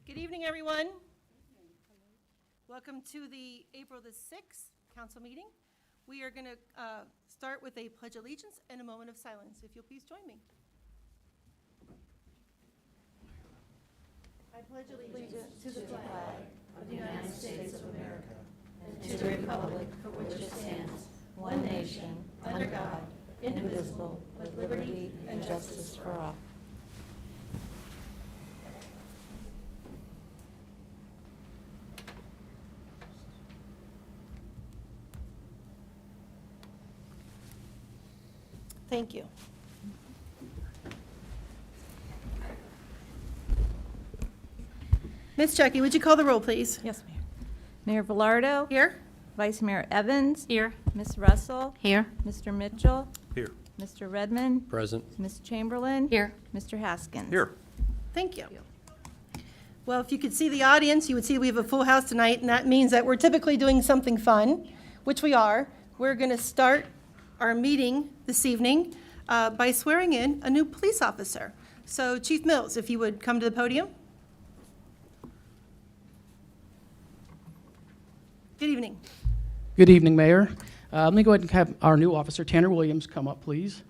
Good evening, everyone. Welcome to the April the 6th council meeting. We are going to start with a pledge of allegiance and a moment of silence. If you'll please join me. I pledge allegiance to the flag of the United States of America and to the republic for which it stands, one nation, under God, indivisible, with liberty and justice for all. Thank you. Ms. Chucky, would you call the roll, please? Yes, Mayor. Mayor Velardo? Here. Vice Mayor Evans? Here. Ms. Russell? Here. Mr. Mitchell? Here. Mr. Redmond? Present. Ms. Chamberlain? Here. Mr. Haskins? Here. Thank you. Well, if you could see the audience, you would see we have a full house tonight, and that means that we're typically doing something fun, which we are. We're going to start our meeting this evening by swearing in a new police officer. So Chief Mills, if you would come to the podium. Good evening. Good evening, Mayor. Let me go ahead and have our new officer, Tanner Williams, come up, please.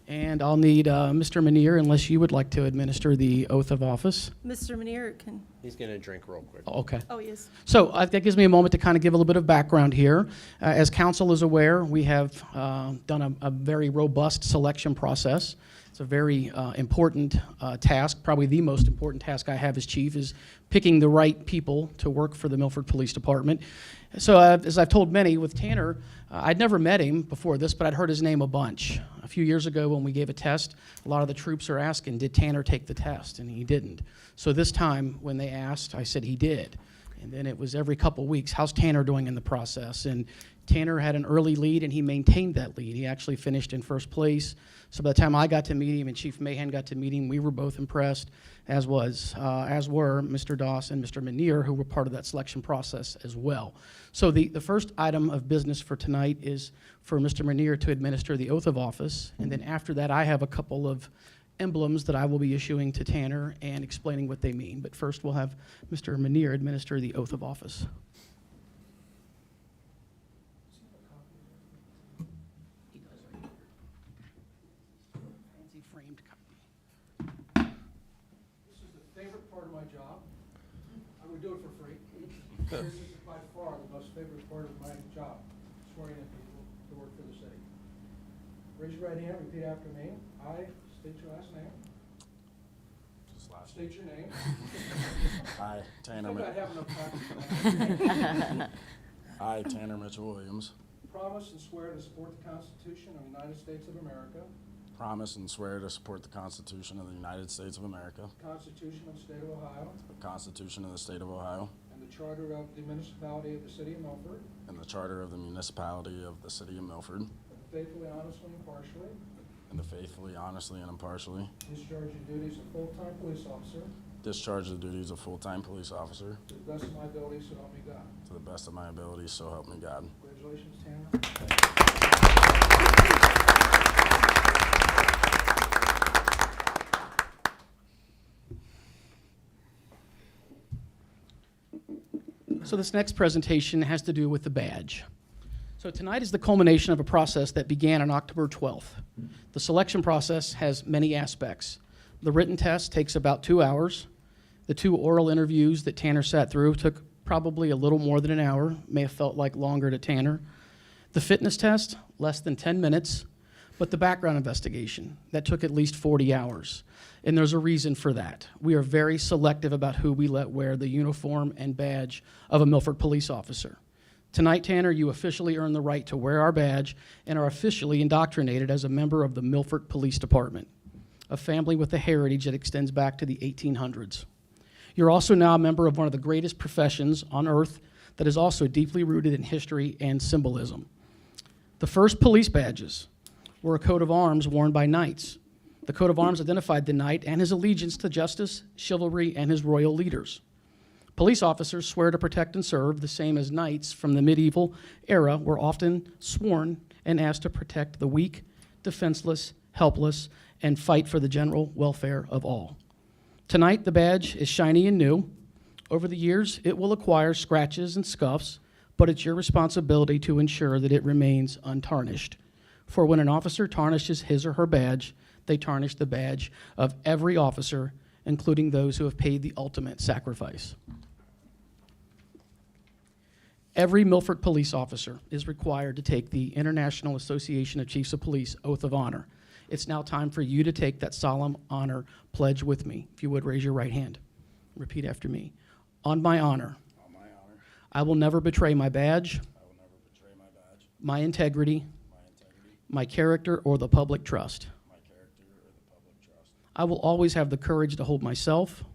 And I'll need Mr. Manier, unless you would like to administer the oath of office. Mr. Manier can, He's going to drink real quick. Okay. oh, he is. So that gives me a moment to kind of give a little bit of background here. As council is aware, we have done a very robust selection process. It's a very important task. Probably the most important task I have as chief is picking the right people to work for the Milford Police Department. So as I've told many, with Tanner, I'd never met him before this, but I'd heard his name a bunch. A few years ago when we gave a test, a lot of the troops are asking, did Tanner take the test? And he didn't. So this time when they asked, I said he did. And then it was every couple weeks, how's Tanner doing in the process? And Tanner had an early lead, and he maintained that lead. He actually finished in first place. So by the time I got to meet him and Chief Mahan got to meet him, we were both impressed, as were Mr. Doss and Mr. Manier, who were part of that selection process as well. So the first item of business for tonight is for Mr. Manier to administer the oath of office. And then after that, I have a couple of emblems that I will be issuing to Tanner and explaining what they mean. But first, we'll have Mr. Manier administer the oath of office. Fancy framed copy. This is the favorite part of my job. I would do it for free. This is by far the most favorite part of my job, swearing in people to work for the city. Raise your right hand, repeat after me. I state your last name. State your name. I, Tanner I think I Mitchell. have enough practice. I, Tanner Mitchell Williams, Promise and swear to support the Constitution of the United States of America, promise and swear to support the Constitution of the United States of America, the Constitution of the State of Ohio, the Constitution of the State of Ohio, and the Charter of the Municipality of the City of Milford, and the Charter of the Municipality of the City of Milford, and faithfully, honestly, and impartially and to faithfully, honestly, and impartially discharge the duties of full-time police officer discharge the duties of full-time police officer to the best of my ability, so help me God. to the best of my ability, so help me God. Congratulations, Tanner. So this next presentation has to do with the badge. So tonight is the culmination of a process that began on October 12th. The selection process has many aspects. The written test takes about 2 hours. The 2 oral interviews that Tanner sat through took probably a little more than an hour, may have felt like longer to Tanner. The fitness test, less than 10 minutes, but the background investigation, that took at least 40 hours. And there's a reason for that. We are very selective about who we let wear the uniform and badge of a Milford police officer. Tonight, Tanner, you officially earn the right to wear our badge and are officially indoctrinated as a member of the Milford Police Department, a family with a heritage that extends back to the 1800s. You're also now a member of one of the greatest professions on earth that is also deeply rooted in history and symbolism. The first police badges were a coat of arms worn by knights. The coat of arms identified the knight and his allegiance to justice, chivalry, and his royal leaders. Police officers swear to protect and serve, the same as knights from the medieval era were often sworn and asked to protect the weak, defenseless, helpless, and fight for the general welfare of all. Tonight, the badge is shiny and new. Over the years, it will acquire scratches and scuffs, but it's your responsibility to ensure that it remains untarnished. For when an officer tarnishes his or her badge, they tarnish the badge of every officer, including those who have paid the ultimate sacrifice. Every Milford police officer is required to take the International Association of Chiefs of Police Oath of Honor. It's now time for you to take that solemn honor pledge with me. If you would, raise your right hand. Repeat after me. On my honor, I will never betray my badge, my integrity, my character, or the public trust. I will always have the courage to hold myself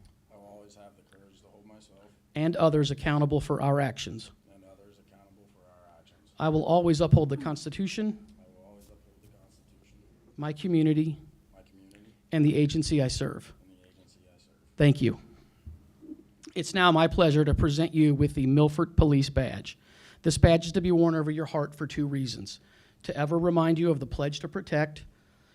and others accountable for our actions. I will always uphold the Constitution, my community, and the agency I serve. Thank you. It's now my pleasure to present you with the Milford Police Badge. This badge is to be worn over your heart for 2 reasons: to ever remind you of the pledge to protect,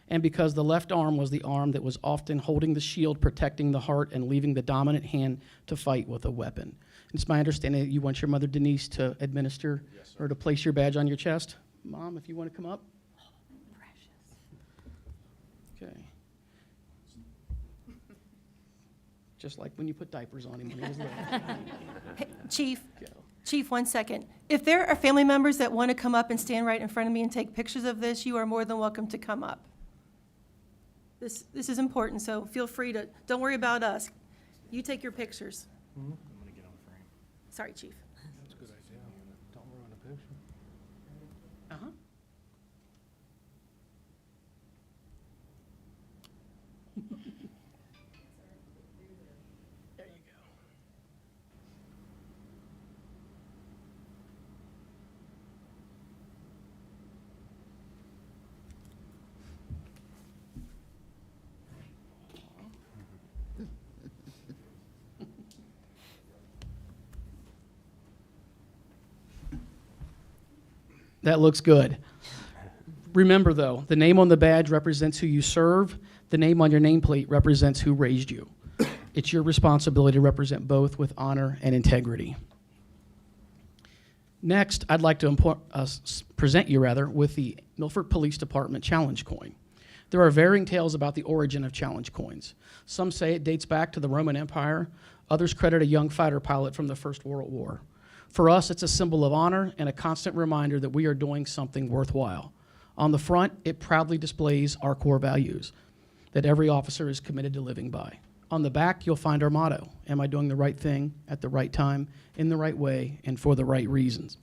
and because the left arm was the arm that was often holding the shield, protecting the heart, and leaving the dominant hand to fight with a weapon. It's my understanding that you want your mother, Denise, to administer or to place your badge on your chest. Mom, if you want to come up. Okay. Just like when you put diapers on him when he was little. Hey, Chief, Go. Chief, 1 second. If there are family members that want to come up and stand right in front of me and take pictures of this, you are more than welcome to come up. This is important, so feel free to, don't worry about us. You take your pictures. I'm gonna get on frame. Sorry, Chief. That's a good idea. Don't ruin the picture. Uh-huh. There you go. That looks good. Remember, though, the name on the badge represents who you serve. The name on your nameplate represents who raised you. It's your responsibility to represent both with honor and integrity. Next, I'd like to present you with the Milford Police Department Challenge Coin. There are varying tales about the origin of challenge coins. Some say it dates back to the Roman Empire. Others credit a young fighter pilot from the First World War. For us, it's a symbol of honor and a constant reminder that we are doing something worthwhile. On the front, it proudly displays our core values that every officer is committed to living by. On the back, you'll find our motto: am I doing the right thing at the right time, in the right way, and for the right reasons?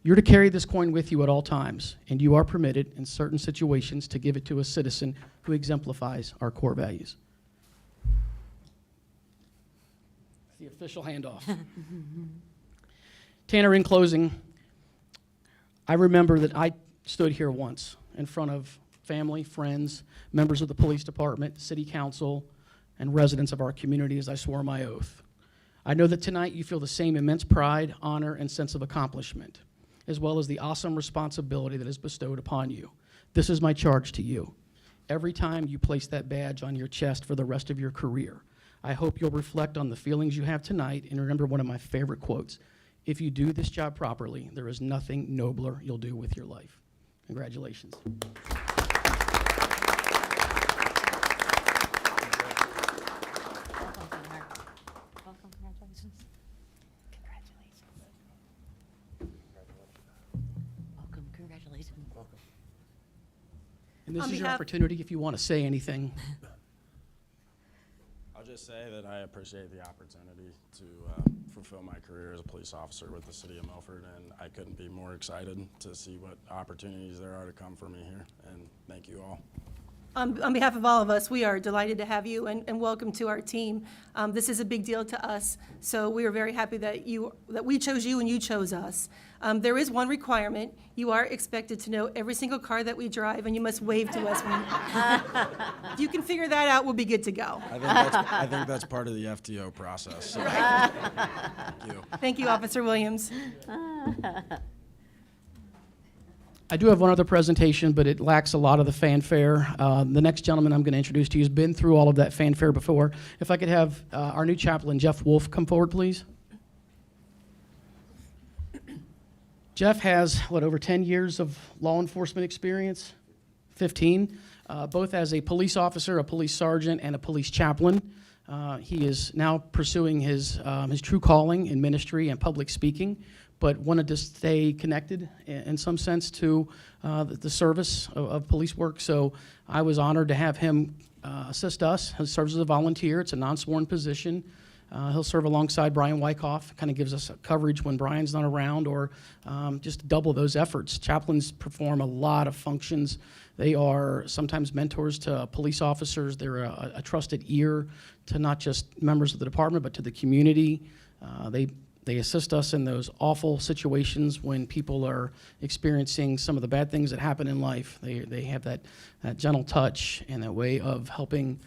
You're to carry this coin with you at all times, and you are permitted in certain situations to give it to a citizen who exemplifies our core values. The official handoff. Tanner, in closing, I remember that I stood here once in front of family, friends, members of the police department, city council, and residents of our community as I swore my oath. I know that tonight you feel the same immense pride, honor, and sense of accomplishment, as well as the awesome responsibility that is bestowed upon you. This is my charge to you. Every time you place that badge on your chest for the rest of your career, I hope you'll reflect on the feelings you have tonight and remember one of my favorite quotes: if you do this job properly, there is nothing nobler you'll do with your life. Congratulations. Welcome, congratulations. Welcome, congratulations. And this On is your behalf- opportunity if you want to say anything. I'll just say that I appreciate the opportunity to fulfill my career as a police officer with the city of Milford, and I couldn't be more excited to see what opportunities there are to come for me here, and thank you all. On behalf of all of us, we are delighted to have you and welcome to our team. This is a big deal to us, so we are very happy that we chose you and you chose us. There is one requirement. You are expected to know every single car that we drive, and you must wave to us. If you can figure that out, we'll be good to go. I think that's part of the FTO process. So. Thank you. Thank you, Officer Williams. I do have one other presentation, but it lacks a lot of the fanfare. The next gentleman I'm going to introduce to you has been through all of that fanfare before. If I could have our new chaplain, Jeff Wolf, come forward, please. Jeff has, over 10 years of law enforcement experience? 15, both as a police officer, a police sergeant, and a police chaplain. He is now pursuing his true calling in ministry and public speaking, but wanted to stay connected in some sense to the service of police work. So I was honored to have him assist us. He serves as a volunteer. It's a non-sworn position. He'll serve alongside Brian Wyckoff, kind of gives us coverage when Brian's not around, or just double those efforts. Chaplains perform a lot of functions. They are sometimes mentors to police officers. They're a trusted ear to not just members of the department, but to the community. They assist us in those awful situations when people are experiencing some of the bad things that happen in life. They have that gentle touch and that way of helping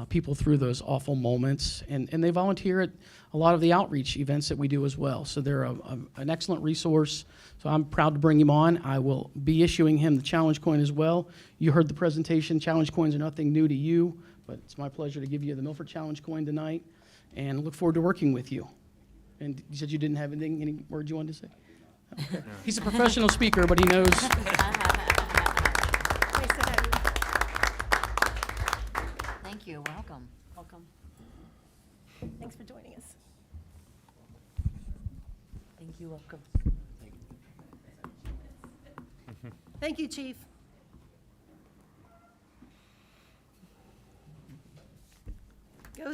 people through those awful moments. And they volunteer at a lot of the outreach events that we do as well. So they're an excellent resource. So I'm proud to bring him on. I will be issuing him the challenge coin as well. You heard the presentation. Challenge coins are nothing new to you, but it's my pleasure to give you the Milford challenge coin tonight and look forward to working with you. And you said you didn't have any words you wanted to say? Okay. He's a professional speaker, but he knows. Nice to have you. Thank you. Welcome. Welcome. Thanks for joining us. Thank you. Welcome. Thank you, Chief.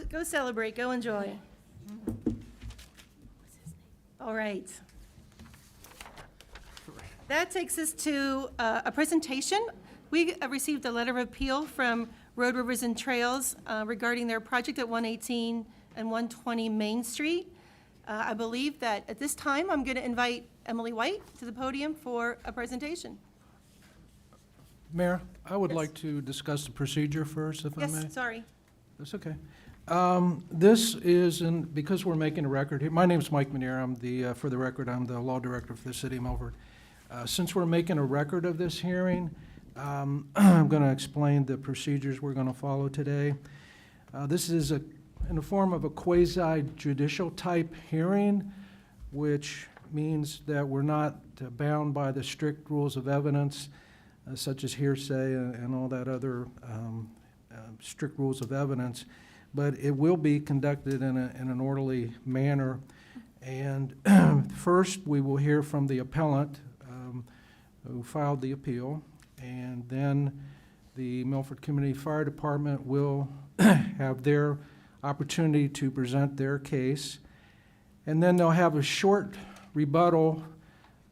Go celebrate, go enjoy. All right. That takes us to a presentation. We received a letter of appeal from Road, Rivers, and Trails regarding their project at 118 and 120 Main Street. I believe that at this time, I'm going to invite Emily White to the podium for a presentation. Mayor, I would Yes. like to discuss the procedure first, if I may. Yes, sorry. That's okay. This is, because we're making a record here, my name's Mike Manier. For the record, I'm the law director for the city of Milford. Since we're making a record of this hearing, I'm going to explain the procedures we're going to follow today. This is in the form of a quasi-judicial type hearing, which means that we're not bound by the strict rules of evidence, such as hearsay and all that other strict rules of evidence, but it will be conducted in an orderly manner. And first, we will hear from the appellant who filed the appeal, and then the Milford Community Fire Department will have their opportunity to present their case, and then they'll have a short rebuttal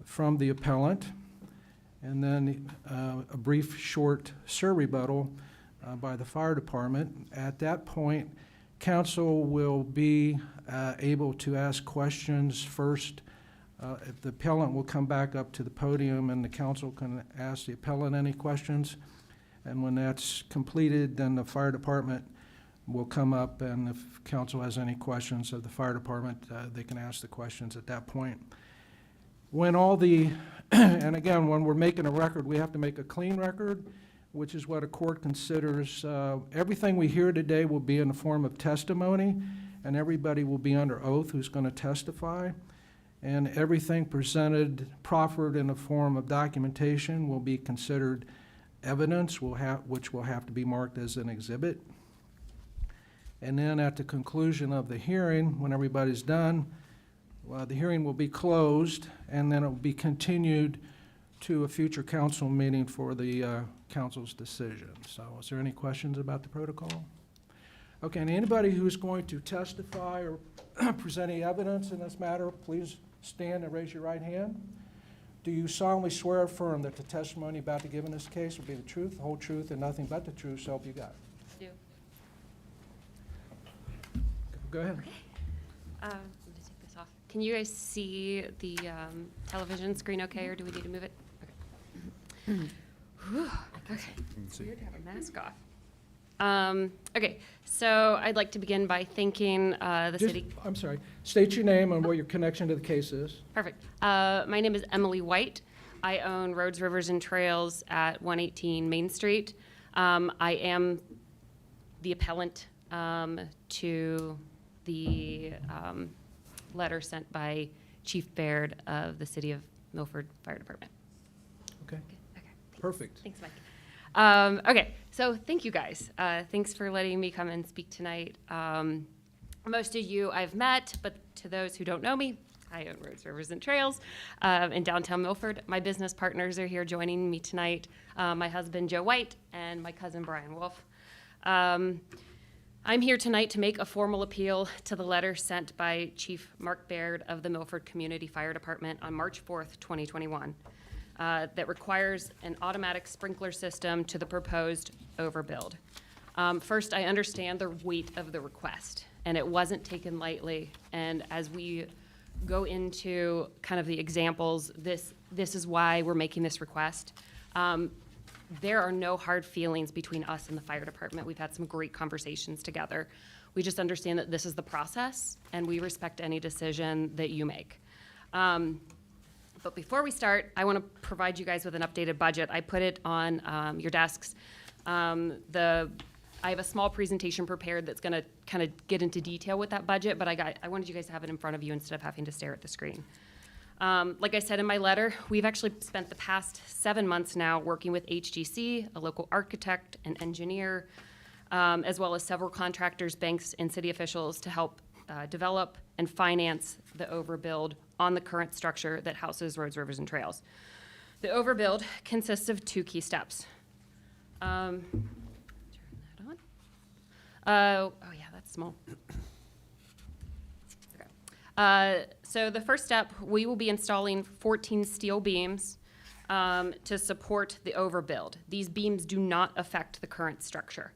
from the appellant, and then a brief short surrebuttal by the fire department. At that point, council will be able to ask questions first. If the appellant will come back up to the podium and the council can ask the appellant any questions. And when that's completed, then the fire department will come up, and if council has any questions of the fire department, they can ask the questions at that point. When all the, and again, when we're making a record, we have to make a clean record, which is what a court considers. Everything we hear today will be in the form of testimony, and everybody will be under oath who's going to testify. And everything presented, proffered in the form of documentation will be considered evidence, which will have to be marked as an exhibit. And then at the conclusion of the hearing, when everybody's done, the hearing will be closed, and then it will be continued to a future council meeting for the council's decision. So is there any questions about the protocol? Okay, and anybody who's going to testify or present any evidence in this matter, please stand and raise your right hand. Do you solemnly swear or affirm that the testimony about to give in this case will be the truth, the whole truth, and nothing but the truth, so help you God? Do. Go ahead. Let me take this off. Can you guys see the television screen okay, or do we need to move it? Okay. Whew, okay. It's weird to have a mask off. Okay, so I'd like to begin by thanking the city. I'm sorry. State your name and what your connection to the case is. Perfect. My name is Emily White. I own Roads, Rivers, and Trails at 118 Main Street. I am the appellant to the letter sent by Chief Baird of the City of Milford Fire Department. Okay, Okay. perfect. Thanks, Mike. Okay, so thank you guys. Thanks for letting me come and speak tonight. Most of you I've met, but to those who don't know me, I own Roads, Rivers, and Trails in downtown Milford. My business partners are here joining me tonight, my husband, Joe White, and my cousin, Brian Wolf. I'm here tonight to make a formal appeal to the letter sent by Chief Mark Baird of the Milford Community Fire Department on March 4th, 2021, that requires an automatic sprinkler system to the proposed overbuild. First, I understand the weight of the request, and it wasn't taken lightly. And as we go into kind of the examples, this is why we're making this request. There are no hard feelings between us and the fire department. We've had some great conversations together. We just understand that this is the process, and we respect any decision that you make. But before we start, I want to provide you guys with an updated budget. I put it on your desks. I have a small presentation prepared that's going to kind of get into detail with that budget, but I wanted you guys to have it in front of you instead of having to stare at the screen. Like I said in my letter, we've actually spent the past 7 months now working with HGC, a local architect and engineer, as well as several contractors, banks, and city officials to help develop and finance the overbuild on the current structure that houses Roads, Rivers, and Trails. The overbuild consists of 2 key steps. Turn that on. Oh yeah, that's small. So the first step, we will be installing 14 steel beams to support the overbuild. These beams do not affect the current structure.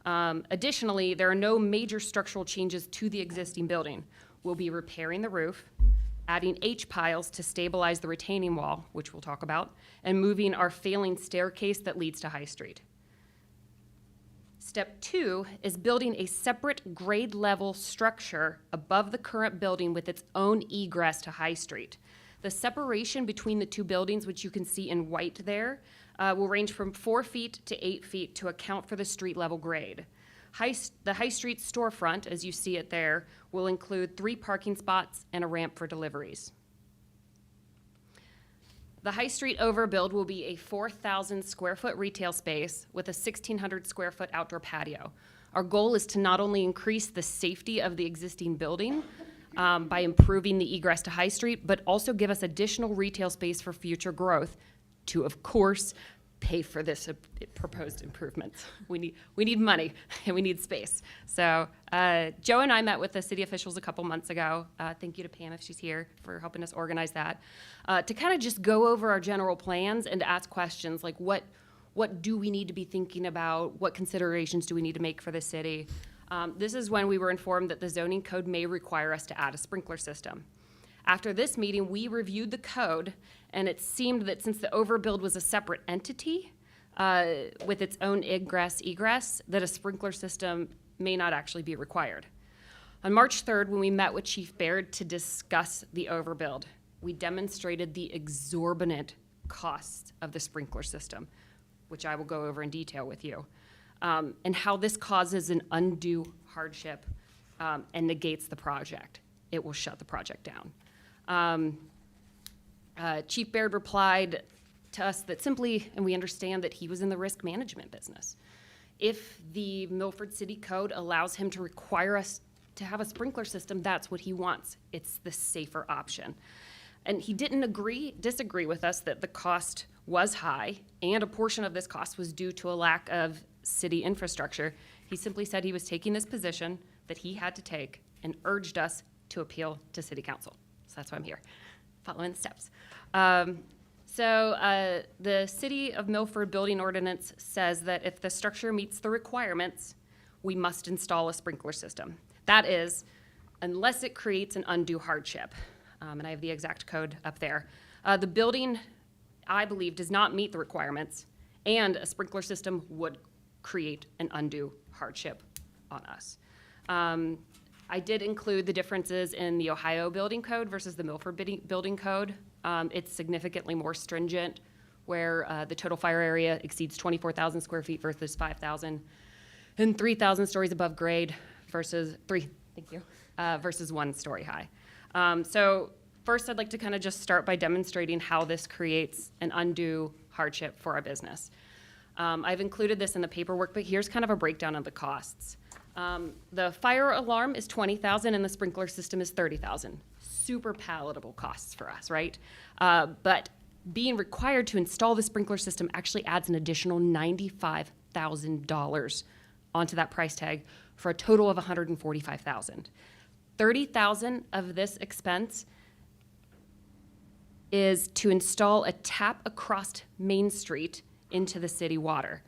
Additionally, there are no major structural changes to the existing building. We'll be repairing the roof, adding H-piles to stabilize the retaining wall, which we'll talk about, and moving our failing staircase that leads to High Street. Step 2 is building a separate grade level structure above the current building with its own egress to High Street. The separation between the 2 buildings, which you can see in white there, will range from 4 feet to 8 feet to account for the street level grade. The High Street storefront, as you see it there, will include 3 parking spots and a ramp for deliveries. The High Street overbuild will be a 4,000 square foot retail space with a 1,600 square foot outdoor patio. Our goal is to not only increase the safety of the existing building by improving the egress to High Street, but also give us additional retail space for future growth to, of course, pay for this proposed improvements. We need money and we need space. So Joe and I met with the city officials a couple months ago. Thank you to Pam if she's here for helping us organize that. To kind of just go over our general plans and to ask questions like what do we need to be thinking about? What considerations do we need to make for the city? This is when we were informed that the zoning code may require us to add a sprinkler system. After this meeting, we reviewed the code, and it seemed that since the overbuild was a separate entity with its own egress, that a sprinkler system may not actually be required. On March 3rd, when we met with Chief Baird to discuss the overbuild, we demonstrated the exorbitant costs of the sprinkler system, which I will go over in detail with you, and how this causes an undue hardship and negates the project. It will shut the project down. Chief Baird replied to us that simply, and we understand that he was in the risk management business. If the Milford City Code allows him to require us to have a sprinkler system, that's what he wants. It's the safer option. And he didn't disagree with us that the cost was high, and a portion of this cost was due to a lack of city infrastructure. He simply said he was taking this position that he had to take and urged us to appeal to City Council. So that's why I'm here, following the steps. The City of Milford Building Ordinance says that if the structure meets the requirements, we must install a sprinkler system. That is, unless it creates an undue hardship. And I have the exact code up there. The building, I believe, does not meet the requirements, and a sprinkler system would create an undue hardship on us. I did include the differences in the Ohio building code versus the Milford building code It's significantly more stringent, where the total fire area exceeds 24,000 square feet versus 5,000, and 3,000 stories above grade versus versus 1 story high. So first, I'd like to kind of just start by demonstrating how this creates an undue hardship for our business. I've included this in the paperwork, but here's kind of a breakdown of the costs. The fire alarm is $20,000 and the sprinkler system is $30,000. Super palatable costs for us, right? But being required to install the sprinkler system actually adds an additional $95,000 onto that price tag for a total of $145,000. $30,000 of this expense is to install a tap across Main Street into the city water.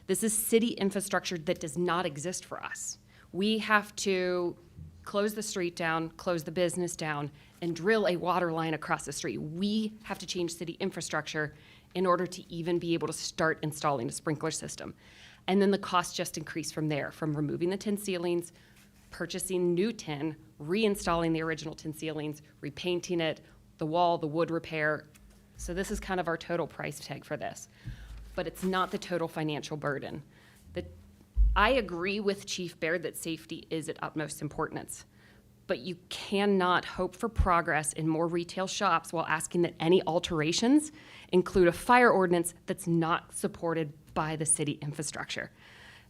This is city infrastructure that does not exist for us. We have to close the street down, close the business down, and drill a water line across the street. We have to change city infrastructure in order to even be able to start installing a sprinkler system. And then the costs just increase from there, from removing the tin ceilings, purchasing new tin, reinstalling the original tin ceilings, repainting it, the wall, the wood repair. So this is kind of our total price tag for this. But it's not the total financial burden. I agree with Chief Baird that safety is at utmost importance, but you cannot hope for progress in more retail shops while asking that any alterations include a fire ordinance that's not supported by the city infrastructure.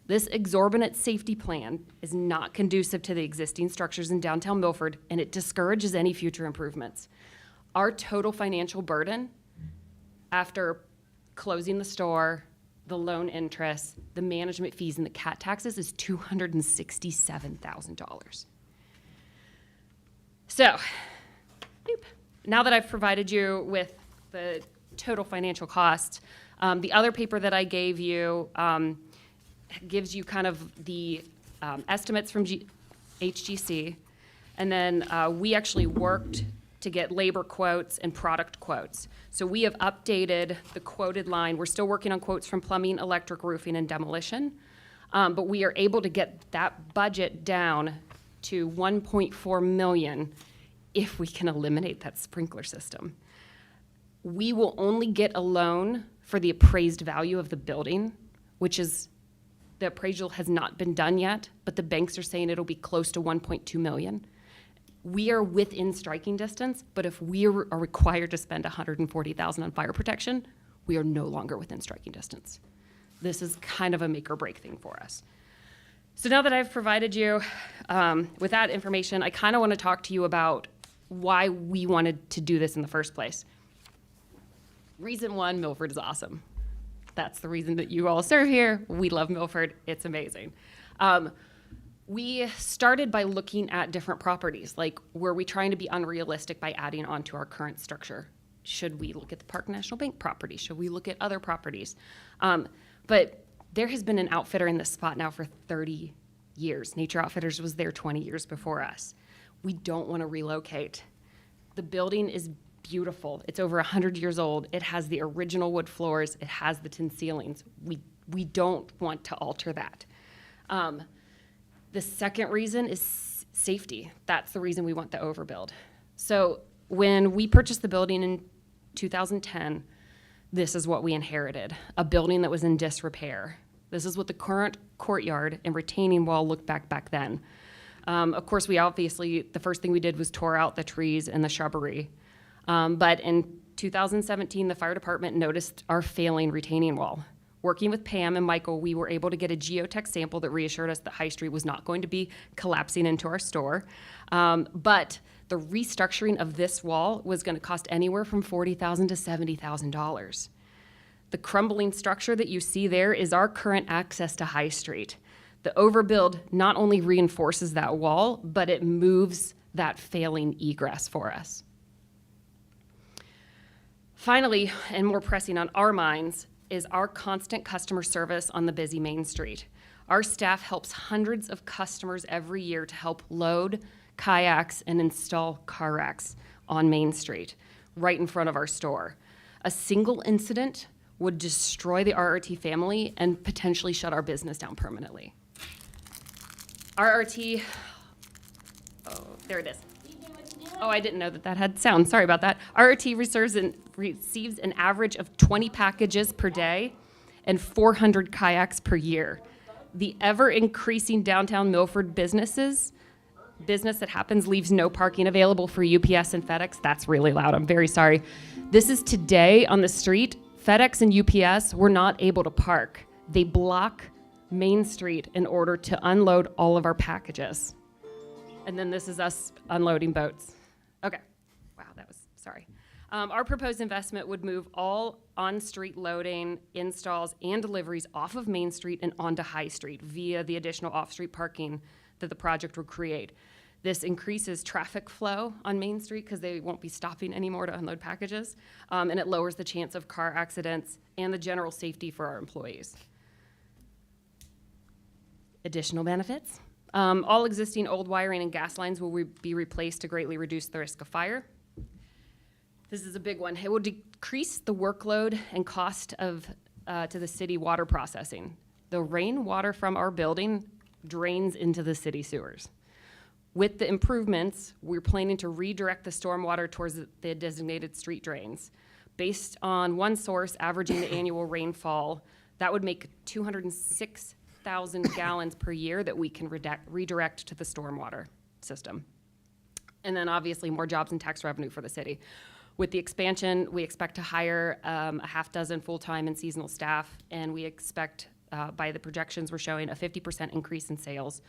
This exorbitant safety plan is not conducive to the existing structures in downtown Milford, and it discourages any future improvements. Our total financial burden after closing the store, the loan interest, the management fees, and the cat taxes is $267,000. So, now that I've provided you with the total financial cost, the other paper that I gave you gives you kind of the estimates from HGC, and then we actually worked to get labor quotes and product quotes. So we have updated the quoted line. We're still working on quotes from plumbing, electric, roofing, and demolition, but we are able to get that budget down to $1.4 million if we can eliminate that sprinkler system. We will only get a loan for the appraised value of the building, which is, the appraisal has not been done yet, but the banks are saying it'll be close to $1.2 million. We are within striking distance, but if we are required to spend $140,000 on fire protection, we are no longer within striking distance. This is kind of a make or break thing for us. So now that I've provided you with that information, I kind of want to talk to you about why we wanted to do this in the first place. Reason one, Milford is awesome. That's the reason that you all serve here. We love Milford. It's amazing. We started by looking at different properties. Like, were we trying to be unrealistic by adding on to our current structure? Should we look at the Park National Bank property? Should we look at other properties? But there has been an outfitter in this spot now for 30 years. Nature Outfitters was there 20 years before us. We don't want to relocate. The building is beautiful. It's over 100 years old. It has the original wood floors. It has the tin ceilings. We don't want to alter that. The second reason is safety. That's the reason we want the overbuild. So when we purchased the building in 2010, this is what we inherited, a building that was in disrepair. This is what the current courtyard and retaining wall looked back then. Of course, we obviously, the first thing we did was tore out the trees and the shrubbery. But in 2017, the fire department noticed our failing retaining wall. Working with Pam and Michael, we were able to get a geotech sample that reassured us that High Street was not going to be collapsing into our store. But the restructuring of this wall was going to cost anywhere from $40,000 to $70,000. The crumbling structure that you see there is our current access to High Street. The overbuild not only reinforces that wall, but it moves that failing egress for us. Finally, and more pressing on our minds, is our constant customer service on the busy Main Street. Our staff helps hundreds of customers every year to help load kayaks and install car racks on Main Street, right in front of our store. A single incident would destroy the RRT family and potentially shut our business down permanently. RRT, oh, there it is. Oh, I didn't know that that had sound. Sorry about that. RRT receives an average of 20 packages per day and 400 kayaks per year. The ever-increasing downtown Milford business that happens leaves no parking available for UPS and FedEx. That's really loud. I'm very sorry. This is today on the street. FedEx and UPS were not able to park. They block Main Street in order to unload all of our packages. And then this is us unloading boats. Okay. Wow, that was, sorry. Our proposed investment would move all on-street loading, installs, and deliveries off of Main Street and onto High Street via the additional off-street parking that the project would create. This increases traffic flow on Main Street because they won't be stopping anymore to unload packages, and it lowers the chance of car accidents and the general safety for our employees. Additional benefits. All existing old wiring and gas lines will be replaced to greatly reduce the risk of fire. This is a big one. It will decrease the workload and cost of to the city water processing. The rainwater from our building drains into the city sewers. With the improvements, we're planning to redirect the stormwater towards the designated street drains. Based on one source averaging the annual rainfall, that would make 206,000 gallons per year that we can redirect to the stormwater system. And then obviously more jobs and tax revenue for the city. With the expansion, we expect to hire a half dozen full-time and seasonal staff, and we expect, by the projections we're showing, a 50% increase in sales,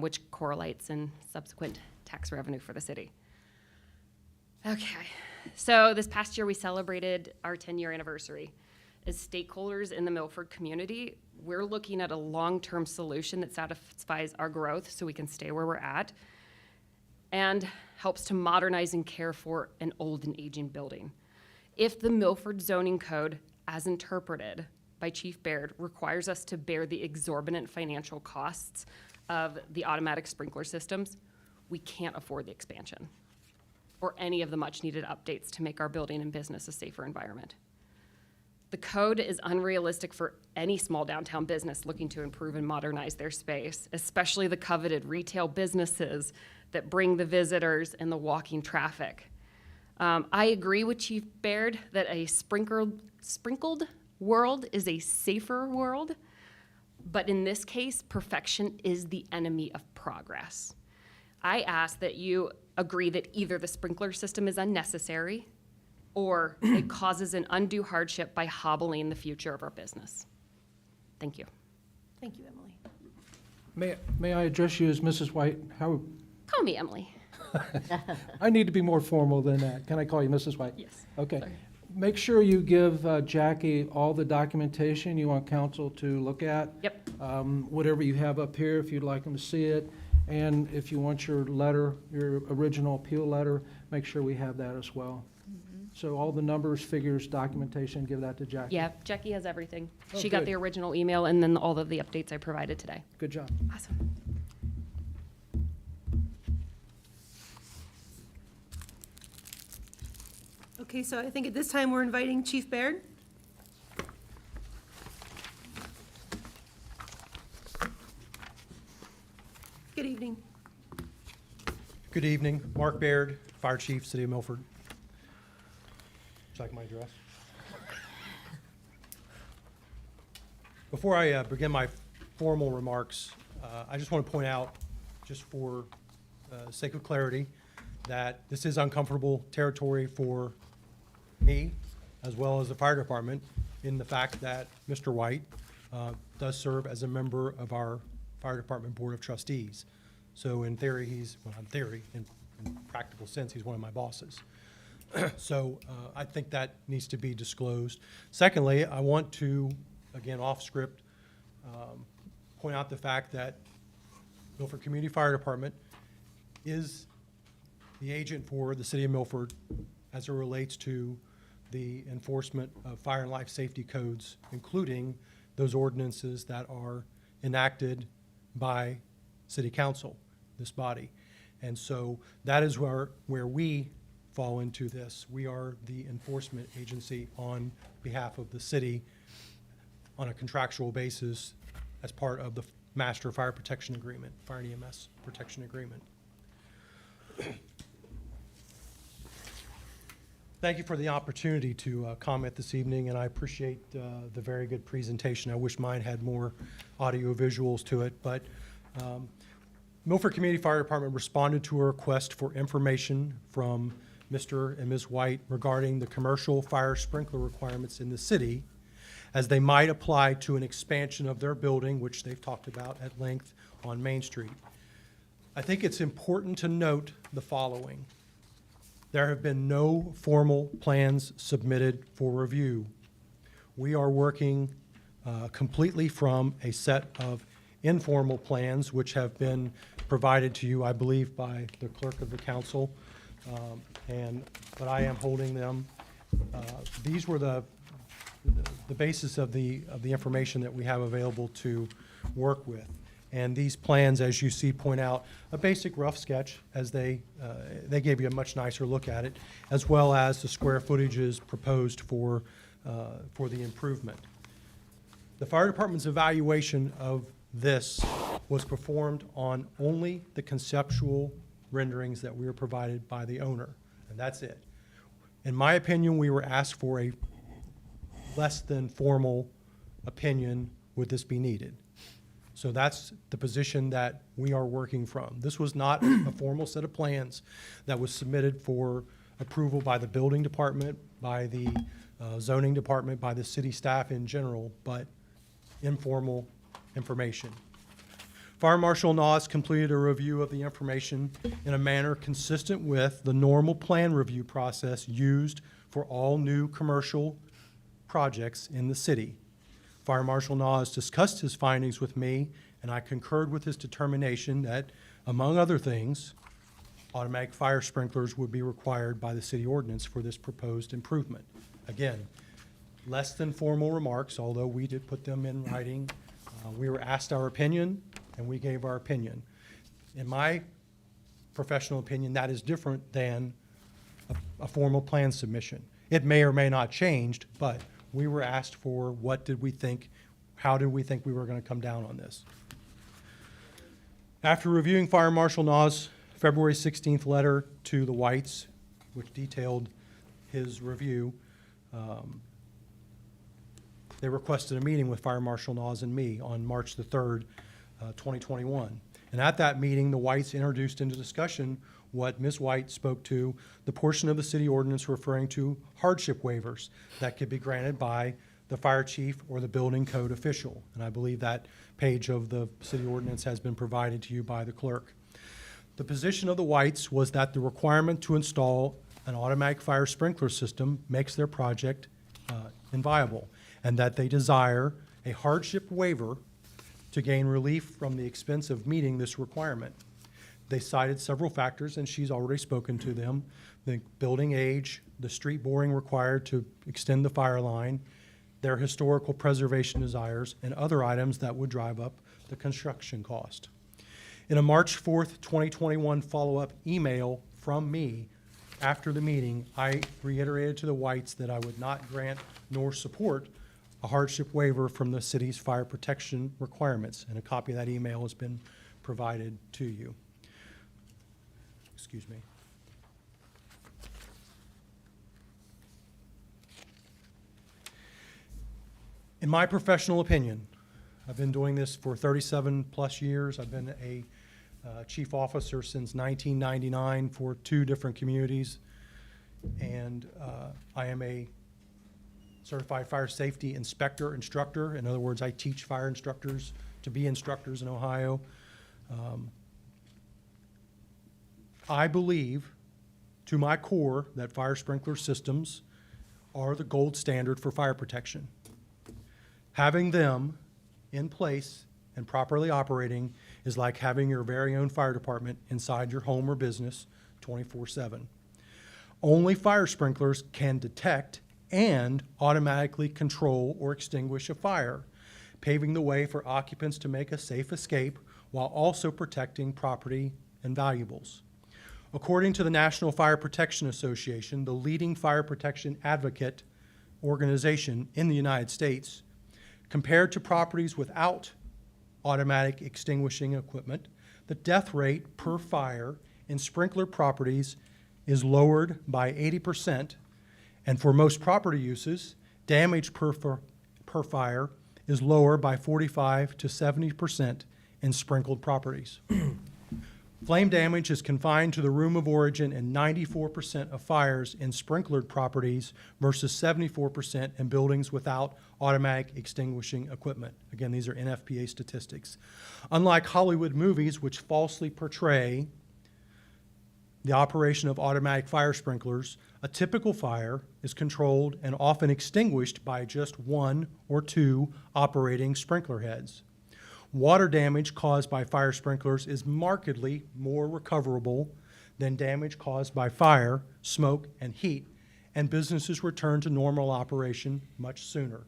which correlates in subsequent tax revenue for the city. Okay, so this past year we celebrated our 10-year anniversary. As stakeholders in the Milford community, we're looking at a long-term solution that satisfies our growth so we can stay where we're at and helps to modernize and care for an old and aging building. If the Milford zoning code, as interpreted by Chief Baird, requires us to bear the exorbitant financial costs of the automatic sprinkler systems, we can't afford the expansion or any of the much-needed updates to make our building and business a safer environment. The code is unrealistic for any small downtown business looking to improve and modernize their space, especially the coveted retail businesses that bring the visitors and the walking traffic. I agree with Chief Baird that a sprinkled world is a safer world, but in this case, perfection is the enemy of progress. I ask that you agree that either the sprinkler system is unnecessary or it causes an undue hardship by hobbling the future of our business. Thank you. Thank you, Emily. May I address you as Mrs. White? How, Call me Emily. I need to be more formal than that. Can I call you Mrs. White? Yes. Okay. Make sure you give Jackie all the documentation you want council to look at. Yep. Whatever you have up here, if you'd like them to see it. And if you want your letter, your original appeal letter, make sure we have that as well. So all the numbers, figures, documentation, give that to Jackie. Yeah, Jackie has everything. Oh, She got good. the original email and then all of the updates I provided today. Good job. Awesome. Okay, so I think at this time we're inviting Chief Baird. Good evening. Good evening. Mark Baird, Fire Chief, City of Milford. Would you like my address? Before I begin my formal remarks, I just want to point out, just for sake of clarity, that this is uncomfortable territory for me, as well as the fire department, in the fact that Mr. White does serve as a member of our fire department board of trustees. So in theory, in practical sense, he's one of my bosses. So I think that needs to be disclosed. Secondly, I want to, again, off script, point out the fact that Milford Community Fire Department is the agent for the City of Milford as it relates to the enforcement of fire and life safety codes, including those ordinances that are enacted by City Council, this body. And so that is where we fall into this. We are the enforcement agency on behalf of the city on a contractual basis as part of the Master Fire Protection Agreement, Fire and EMS Protection Agreement. Thank you for the opportunity to comment this evening, and I appreciate the very good presentation. I wish mine had more audio visuals to it, but Milford Community Fire Department responded to a request for information from Mr. and Ms. White regarding the commercial fire sprinkler requirements in the city as they might apply to an expansion of their building, which they've talked about at length on Main Street. I think it's important to note the following. There have been no formal plans submitted for review. We are working completely from a set of informal plans which have been provided to you, I believe, by the clerk of the council, but I am holding them. These were the basis of the information that we have available to work with. And these plans, as you see, point out a basic rough sketch as they gave you a much nicer look at it, as well as the square footages proposed for the improvement. The fire department's evaluation of this was performed on only the conceptual renderings that we were provided by the owner, and that's it. In my opinion, we were asked for a less than formal opinion, would this be needed? So that's the position that we are working from. This was not a formal set of plans that was submitted for approval by the building department, by the zoning department, by the city staff in general, but informal information. Fire Marshal Nas completed a review of the information in a manner consistent with the normal plan review process used for all new commercial projects in the city. Fire Marshal Nas discussed his findings with me, and I concurred with his determination that, among other things, automatic fire sprinklers would be required by the city ordinance for this proposed improvement. Again, less than formal remarks, although we did put them in writing. We were asked our opinion, and we gave our opinion. In my professional opinion, that is different than a formal plan submission. It may or may not changed, but we were asked for what did we think, how did we think we were going to come down on this. After reviewing Fire Marshal Nas' February 16th letter to the Whites, which detailed his review, they requested a meeting with Fire Marshal Nas and me on March the 3rd, 2021. And at that meeting, the Whites introduced into discussion what Ms. White spoke to, the portion of the city ordinance referring to hardship waivers that could be granted by the fire chief or the building code official. And I believe that page of the city ordinance has been provided to you by the clerk. The position of the Whites was that the requirement to install an automatic fire sprinkler system makes their project inviable, and that they desire a hardship waiver to gain relief from the expense of meeting this requirement. They cited several factors, and she's already spoken to them: the building age, the street boring required to extend the fire line, their historical preservation desires, and other items that would drive up the construction cost. In a March 4th, 2021 follow-up email from me after the meeting, I reiterated to the Whites that I would not grant nor support a hardship waiver from the city's fire protection requirements, and a copy of that email has been provided to you. Excuse me. In my professional opinion, I've been doing this for 37 plus years. I've been a chief officer since 1999 for 2 different communities, and I am a certified fire safety instructor. In other words, I teach fire instructors to be instructors in Ohio. I believe to my core that fire sprinkler systems are the gold standard for fire protection. Having them in place and properly operating is like having your very own fire department inside your home or business 24/7. Only fire sprinklers can detect and automatically control or extinguish a fire, paving the way for occupants to make a safe escape while also protecting property and valuables. According to the National Fire Protection Association, the leading fire protection advocate organization in the United States, compared to properties without automatic extinguishing equipment, the death rate per fire in sprinkler properties is lowered by 80%, And for most property uses, damage per fire is lower by 45 to 70% in sprinkled properties. Flame damage is confined to the room of origin in 94% of fires in sprinklered properties versus 74% in buildings without automatic extinguishing equipment. Again, these are NFPA statistics. Unlike Hollywood movies, which falsely portray the operation of automatic fire sprinklers, a typical fire is controlled and often extinguished by just 1 or 2 operating sprinkler heads. Water damage caused by fire sprinklers is markedly more recoverable than damage caused by fire, smoke, and heat, and businesses return to normal operation much sooner.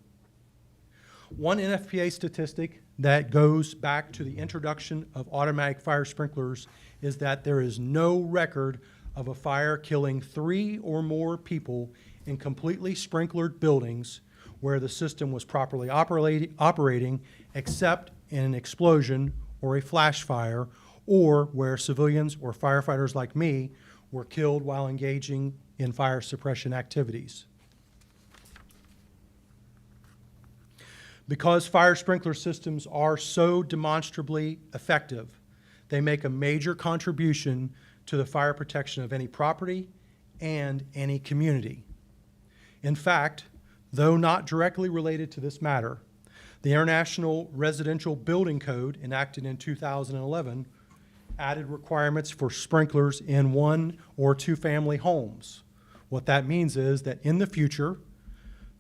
One NFPA statistic that goes back to the introduction of automatic fire sprinklers is that there is no record of a fire killing 3 or more people in completely sprinklered buildings where the system was properly operating, except in an explosion or a flash fire, or where civilians or firefighters like me were killed while engaging in fire suppression activities. Because fire sprinkler systems are so demonstrably effective, they make a major contribution to the fire protection of any property and any community. In fact, though not directly related to this matter, the International Residential Building Code, enacted in 2011, added requirements for sprinklers in 1 or 2 family homes. What that means is that in the future,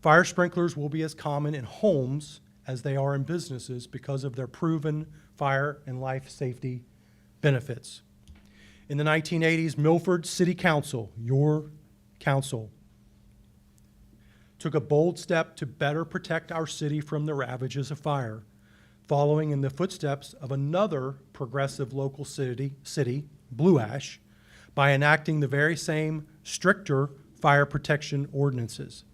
fire sprinklers will be as common in homes as they are in businesses because of their proven fire and life safety benefits. In the 1980s, Milford City Council, your council, took a bold step to better protect our city from the ravages of fire, following in the footsteps of another progressive local city, Blue Ash, by enacting the very same stricter fire protection ordinances.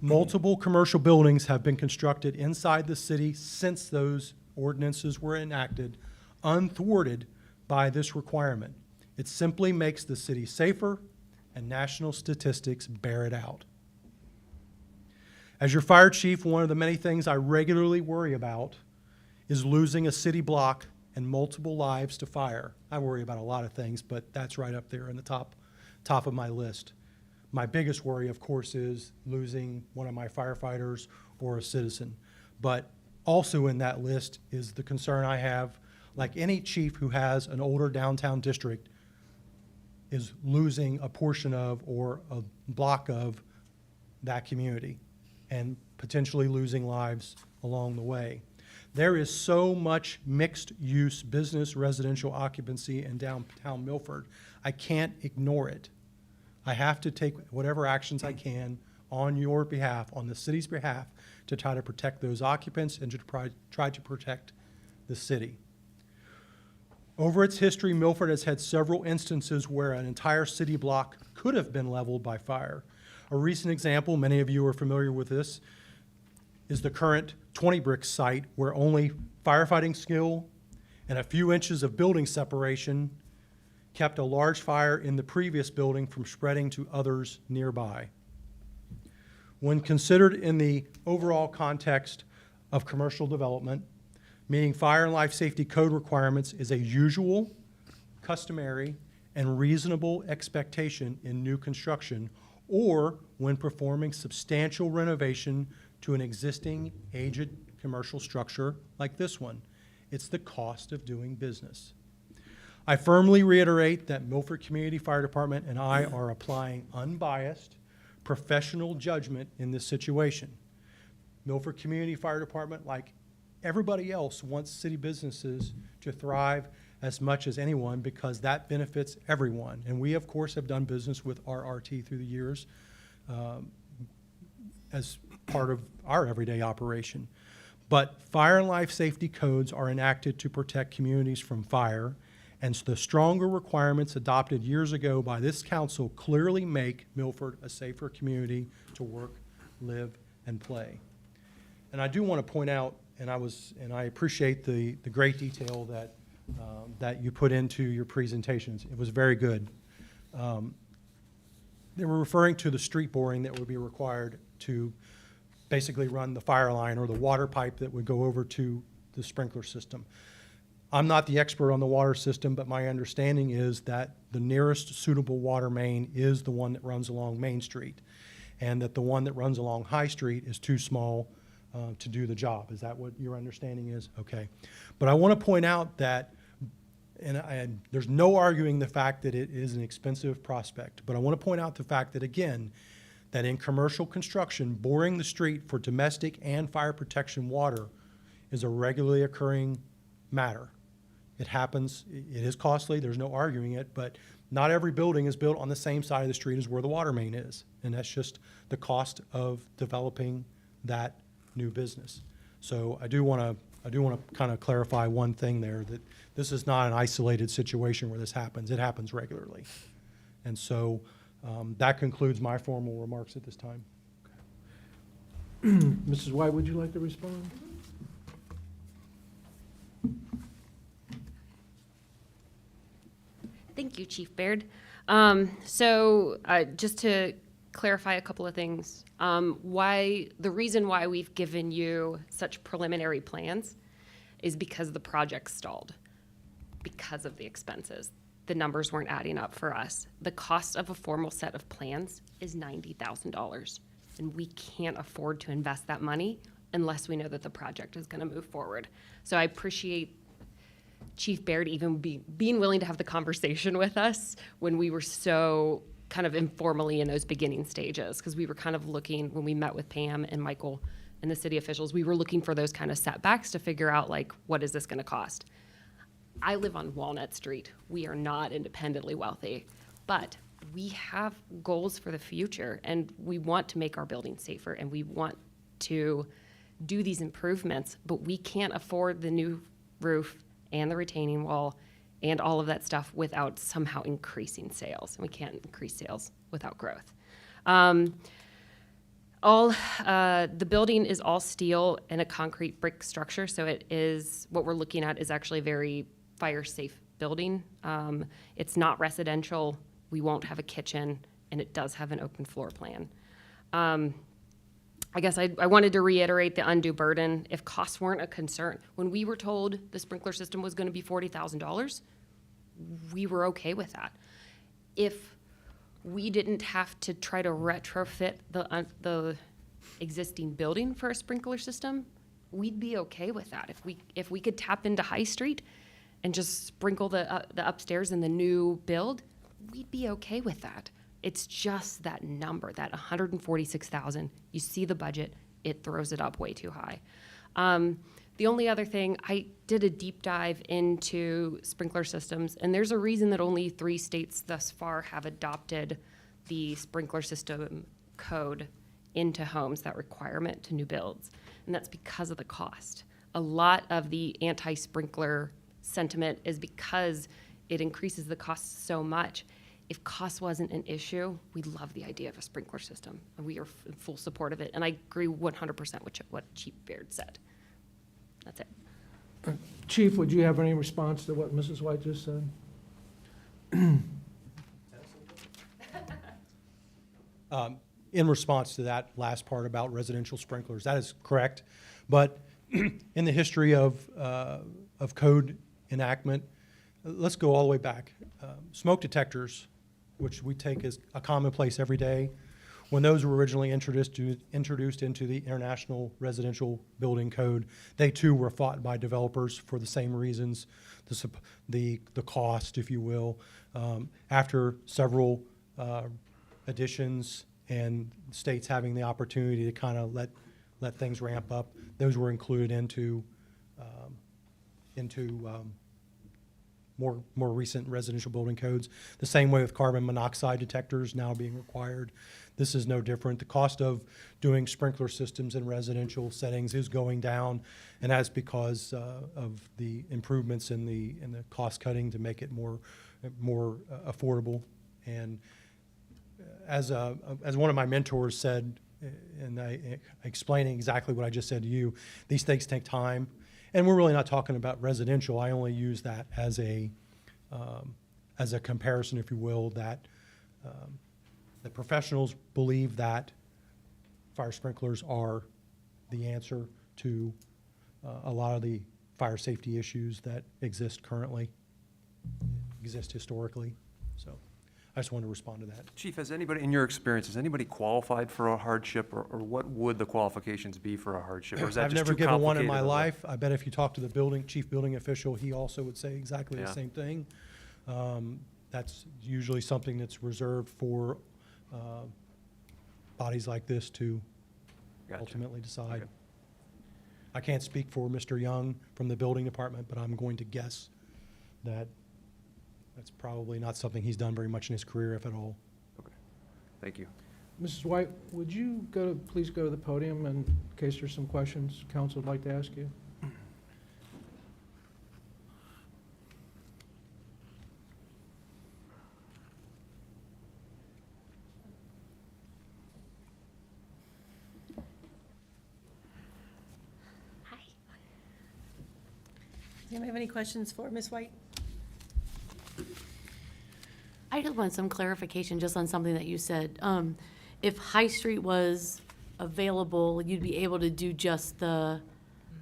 Multiple commercial buildings have been constructed inside the city since those ordinances were enacted, unthwarted by this requirement. It simply makes the city safer, and national statistics bear it out. As your fire chief, one of the many things I regularly worry about is losing a city block and multiple lives to fire. I worry about a lot of things, but that's right up there in the top of my list. My biggest worry, of course, is losing one of my firefighters or a citizen. But also in that list is the concern I have, like any chief who has an older downtown district, is losing a portion of or a block of that community and potentially losing lives along the way. There is so much mixed-use business residential occupancy in downtown Milford. I can't ignore it. I have to take whatever actions I can on your behalf, on the city's behalf, to try to protect those occupants and to try to protect the city. Over its history, Milford has had several instances where an entire city block could have been leveled by fire. A recent example, many of you are familiar with this, is the current 20 Bricks site where only firefighting skill and a few inches of building separation kept a large fire in the previous building from spreading to others nearby. When considered in the overall context of commercial development, meeting fire and life safety code requirements is a usual, customary, and reasonable expectation in new construction or when performing substantial renovation to an existing aged commercial structure like this one. It's the cost of doing business. I firmly reiterate that Milford Community Fire Department and I are applying unbiased, professional judgment in this situation. Milford Community Fire Department, like everybody else, wants city businesses to thrive as much as anyone because that benefits everyone. And we, of course, have done business with RRT through the years as part of our everyday operation. But fire and life safety codes are enacted to protect communities from fire, and the stronger requirements adopted years ago by this council clearly make Milford a safer community to work, live, and play. And I do want to point out, and I appreciate the great detail that you put into your presentations. It was very good. they were referring to the street boring that would be required to basically run the fire line or the water pipe that would go over to the sprinkler system. I'm not the expert on the water system, but my understanding is that the nearest suitable water main is the one that runs along Main Street, and that the one that runs along High Street is too small to do the job. Is that what your understanding is? Okay. But I want to point out that, and there's no arguing the fact that it is an expensive prospect, but I want to point out the fact that, again, that in commercial construction, boring the street for domestic and fire protection water is a regularly occurring matter. It happens, it is costly, there's no arguing it, but not every building is built on the same side of the street as where the water main is. And that's just the cost of developing that new business. So I do want to kind of clarify one thing there, that this is not an isolated situation where this happens. It happens regularly. And so that concludes my formal remarks at this time. Mrs. White, would you like to respond? Thank you, Chief Baird. Just to clarify a couple of things, the reason why we've given you such preliminary plans is because the project stalled, because of the expenses. The numbers weren't adding up for us. The cost of a formal set of plans is $90,000, and we can't afford to invest that money unless we know that the project is going to move forward. So I appreciate Chief Baird even being willing to have the conversation with us when we were so kind of informally in those beginning stages, because we were kind of looking, when we met with Pam and Michael and the city officials, we were looking for those kind of setbacks to figure out, like, what is this going to cost? I live on Walnut Street. We are not independently wealthy, but we have goals for the future, and we want to make our buildings safer, and we want to do these improvements, but we can't afford the new roof and the retaining wall and all of that stuff without somehow increasing sales. And we can't increase sales without growth. The building is all steel and a concrete brick structure, so it is, what we're looking at is actually a very fire-safe building. It's not residential, we won't have a kitchen, and it does have an open floor plan. I guess I wanted to reiterate the undue burden. If costs weren't a concern, when we were told the sprinkler system was going to be $40,000, we were okay with that. If we didn't have to try to retrofit the existing building for a sprinkler system, we'd be okay with that. If we could tap into High Street and just sprinkle the upstairs in the new build, we'd be okay with that. It's just that number, that $146,000. You see the budget, it throws it up way too high. The only other thing, I did a deep dive into sprinkler systems, and there's a reason that only 3 states thus far have adopted the sprinkler system code into homes, that requirement to new builds, and that's because of the cost. A lot of the anti-sprinkler sentiment is because it increases the cost so much. If cost wasn't an issue, we love the idea of a sprinkler system, and we are in full support of it. And I agree 100% with what Chief Baird said. That's it. Chief, would you have any response to what Mrs. White just said? In response to that last part about residential sprinklers, that is correct. But in the history of code enactment, let's go all the way back. Smoke detectors, which we take as a commonplace every day, when those were originally introduced into the International Residential Building Code, they too were fought by developers for the same reasons, the cost, if you will. After several additions and states having the opportunity to kind of let things ramp up, those were included into more recent residential building codes. The same way with carbon monoxide detectors now being required. This is no different. The cost of doing sprinkler systems in residential settings is going down, and that's because of the improvements in the cost cutting to make it more affordable. And as one of my mentors said, and explaining exactly what I just said to you, these things take time. And we're really not talking about residential. I only use that as a comparison, if you will, that the professionals believe that fire sprinklers are the answer to a lot of the fire safety issues that exist currently, exist historically. So I just wanted to respond to that. Chief, has anybody, in your experience, has anybody qualified for a hardship, or what would the qualifications be for a hardship? Or is that I've just never too given one in my complicated of a- life. I bet if you talk to the chief building official, he also would say exactly the Yeah. same thing. That's usually something that's reserved for bodies like this to Gotcha. ultimately decide. Okay. I can't speak for Mr. Young from the building department, but I'm going to guess that that's probably not something he's done very much in his career, if at all. Okay, thank you. Mrs. White, would you please go to the podium in case there's some questions council would like to ask you? Hi. Does anybody have any questions for Ms. White? I just want some clarification just on something that you said. If High Street was available, you'd be able to do just the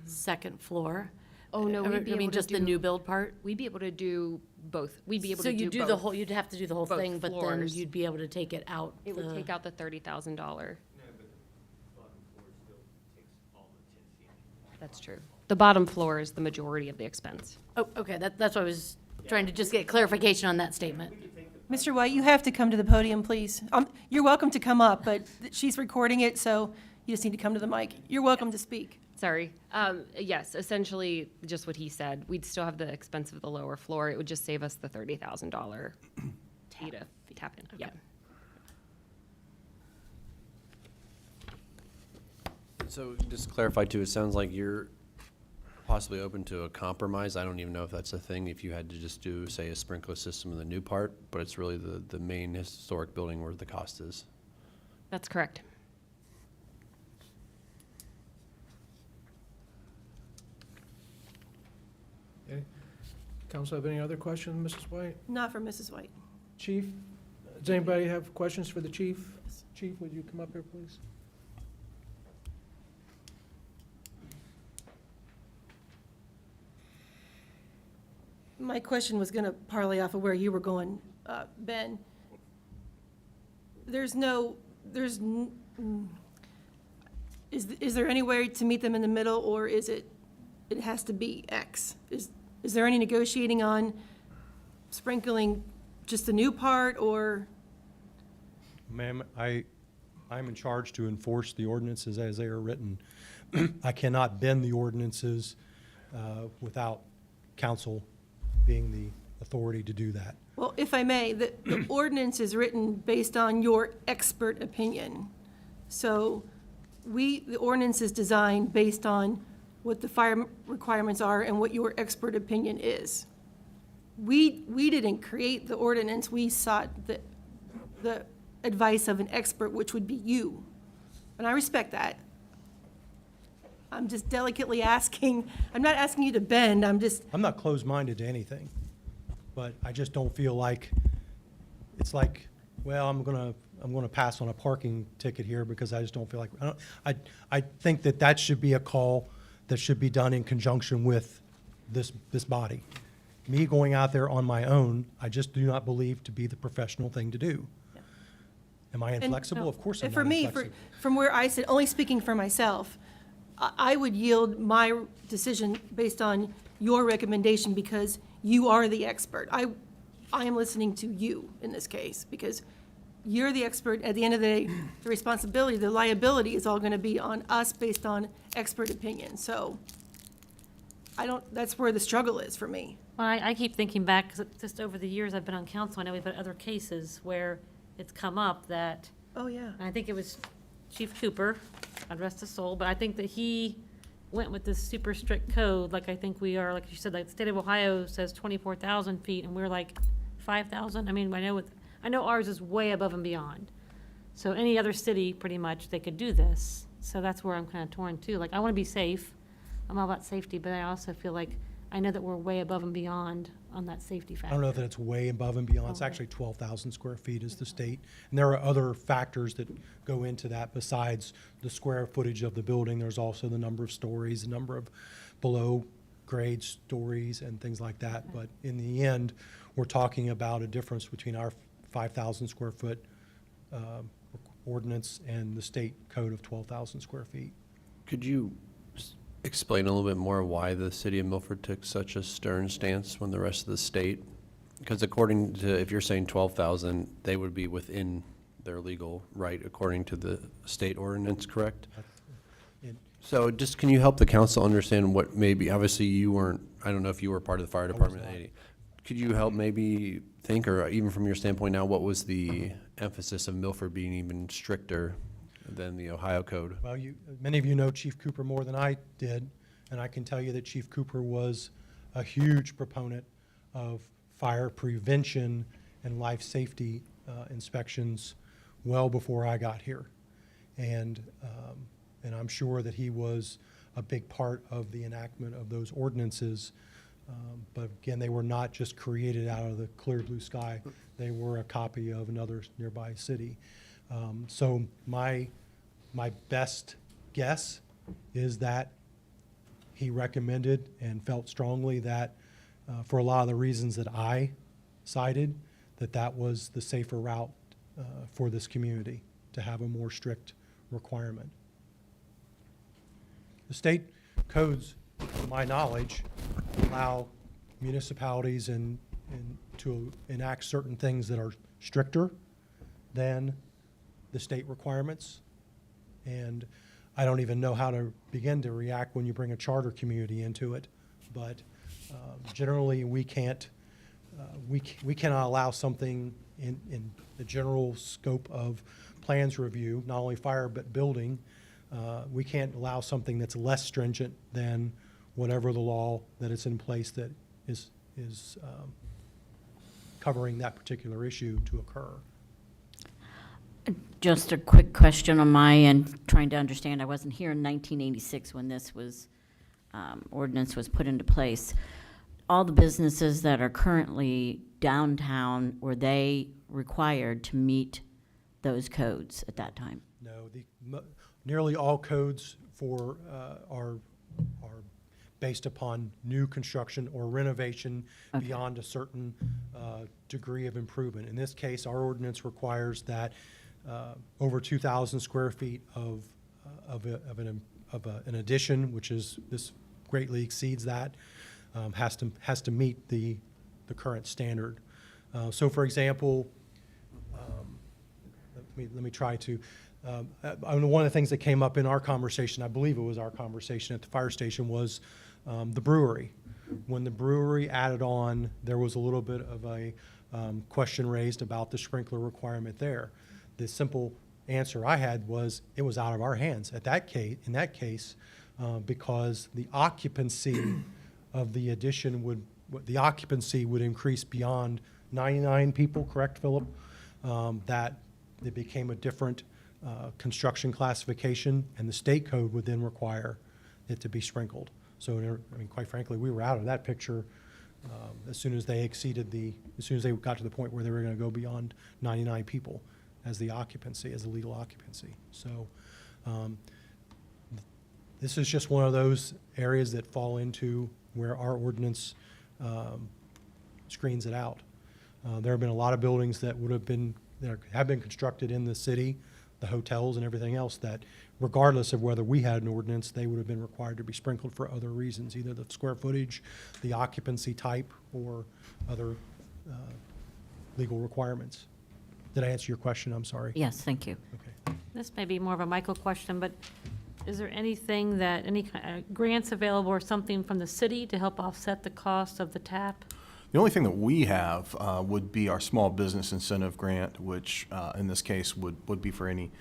second floor? Oh, no, I we'd be able mean, to just the do- new build part? We'd be able to do both. We'd be able So to do you do both. the whole, you'd have to do the whole both thing, but then floors. you'd be able to take it out. It would the- take out the $30,000. That's true. The bottom floor is the majority of the expense. Oh, okay, that's what I was trying to just get clarification on that statement. Mr. White, you have to come to the podium, please. You're welcome to come up, but she's recording it, so you just need to come to the mic. You're welcome to speak. Sorry. Yes, essentially, just what he said. We'd still have the expense of the lower floor. It would just save us the $30,000 fee to tap in. Yeah. So just to clarify too, it sounds like you're possibly open to a compromise. I don't even know if that's a thing, if you had to just do, say, a sprinkler system in the new part, but it's really the main historic building where the cost is. That's correct. Okay. Council have any other questions, Mrs. White? Not for Mrs. White. Chief, does anybody have questions for the chief? Chief, would you come up here, please? My question was going to parlay off of where you were going, Ben. Is there any way to meet them in the middle, or is it has to be X? Is there any negotiating on sprinkling just the new part, or? Ma'am, I'm in charge to enforce the ordinances as they are written. I cannot bend the ordinances without council being the authority to do that. Well, if I may, the ordinance is written based on your expert opinion. So the ordinance is designed based on what the fire requirements are and what your expert opinion is. We didn't create the ordinance, we sought the advice of an expert, which would be you. And I respect that. I'm just delicately asking, I'm not asking you to bend, I'm not closed-minded to anything, but I just don't feel like, it's like, well, I'm gonna pass on a parking ticket here because I just don't feel like, I think that should be a call that should be done in conjunction with this body. Me going out there on my own, I just do not believe to be the professional thing to do. Am I inflexible? Of course I'm not For me, inflexible. from where I sit, only speaking for myself, I would yield my decision based on your recommendation because you are the expert. I am listening to you in this case because you're the expert. At the end of the day, the responsibility, the liability is all going to be on us based on expert opinion. So that's where the struggle is for me. Well, I keep thinking back, because just over the years I've been on council, I know we've had other cases where it's come up that, Oh, yeah. and I think it was Chief Cooper, God rest his soul, but I think that he went with this super strict code, like I think we are, like you said, like the state of Ohio says 24,000 feet, and we're like 5,000. I mean, I know ours is way above and beyond. So any other city, pretty much, they could do this. So that's where I'm kind of torn too. Like, I want to be safe. I'm all about safety, but I also feel like I know that we're way above and beyond on that safety I factor. don't know that it's way above and beyond. It's Okay. actually 12,000 square feet is the state. And there are other factors that go into that besides the square footage of the building. There's also the number of stories, the number of below grade stories and things like that. But in the end, we're talking about a difference between our 5,000 square foot ordinance and the state code of 12,000 square feet. Could you explain a little bit more why the city of Milford took such a stern stance when the rest of the state? Because according to, if you're saying 12,000, they would be within their legal right according to the state ordinance, correct? It- So just, can you help the council understand what maybe, obviously you weren't, I don't know if you were part of the fire was department. not. Could you help maybe think, or even from your standpoint now, what was the emphasis of Milford being even stricter than the Ohio code? Well, many of you know Chief Cooper more than I did, and I can tell you that Chief Cooper was a huge proponent of fire prevention and life safety inspections well before I got here. And I'm sure that he was a big part of the enactment of those ordinances. But again, they were not just created out of the clear blue sky. They were a copy of another nearby city. So my best guess is that he recommended and felt strongly that for a lot of the reasons that I cited, that was the safer route for this community, to have a more strict requirement. The state codes, to my knowledge, allow municipalities to enact certain things that are stricter than the state requirements. And I don't even know how to begin to react when you bring a charter community into it. But generally, we cannot allow something in the general scope of plans review, not only fire but building. We can't allow something that's less stringent than whatever the law that is in place that is covering that particular issue to occur. Just a quick question on my end, trying to understand. I wasn't here in 1986 when this was, ordinance was put into place. All the businesses that are currently downtown, were they required to meet those codes at that time? No, nearly all codes for are based upon new construction or renovation Okay. beyond a certain degree of improvement. In this case, our ordinance requires that over 2,000 square feet of an addition, which is, this greatly exceeds that, has to meet the current standard. So, for example, let me try to. One of the things that came up in our conversation, I believe it was our conversation at the fire station, was the brewery. When the brewery added on, there was a little bit of a question raised about the sprinkler requirement there. The simple answer I had was it was out of our hands in that case, because the occupancy of the addition would increase beyond 99 people, correct, Philip? That it became a different construction classification, and the state code would then require it to be sprinkled. So, I mean, quite frankly, we were out of that picture as soon as they got to the point where they were going to go beyond 99 people as the legal occupancy. So, this is just one of those areas that fall into where our ordinance screens it out. There have been a lot of buildings that have been constructed in the city, the hotels and everything else, that regardless of whether we had an ordinance, they would have been required to be sprinkled for other reasons, either the square footage, the occupancy type, or other legal requirements. Did I answer your question? I'm sorry. Yes, thank you. Okay. This may be more of a Michael question, but is there anything that, any grants available or something from the city to help offset the cost of the tap? The only thing that we have would be our small business incentive grant, which in this case would be for any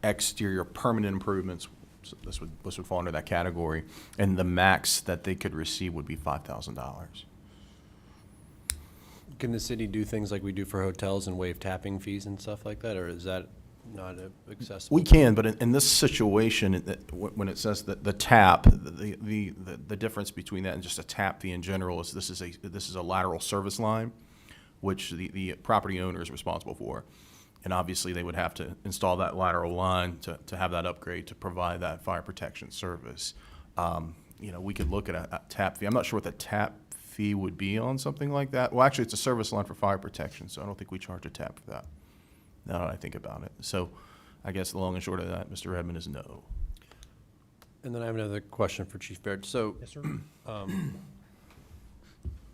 exterior permanent improvements. So this would fall under that category, and the max that they could receive would be $5,000. Can the city do things like we do for hotels and waive tapping fees and stuff like that, or is that not accessible? We can, but in this situation, when it says that the tap, the difference between that and just a tap fee in general is this is a lateral service line, which the property owner is responsible for. And obviously, they would have to install that lateral line to have that upgrade to provide that fire protection service. We could look at a tap fee. I'm not sure what the tap fee would be on something like that. Well, actually, it's a service line for fire protection, so I don't think we charge a tap for that, now that I think about it. So I guess the long and short of that, Mr. Redmond, is no. And then I have another question for Chief Baird. So Yes, sir.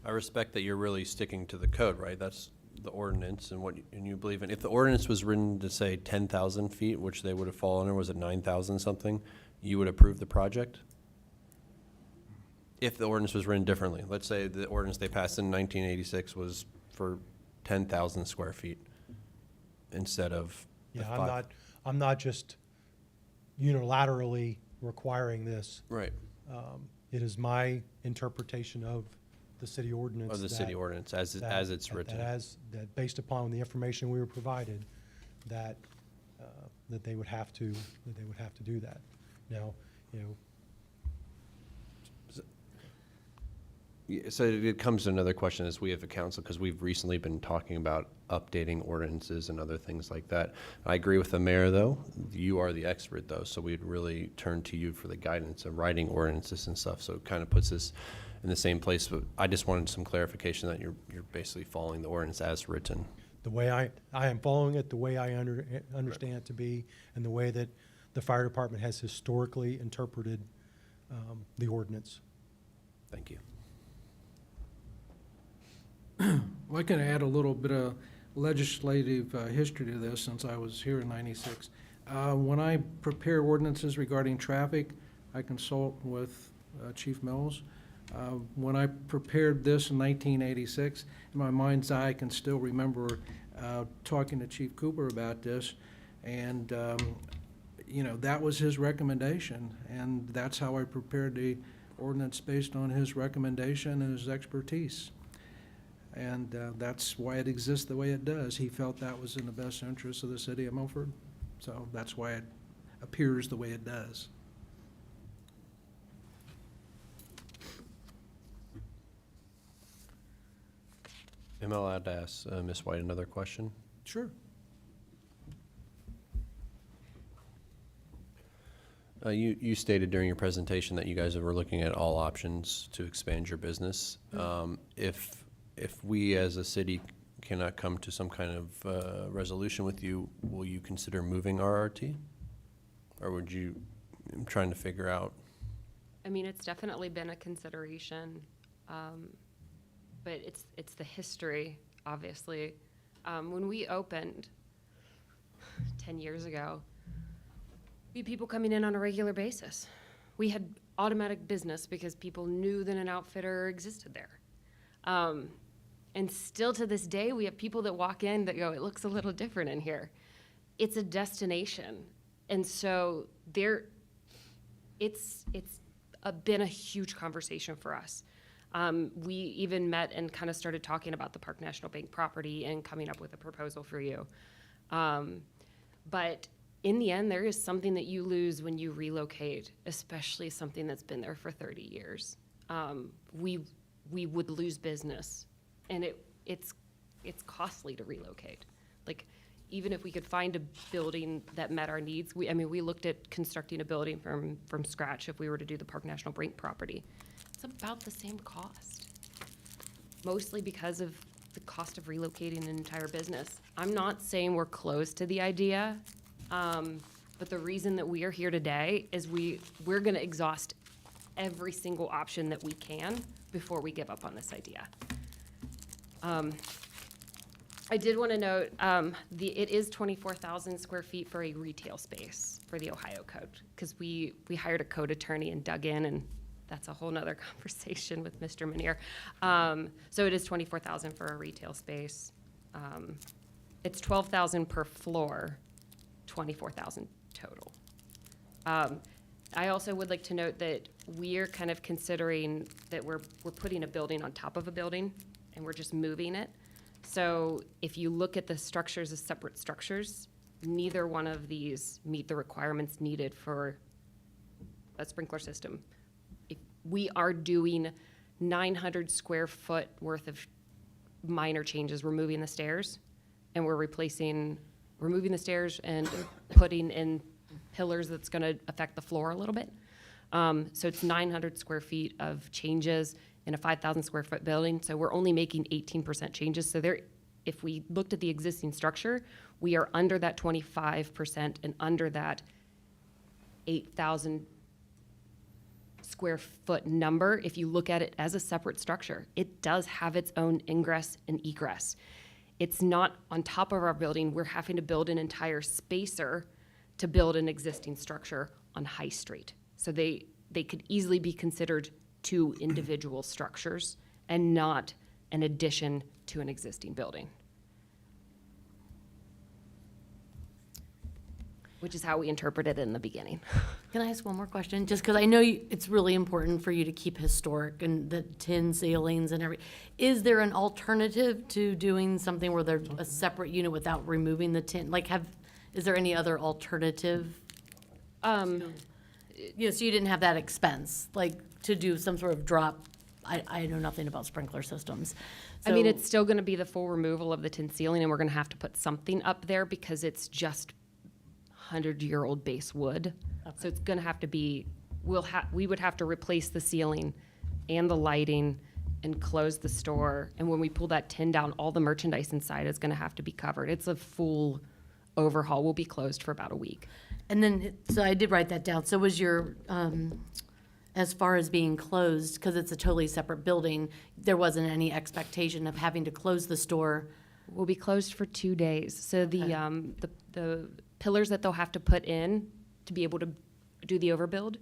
I respect that you're really sticking to the code, right? That's the ordinance and and you believe in. If the ordinance was written to say 10,000 feet, which they would have fallen under, was it 9,000 something, you would approve the project? If the ordinance was written differently, let's say the ordinance they passed in 1986 was for 10,000 square feet instead of the Yeah, I'm not just unilaterally requiring this. Right. It is my interpretation of the city ordinance. Of the city ordinance as it's written. That based upon the information we were provided, that they would have to do that. Now, So it comes to another question as we have a council, because we've recently been talking about updating ordinances and other things like that. I agree with the mayor, though. You are the expert, though, so we'd really turn to you for the guidance of writing ordinances and stuff. So it kind of puts us in the same place. But I just wanted some clarification that you're basically following the ordinance as written. the way I am following it, the way I understand it to be, and the way that the fire department has historically interpreted the ordinance. Thank you. Well, I can add a little bit of legislative history to this since I was here in '96. When I prepare ordinances regarding traffic, I consult with Chief Mills. When I prepared this in 1986, in my mind's eye, I can still remember talking to Chief Cooper about this, and that was his recommendation, and that's how I prepared the ordinance based on his recommendation and his expertise. And that's why it exists the way it does. He felt that was in the best interest of the city of Milford, so that's why it appears the way it does. Am I allowed to ask Ms. White another question? Sure. You stated during your presentation that you guys were looking at all options to expand your business. If we as a city cannot come to some kind of resolution with you, will you consider moving RRT? Or would you, I'm trying to figure out. I mean, it's definitely been a consideration, but it's the history, obviously. When we opened 10 years ago, we had people coming in on a regular basis. We had automatic business because people knew that an outfitter existed there. And still to this day, we have people that walk in that go, it looks a little different in here. It's a destination. And so it's been a huge conversation for us. We even met and kind of started talking about the Park National Bank property and coming up with a proposal for you. But in the end, there is something that you lose when you relocate, especially something that's been there for 30 years. We would lose business, and it's costly to relocate. Like, even if we could find a building that met our needs, we looked at constructing a building from scratch if we were to do the Park National Bank property. It's about the same cost, mostly because of the cost of relocating an entire business. I'm not saying we're close to the idea, but the reason that we are here today is we're gonna exhaust every single option that we can before we give up on this idea. I did want to note, it is 24,000 square feet for a retail space for the Ohio code, because we hired a code attorney and dug in, and that's a whole nother conversation with Mr. Manier. So it is 24,000 for a retail space. It's 12,000 per floor, 24,000 total. I also would like to note that we're kind of considering that we're putting a building on top of a building, and we're just moving it. So if you look at the structures as separate structures, neither one of these meet the requirements needed for a sprinkler system. If we are doing 900 square foot worth of minor changes, removing the stairs, and we're removing the stairs and putting in pillars that's gonna affect the floor a little bit. So it's 900 square feet of changes in a 5,000 square foot building, so we're only making 18% changes. So there, if we looked at the existing structure, we are under that 25% and under that 8,000 square foot number. If you look at it as a separate structure, it does have its own ingress and egress. It's not on top of our building. We're having to build an entire spacer to build an existing structure on High Street. So they could easily be considered two individual structures and not an addition to an existing building. Which is how we interpreted it in the beginning. Can I ask one more question? Just because I know it's really important for you to keep historic and the tin ceilings and everything. Is there an alternative to doing something where there's a separate unit without removing the tin? Like is there any other alternative? So you didn't have that expense, like to do some sort of drop. I know nothing about sprinkler systems. I mean, So- it's still gonna be the full removal of the tin ceiling, and we're gonna have to put something up there because it's just 100-year-old base wood. So it's gonna have to be, we would have to replace the ceiling and the lighting and close the store. And when we pull that tin down, all the merchandise inside is gonna have to be covered. It's a full overhaul. We'll be closed for about a week. And then, so I did write that down. So was your, as far as being closed, because it's a totally separate building, there wasn't any expectation of having to close the store? We'll be closed for 2 days. So the pillars that they'll have to put in to be able to do the overbuild,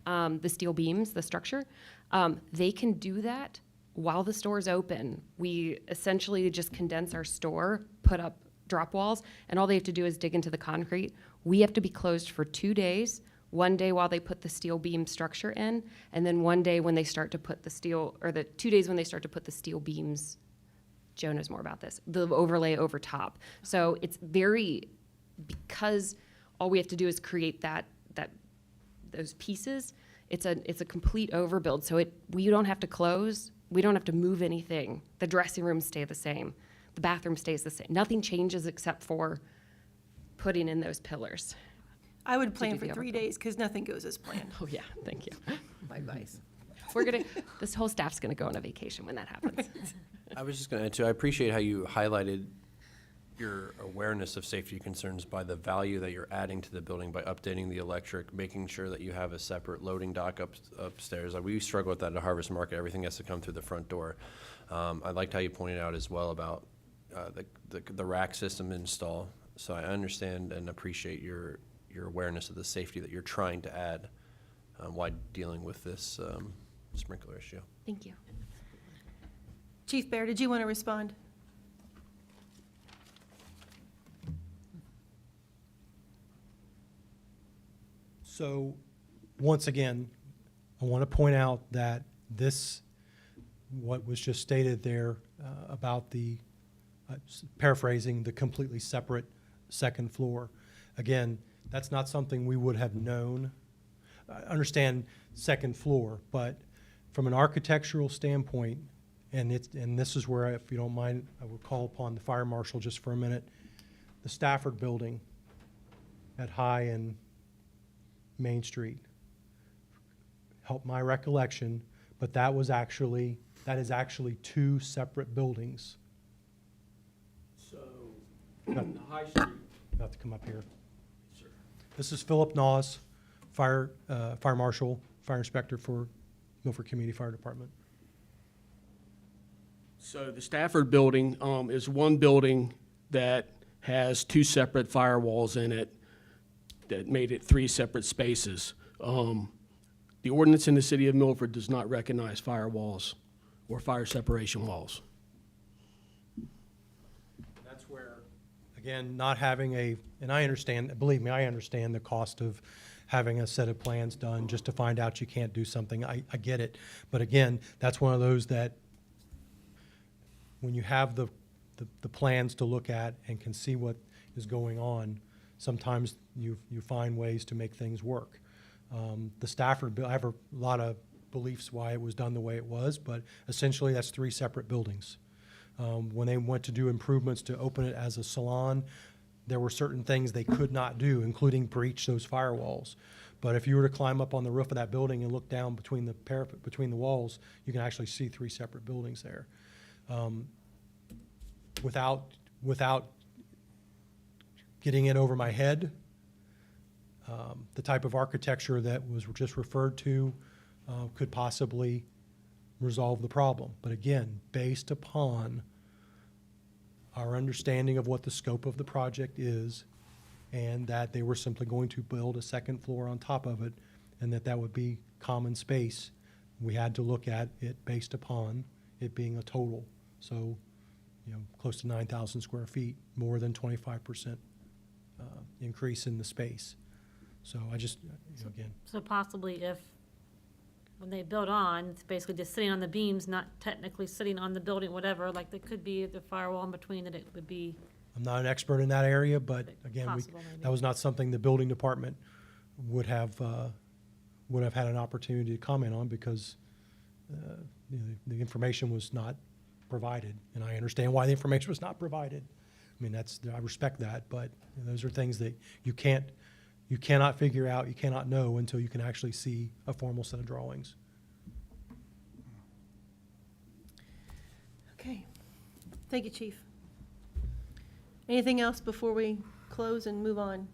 the steel beams, the structure, they can do that while the store is open. We essentially just condense our store, put up drop walls, and all they have to do is dig into the concrete. We have to be closed for 2 days, 1 day while they put the steel beam structure in, and then 1 day when they start to put the steel, or the 2 days when they start to put the steel beams, Joe knows more about this, the overlay over top. So it's because all we have to do is create those pieces, it's a complete overbuild. So we don't have to close, we don't have to move anything. The dressing rooms stay the same. The bathroom stays the same. Nothing changes except for putting in those pillars. I would plan do for the 3 days because nothing goes as planned. Oh, yeah, thank you. My advice. This whole staff's gonna go on a vacation when that happens. I was just going to add too, I appreciate how you highlighted your awareness of safety concerns by the value that you're adding to the building by updating the electric, making sure that you have a separate loading dock upstairs. We struggle with that at Harvest Market. Everything has to come through the front door. I liked how you pointed out as well about the rack system install. So I understand and appreciate your awareness of the safety that you're trying to add while dealing with this sprinkler issue. Thank you. Chief Bear, did you want to respond? So, once again, I want to point out that what was just stated there about the, paraphrasing, the completely separate second floor. Again, that's not something we would have known. I understand second floor, but from an architectural standpoint, and this is where, if you don't mind, I will call upon the fire marshal just for a minute. The Stafford building at High and Main Street. Help my recollection, but that is actually 2 separate buildings. So, High Street. You have to come up here. Sure. This is Philip Naws, fire marshal, fire inspector for Milford Community Fire Department. So the Stafford building is one building that has 2 separate firewalls in it that made it 3 separate spaces. The ordinance in the city of Milford does not recognize firewalls or fire separation walls. That's where, again, not having and I understand, believe me, I understand the cost of having a set of plans done just to find out you can't do something. I get it. But again, that's one of those that when you have the plans to look at and can see what is going on, sometimes you find ways to make things work. The Stafford, I have a lot of beliefs why it was done the way it was, but essentially that's 3 separate buildings. When they went to do improvements to open it as a salon, there were certain things they could not do, including breach those firewalls. But if you were to climb up on the roof of that building and look down between the parapet, between the walls, you can actually see 3 separate buildings there. Without getting it over my head, the type of architecture that was just referred to could possibly resolve the problem. But again, based upon our understanding of what the scope of the project is, and that they were simply going to build a second floor on top of it, and that would be common space, we had to look at it based upon it being a total. So, close to 9,000 square feet, more than 25% increase in the space. So I just, again, So possibly if, when they build on, it's basically just sitting on the beams, not technically sitting on the building, whatever, like there could be the firewall in between that it would be, I'm not an expert in that area, but again, Possible, maybe. that was not something the building department would have had an opportunity to comment on because the information was not provided, and I understand why the information was not provided. I mean, I respect that, but those are things that you cannot figure out, you cannot know until you can actually see a formal set of drawings. Okay. Thank you, Chief. Anything else before we close and move on?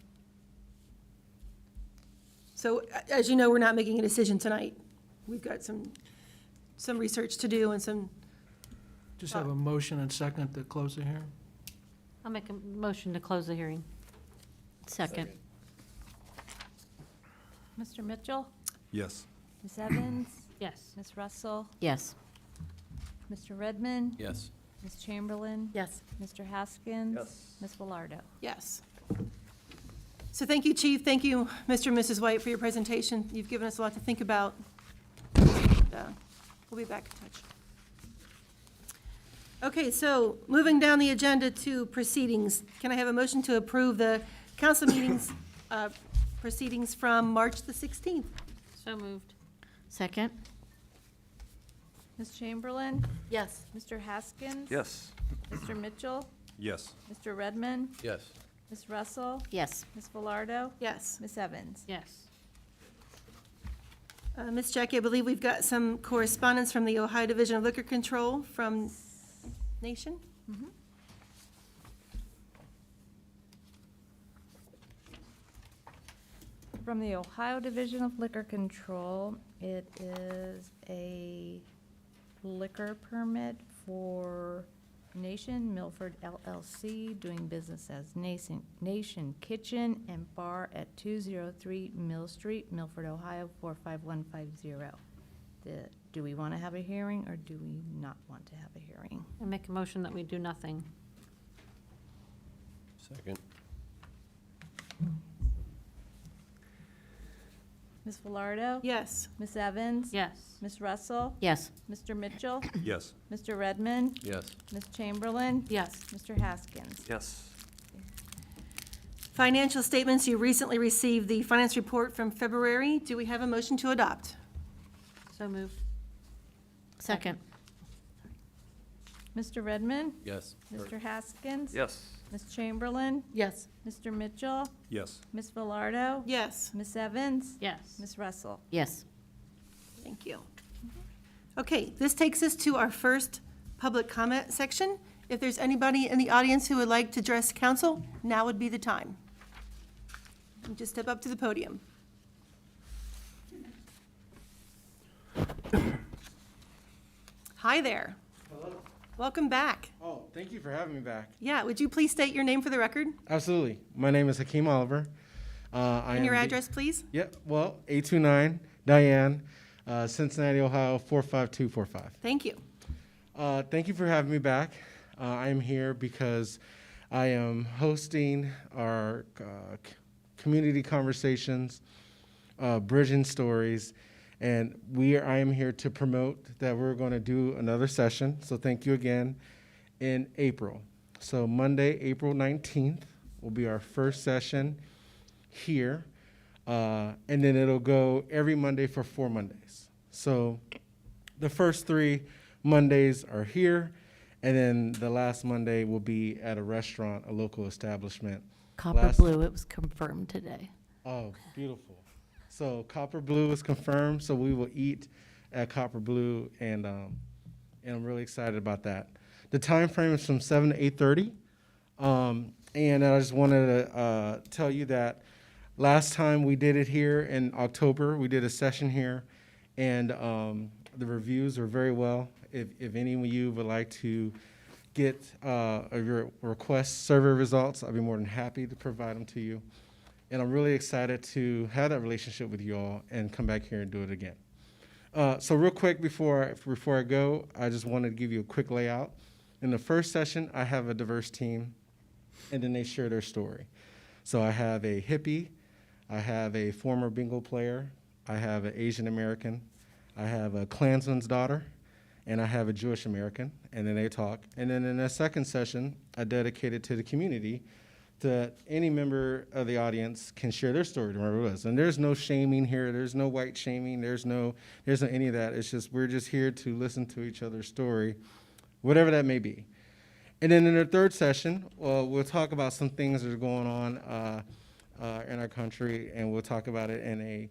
So, as you know, we're not making a decision tonight. We've got some research to do and some, Just have a motion and second to close the hearing. I'll make a motion to close the hearing. Second. Mr. Mitchell? Yes. Ms. Evans? Yes. Ms. Russell? Yes. Mr. Redmond? Yes. Ms. Chamberlain? Yes. Mr. Haskins? Yes. Ms. Velardo? yes. So thank you, Chief. Thank you, Mr. and Mrs. White, for your presentation. You've given us a lot to think about. And, we'll be back in touch. Okay, so moving down the agenda to proceedings. Can I have a motion to approve the council meetings proceedings from March the 16th? So moved. Second? Ms. Chamberlain? Yes. Mr. Haskins? Yes. Mr. Mitchell? Yes. Mr. Redmond? Yes. Ms. Russell? Yes. Ms. Velardo? Yes. Ms. Evans? Yes. Ms. Jackie, I believe we've got some correspondence from the Ohio Division of Liquor Control from Nation. From the Ohio Division of Liquor Control, it is a liquor permit for Nation Milford LLC, doing business as Nation Kitchen and Bar at 203 Mill Street, Milford, Ohio, 45150. Do we want to have a hearing, or do we not want to have a hearing? I make a motion that we do nothing. Second. Ms. Velardo? Yes. Ms. Evans? Yes. Ms. Russell? Yes. Mr. Mitchell? Yes. Mr. Redmond? Yes. Ms. Chamberlain? Yes. Mr. Haskins? Yes. Financial statements, you recently received the finance report from February. Do we have a motion to adopt? So moved. Second? Mr. Redmond? Yes. Mr. Haskins? Yes. Ms. Chamberlain? Yes. Mr. Mitchell? Yes. Ms. Velardo? Yes. Ms. Evans? Yes. Ms. Russell? Yes. Thank you. Okay, this takes us to our first public comment section. If there's anybody in the audience who would like to address council, now would be the time. You just step up to the podium. Hi there. Hello. Welcome back. Oh, thank you for having me back. Yeah, would you please state your name for the record Absolutely. My name is Hakeem Oliver. and your address, please? Yep, well, 829 Diane, Cincinnati, Ohio, 45245. Thank you. Thank you for having me back. I am here because I am hosting our community conversations, Bridging Stories, and I am here to promote that we're going to do another session. So thank you again in April. So Monday, April 19th, will be our first session here. And then it'll go every Monday for 4 Mondays. So the first 3 Mondays are here, and then the last Monday will be at a restaurant, a local establishment. Copper Blue, it was confirmed today. Oh, beautiful. So Copper Blue is confirmed, so we will eat at Copper Blue, and I'm really excited about that. The time frame is from 7 to 8:30, and I just wanted to tell you that last time we did it here in October, we did a session here, and the reviews are very well. If any of you would like to get your request survey results, I'd be more than happy to provide them to you. And I'm really excited to have that relationship with you all and come back here and do it again. So real quick before I go, I just wanted to give you a quick layout. In the first session, I have a diverse team, and then they share their story. So I have a hippie, I have a former bingo player, I have an Asian American, I have a Klansman's daughter, and I have a Jewish American, and then they talk. And then in the second session, I dedicated to the community, that any member of the audience can share their story to remember with us. And there's no shaming here, there's no white shaming, there's no any of that. It's just, we're just here to listen to each other's story, whatever that may be. And then in the third session, we'll talk about some things that are going on in our country, and we'll talk about it in a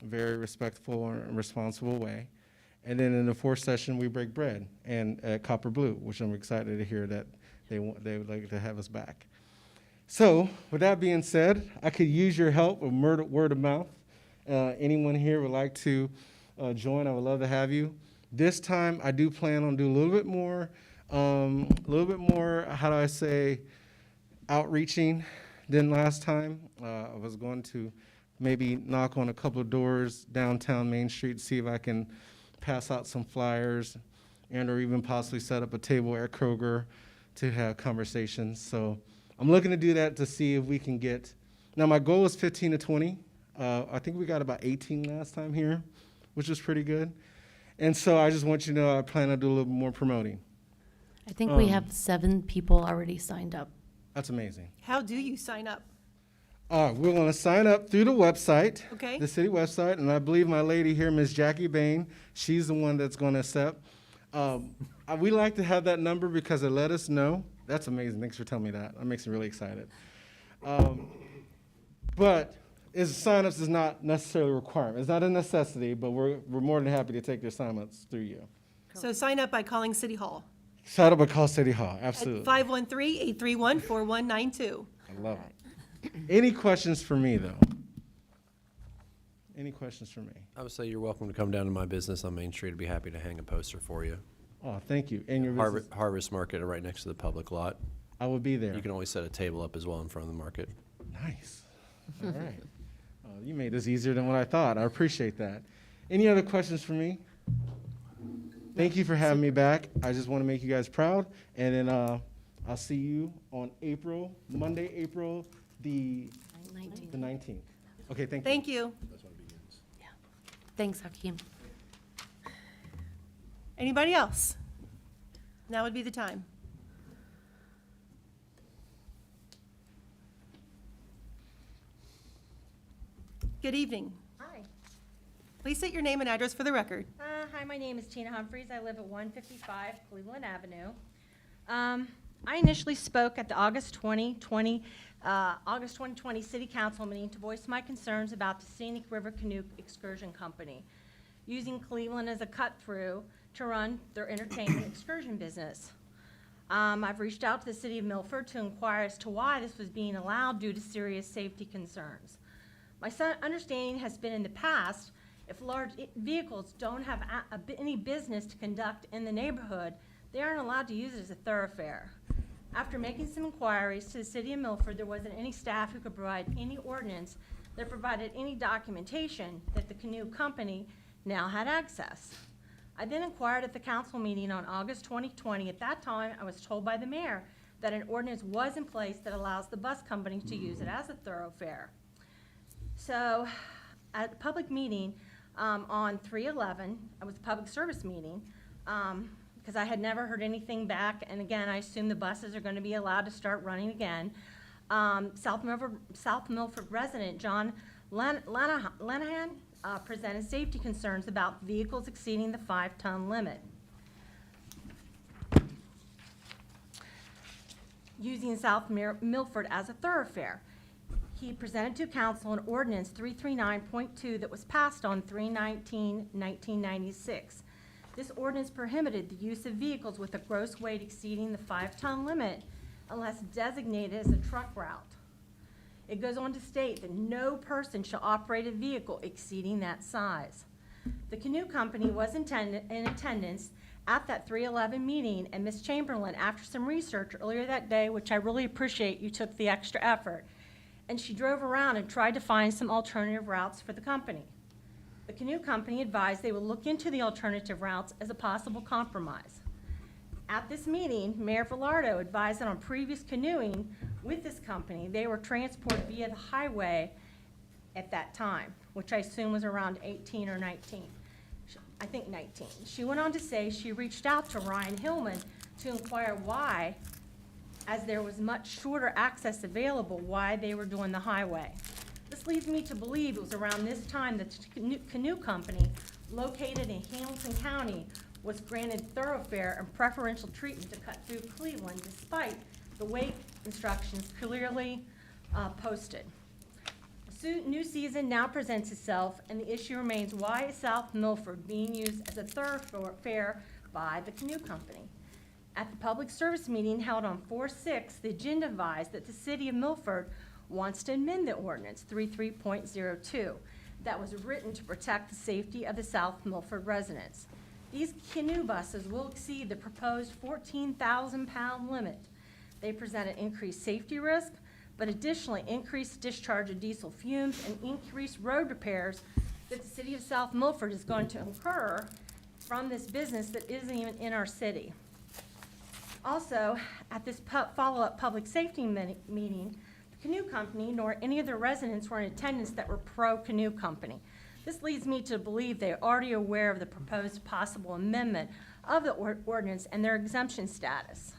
very respectful and responsible way. And then in the fourth session, we break bread and at Copper Blue, which I'm excited to hear that they would like to have us back. So with that being said, I could use your help with word of mouth. Anyone here would like to join, I would love to have you. This time, I do plan on doing a little bit more, how do I say, outreaching than last time. I was going to maybe knock on a couple of doors downtown Main Street, see if I can pass out some flyers and or even possibly set up a table at Kroger to have conversations. So I'm looking to do that to see if we can get, now my goal is 15 to 20. I think we got about 18 last time here, which was pretty good. And so I just want you to know I plan on doing a little more promoting. I think we have 7 people already signed up. That's amazing. How do you sign up? We're going to sign up through the website, Okay. the city website, and I believe my lady here, Ms. Jackie Bain, she's the one that's going to accept. We like to have that number because it let us know. That's amazing. Thanks for telling me that. That makes me really excited. But sign-ups is not necessarily a requirement. It's not a necessity, but we're more than happy to take their sign-ups through you. So sign up by calling City Hall Sign up at Call City Hall, at absolutely. 513-831-4192. I love it. Any questions for me, though? Any questions for me? I would say you're welcome to come down to my business on Main Street. I'd be happy to hang a poster for you. Oh, thank you. And your business, Harvest Market right next to the public lot. I will be there. You can always set a table up as well in front of the market. Nice. All right. You made this easier than what I thought. I appreciate that. Any other questions for me? Thank you for having me back. I just want to make you guys proud. And then I'll see you on Monday, April the 19th. Okay, thank you. Thank you. Thanks, Hakeem. Anybody else? Now would be the time. Good evening. Hi. Please state your name and address for the record. Hi, my name is Tina Humphreys. I live at 155 Cleveland Avenue. I initially spoke at the August 2020 City Council meeting to voice my concerns about the Scenic River Canoe Excursion Company, using Cleveland as a cut-through to run their entertainment excursion business. I've reached out to the city of Milford to inquire as to why this was being allowed due to serious safety concerns. My understanding has been in the past, if large vehicles don't have any business to conduct in the neighborhood, they aren't allowed to use it as a thoroughfare. After making some inquiries to the city of Milford, there wasn't any staff who could provide any ordinance that provided any documentation that the canoe company now had access. I then inquired at the council meeting on August 2020. At that time, I was told by the mayor that an ordinance was in place that allows the bus companies to use it as a thoroughfare. So at the public meeting on 3/11, it was a public service meeting, because I had never heard anything back, and again, I assume the buses are going to be allowed to start running again. South Milford resident John Lanahan presented safety concerns about vehicles exceeding the 5-ton limit, using South Milford as a thoroughfare. He presented to council an ordinance 339.2 that was passed on 3/19/1996. This ordinance prohibited the use of vehicles with a gross weight exceeding the 5-ton limit unless designated as a truck route. It goes on to state that no person shall operate a vehicle exceeding that size. The canoe company was in attendance at that 311 meeting, and Ms. Chamberlain, after some research earlier that day, which I really appreciate you took the extra effort, and she drove around and tried to find some alternative routes for the company. The canoe company advised they would look into the alternative routes as a possible compromise. At this meeting, Mayor Velardo advised that on previous canoeing with this company, they were transported via the highway at that time, which I assume was around 18 or 19. I think 19. She went on to say she reached out to Ryan Hillman to inquire why, as there was much shorter access available, why they were doing the highway. This leads me to believe it was around this time that the canoe company, located in Hamilton County, was granted thoroughfare and preferential treatment to cut through Cleveland, despite the weight instructions clearly posted. The new season now presents itself, and the issue remains, why is South Milford being used as a thoroughfare by the canoe company? At the public service meeting held on 4/6, the agenda advised that the city of Milford wants to amend the ordinance 33.02 that was written to protect the safety of the South Milford residents. These canoe buses will exceed the proposed 14,000-pound limit. They present an increased safety risk, but additionally increased discharge of diesel fumes and increased road repairs that the city of South Milford is going to incur from this business that isn't even in our city. Also, at this follow-up public safety meeting, the canoe company nor any of the residents were in attendance that were pro-canoe company. This leads me to believe they are already aware of the proposed possible amendment of the ordinance and their exemption status.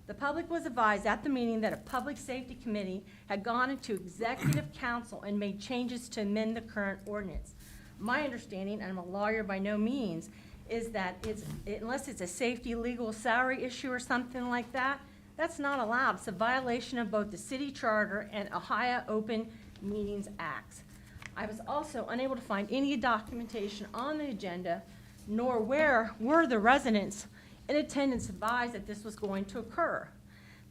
The public was advised at the meeting that a public safety committee had gone into executive council and made changes to amend the current ordinance. My understanding, and I'm a lawyer by no means, is that unless it's a safety legal salary issue or something like that, that's not allowed. It's a violation of both the city charter and Ohio Open Meetings Acts. I was also unable to find any documentation on the agenda, nor where were the residents in attendance advised that this was going to occur.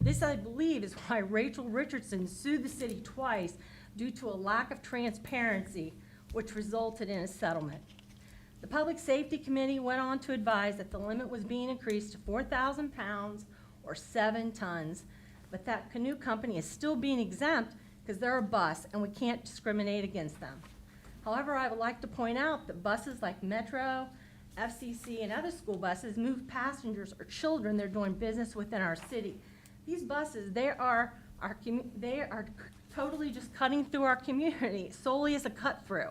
This, I believe, is why Rachel Richardson sued the city twice due to a lack of transparency, which resulted in a settlement. The Public Safety Committee went on to advise that the limit was being increased to 4,000 pounds or 7 tons, but that canoe company is still being exempt because they're a bus and we can't discriminate against them. However, I would like to point out that buses like Metro, FCC, and other school buses move passengers or children they're doing business within our city. These buses, they are totally just cutting through our community solely as a cut through.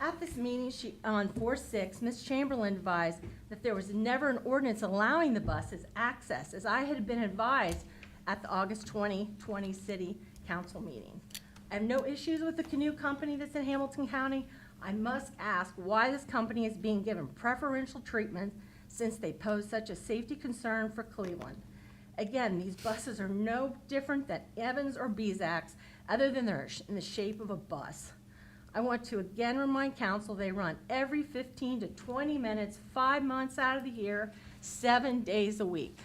At this meeting on 4/6, Ms. Chamberlain advised that there was never an ordinance allowing the buses access, as I had been advised at the August 2020 City Council meeting. I have no issues with the canoe company that's in Hamilton County. I must ask why this company is being given preferential treatment since they pose such a safety concern for Cleveland. Again, these buses are no different than Evans or Bezak's, other than they're in the shape of a bus. I want to again remind council they run every 15 to 20 minutes, 5 months out of the year, 7 days a week.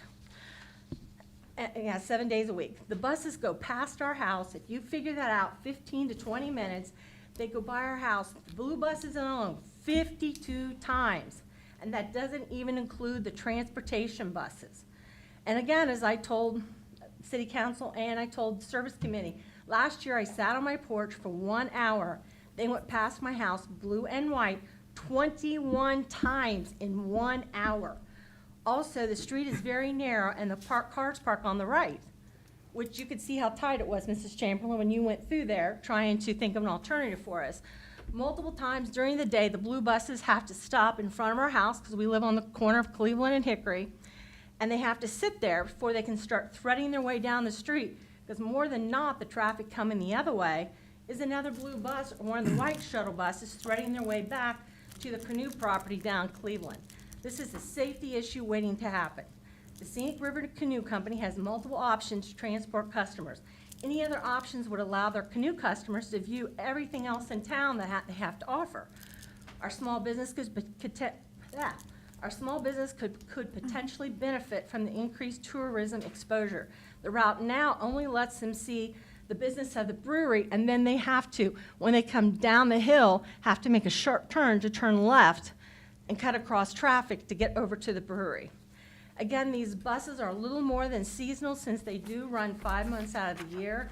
Yeah, 7 days a week. The buses go past our house. If you figure that out, 15 to 20 minutes, they go by our house, blue buses alone, 52 times. And that doesn't even include the transportation buses. And again, as I told City Council and I told the Service Committee, last year I sat on my porch for 1 hour. They went past my house, blue and white, 21 times in 1 hour. Also, the street is very narrow and the cars park on the right, which you could see how tight it was, Mrs. Chamberlain, when you went through there trying to think of an alternative for us. Multiple times during the day, the blue buses have to stop in front of our house because we live on the corner of Cleveland and Hickory, and they have to sit there before they can start threading their way down the street Because more than not, the traffic coming the other way is another blue bus or one of the white shuttle buses threading their way back to the canoe property down Cleveland. This is a safety issue waiting to happen. The Scenic River Canoe Company has multiple options to transport customers. Any other options would allow their canoe customers to view everything else in town that they have to offer. Our small business could potentially benefit from the increased tourism exposure. The route now only lets them see the business of the brewery, and then they have to, when they come down the hill, have to make a sharp turn to turn left and cut across traffic to get over to the brewery. Again, these buses are a little more than seasonal since they do run 5 months out of the year.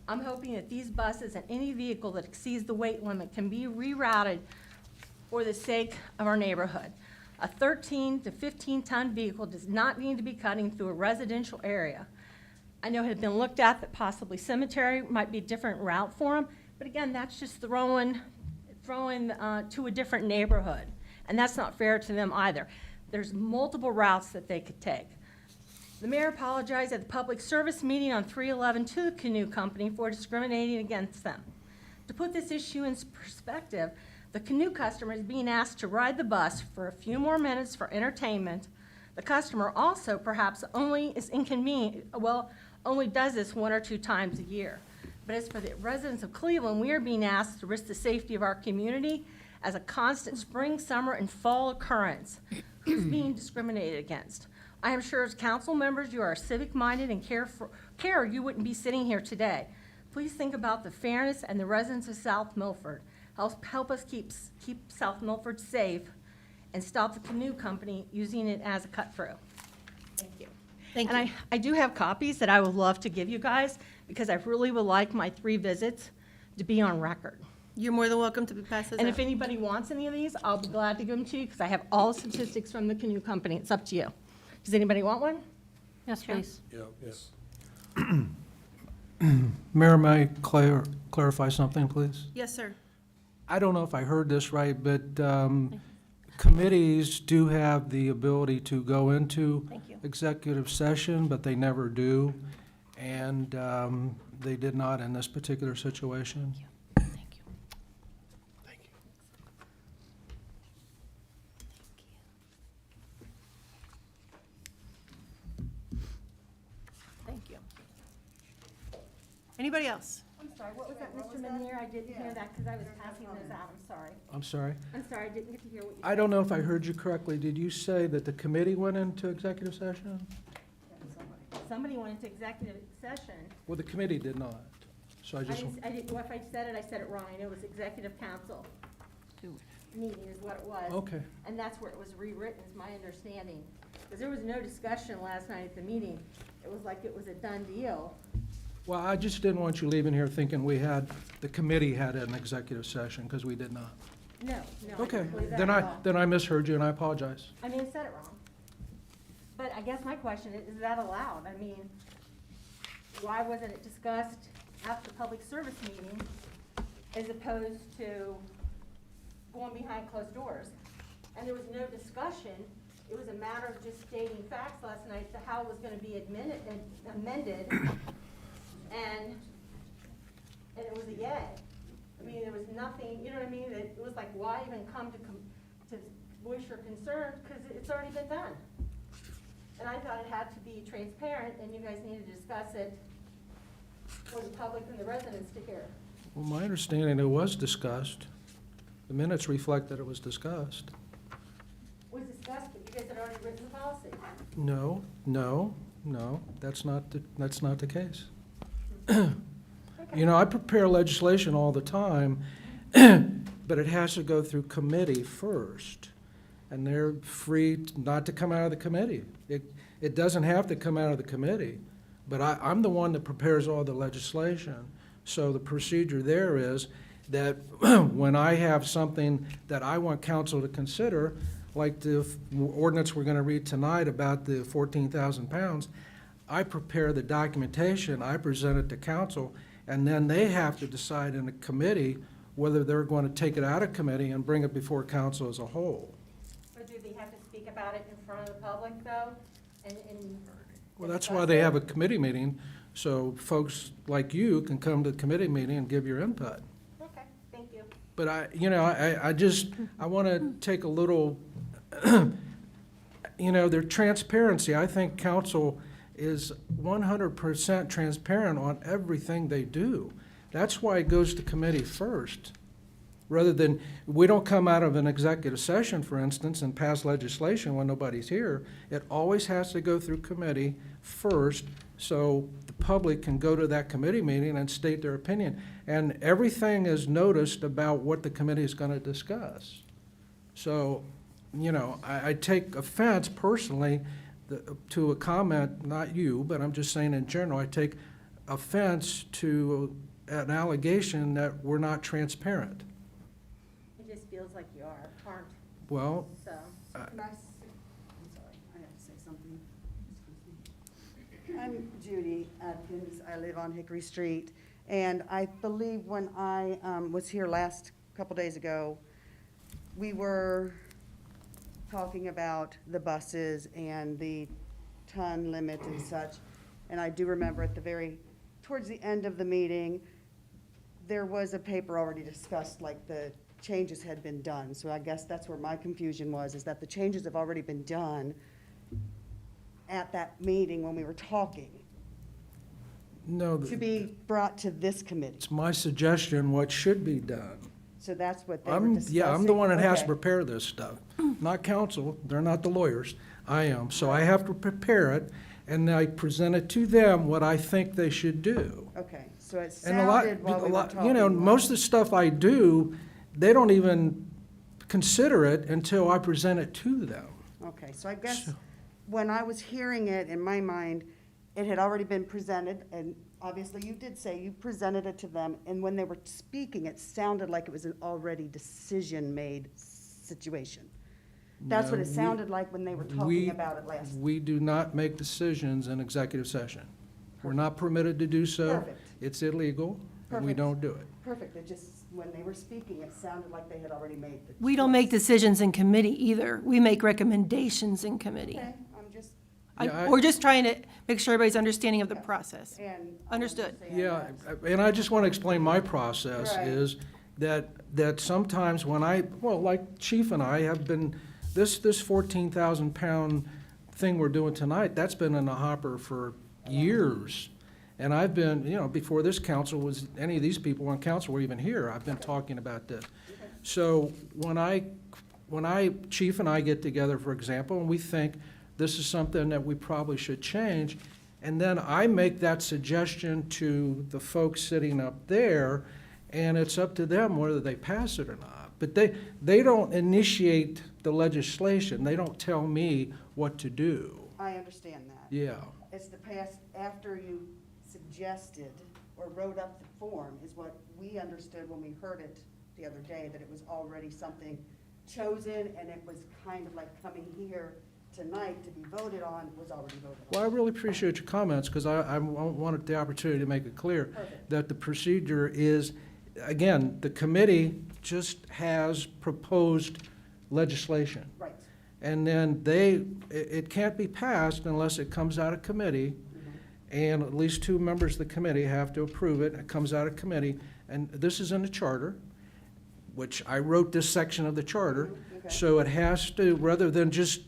I'm hoping that these buses and any vehicle that exceeds the weight limit can be rerouted for the sake of our neighborhood. A 13 to 15-ton vehicle does not need to be cutting through a residential area. I know it had been looked at that possibly cemetery might be a different route for them, but again, that's just throwing to a different neighborhood, and that's not fair to them either. There's multiple routes that they could take. The mayor apologized at the public service meeting on 3/11 to the canoe company for discriminating against them. To put this issue in perspective, the canoe customer is being asked to ride the bus for a few more minutes for entertainment. The customer also perhaps only does this 1 or 2 times a year. But as for the residents of Cleveland, we are being asked to risk the safety of our community as a constant spring, summer, and fall occurrence. Who's being discriminated against? I am sure as council members, you are civic-minded and care you wouldn't be sitting here today. Please think about the fairness and the residents of South Milford. Help us keep South Milford safe and stop the canoe company using it as a cut-through. Thank you. Thank you. And I do have copies that I would love to give you guys because I really would like my 3 visits to be on record. You're more than welcome to pass those And out. if anybody wants any of these, I'll be glad to give them to you because I have all the statistics from the canoe company. It's up to you. Does anybody want one? Yes, please. Yes. Mayor, may I clarify something, please? Yes, sir. I don't know if I heard this right, but committees do have the ability to go into Thank you. executive session, but they never do. And they did not in this particular situation. Thank you. Thank you. Anybody else? I'm sorry, what was that, Mr. Menier? I didn't hear that because I was passing those out. I'm sorry. I'm sorry. I'm sorry, I didn't get to hear what you said. I don't know if I heard you correctly. Did you say that the committee went into executive session? Somebody went into executive session. Well, the committee did not. So I just, Well, if I said it wrong. I know it was executive council meeting is what it was. okay. And that's where it was rewritten, is my understanding. Because there was no discussion last night at the meeting. It was like it was a done deal. Well, I just didn't want you leaving here thinking the committee had an executive session, because we did not. No, I Okay, didn't believe that then at all. then I misheard you, and I apologize. I mean, I said it wrong. But I guess my question is that allowed? I mean, why wasn't it discussed at the public service meeting as opposed to going behind closed doors? And there was no discussion. It was a matter of just stating facts last night, how it was gonna be amended, and it was a yay. I mean, there was nothing, you know what I mean? It was like, why even come to voice your concern, because it's already been done. And I thought it had to be transparent, and you guys needed to discuss it for the public and the residents to hear. Well, my understanding, it was discussed. The minutes reflect that it was discussed. Was discussed, but you guys had already written the policy. No, that's not the case. You know, I prepare legislation all the time, but it has to go through committee first. And they're free not to come out of the committee. It doesn't have to come out of the committee, but I'm the one that prepares all the legislation. So the procedure there is that when I have something that I want council to consider, like the ordinance we're gonna read tonight about the 14,000 pounds, I prepare the documentation, I present it to council, and then they have to decide in a committee whether they're going to take it out of committee and bring it before council as a whole. But do they have to speak about it in front of the public, though? And Well, that's why they have a committee meeting, So folks like you can come to the committee meeting and give your input. Okay, thank you. But I want to take a little, their transparency. I think council is 100% transparent on everything they do. That's why it goes to committee first. Rather than, we don't come out of an executive session, for instance, and pass legislation when nobody's here. It always has to go through committee first, so the public can go to that committee meeting and state their opinion. And everything is noticed about what the committee is going to discuss. So, I take offense personally to a comment, not you, but I'm just saying in general, I take offense to an allegation that we're not transparent. It just feels like you aren't, Well, so. I'm sorry, I have to say something. Excuse me. I'm Judy Atkins. I live on Hickory Street. And I believe when I was here couple days ago, we were talking about the buses and the ton limit and such. And I do remember towards the end of the meeting, there was a paper already discussed, like the changes had been done. So I guess that's where my confusion was, is that the changes have already been done at that meeting when we were talking, no, to be brought to this committee. it's my suggestion what should be done. So that's what they were discussing? I'm the one that has to Okay. prepare this stuff, not council, they're not the lawyers, I am. So I have to prepare it, and I present it to them what I think they should do. Okay, so it And a lot, sounded while we were talking. most of the stuff I do, they don't even consider it until I present it to them. Okay, so I guess when I was hearing it, in my mind, it had already been presented, and obviously you did say you presented it to them, and when they were speaking, it sounded like it was an already decision-made situation. That's what No, it sounded like when they were talking about it last. We do not make decisions in executive session. We're not permitted to do so. Perfect. It's illegal, and we Perfect. don't do it. Perfect, it just, when they were speaking, it sounded like they had already made the We don't make choice. decisions in committee either. We make recommendations in committee. Okay, I'm just, We're just trying to make sure everybody's understanding of the process. and. Understood. Yeah, and I just want to explain my process Right. is that sometimes when like Chief and I have been, this 14,000-pound thing we're doing tonight, that's been in the hopper for years. And I've been, before this council was, any of these people on council were even here, I've been talking about this. So when Chief and I get together, for example, and we think this is something that we probably should change, and then I make that suggestion to the folks sitting up there, and it's up to them whether they pass it or not. But they don't initiate the legislation. They don't tell me what to do. I understand that. Yeah. It's the past, after you suggested or wrote up the form, is what we understood when we heard it the other day, that it was already something chosen, and it was kind of like coming here tonight to be voted on, was already voted on. Well, I really appreciate your comments, because I wanted the opportunity to make it clear Perfect. that the procedure is, again, the committee just has proposed legislation. Right. And then it can't be passed unless it comes out of committee, and at least 2 members of the committee have to approve it. It comes out of committee, and this is in the charter, which I wrote this section of the charter. Okay. So it has to, rather than just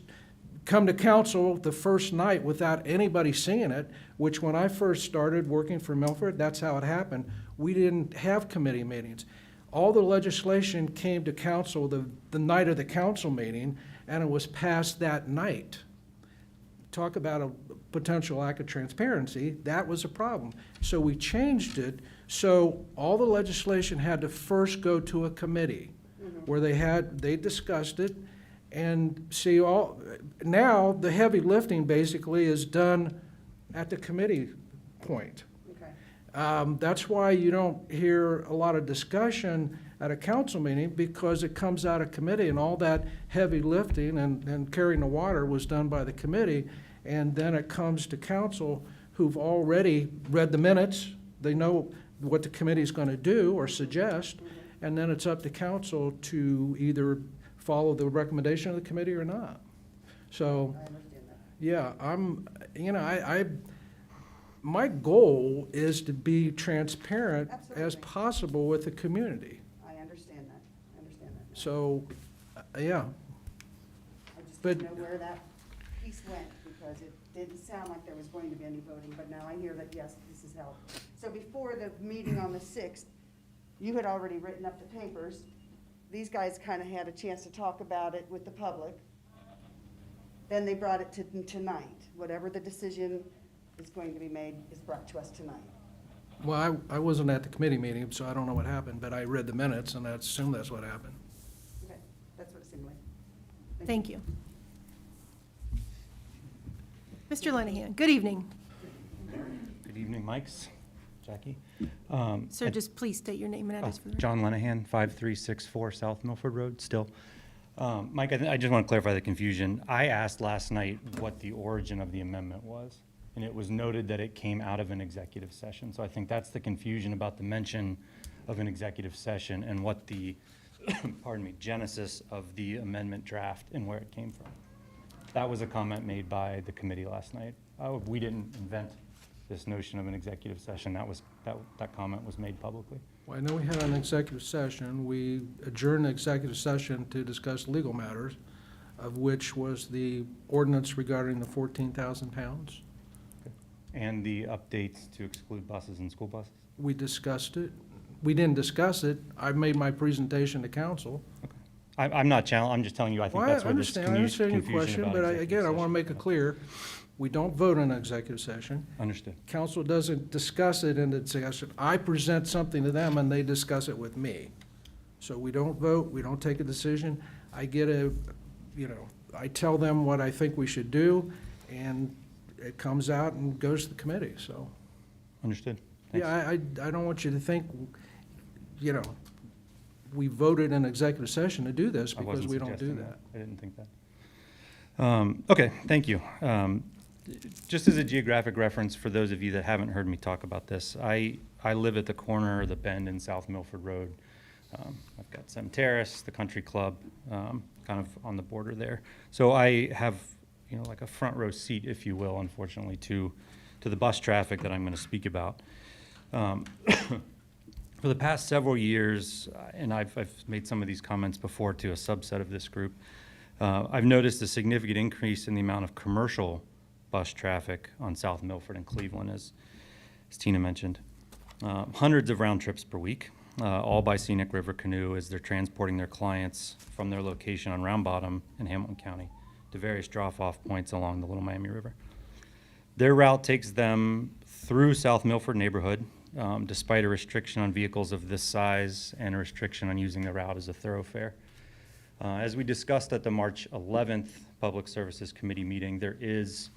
come to council the first night without anybody seeing it, which when I first started working for Milford, that's how it happened. We didn't have committee meetings. All the legislation came to council the night of the council meeting, and it was passed that night. Talk about a potential lack of transparency, that was a problem. So we changed it, so all the legislation had to first go to a committee, where they discussed it, and see, now the heavy lifting basically is done at the committee point. Okay. That's why you don't hear a lot of discussion at a council meeting, because it comes out of committee, and all that heavy lifting and carrying the water was done by the committee, and then it comes to council, who've already read the minutes, they know what the committee's gonna do or suggest, and then it's up to council to either follow the recommendation of the committee or not. So, I understand that. yeah, my goal is to be transparent as Absolutely. possible with the community. I understand that. I understand that. So, yeah. I just But- didn't know where that piece went, because it didn't sound like there was going to be any voting, but now I hear that, yes, this is held. So before the meeting on the 6th, you had already written up the papers. These guys kind of had a chance to talk about it with the public. Then they brought it to tonight. Whatever the decision is going to be made is brought to us tonight. Well, I wasn't at the committee meeting, so I don't know what happened, but I read the minutes, and I assume that's what happened. Okay, that's what it seemed like. Thank you. Mr. Lenahan, good evening. Good evening, Mikes, Jackie. Sir, just please state your name and address for the record. John Lenahan, 5364 South Milford Road, still. Mike, I just want to clarify the confusion. I asked last night what the origin of the amendment was, and it was noted that it came out of an executive session. So I think that's the confusion about the mention of an executive session and what the, pardon me, genesis of the amendment draft and where it came from. That was a comment made by the committee last night. We didn't invent this notion of an executive session. That comment was made publicly. Well, I know we had an executive session. We adjourned the executive session to discuss legal matters, of which was the ordinance regarding the 14,000 pounds. And the updates to exclude buses and school buses? We discussed it. We didn't discuss it. I made my presentation to council. I'm not challenging, I'm just telling you, I think Well, that's I where this understand your confusion question, about but executive again, I want to session make it comes. clear, we don't vote in an executive session. Understood. Council doesn't discuss it in the discussion. I present something to them and they discuss it with me. So we don't vote, we don't take a decision. I get I tell them what I think we should do, and it comes out and goes to the committee, so. Understood. Thanks. Yeah, I don't want you to think, we voted in executive session to do this I because wasn't we don't do suggesting that. I didn't think that. Okay, thank you. Just as a geographic reference for those of you that haven't heard me talk about this, I live at the corner of the bend in South Milford Road. I've got Sem Terrace, the country club, kind of on the border there. So I have, like a front row seat, if you will, unfortunately, to the bus traffic that I'm going to speak about. For the past several years, and I've made some of these comments before to a subset of this group, I've noticed a significant increase in the amount of commercial bus traffic on South Milford and Cleveland, as Tina mentioned. Hundreds of round trips per week, all by Scenic River Canoe, as they're transporting their clients from their location on Round Bottom in Hamilton County to various drop-off points along the Little Miami River. Their route takes them through South Milford neighborhood, despite a restriction on vehicles of this size and a restriction on using the route as a thoroughfare. As we discussed at the March 11th Public Services Committee meeting, there is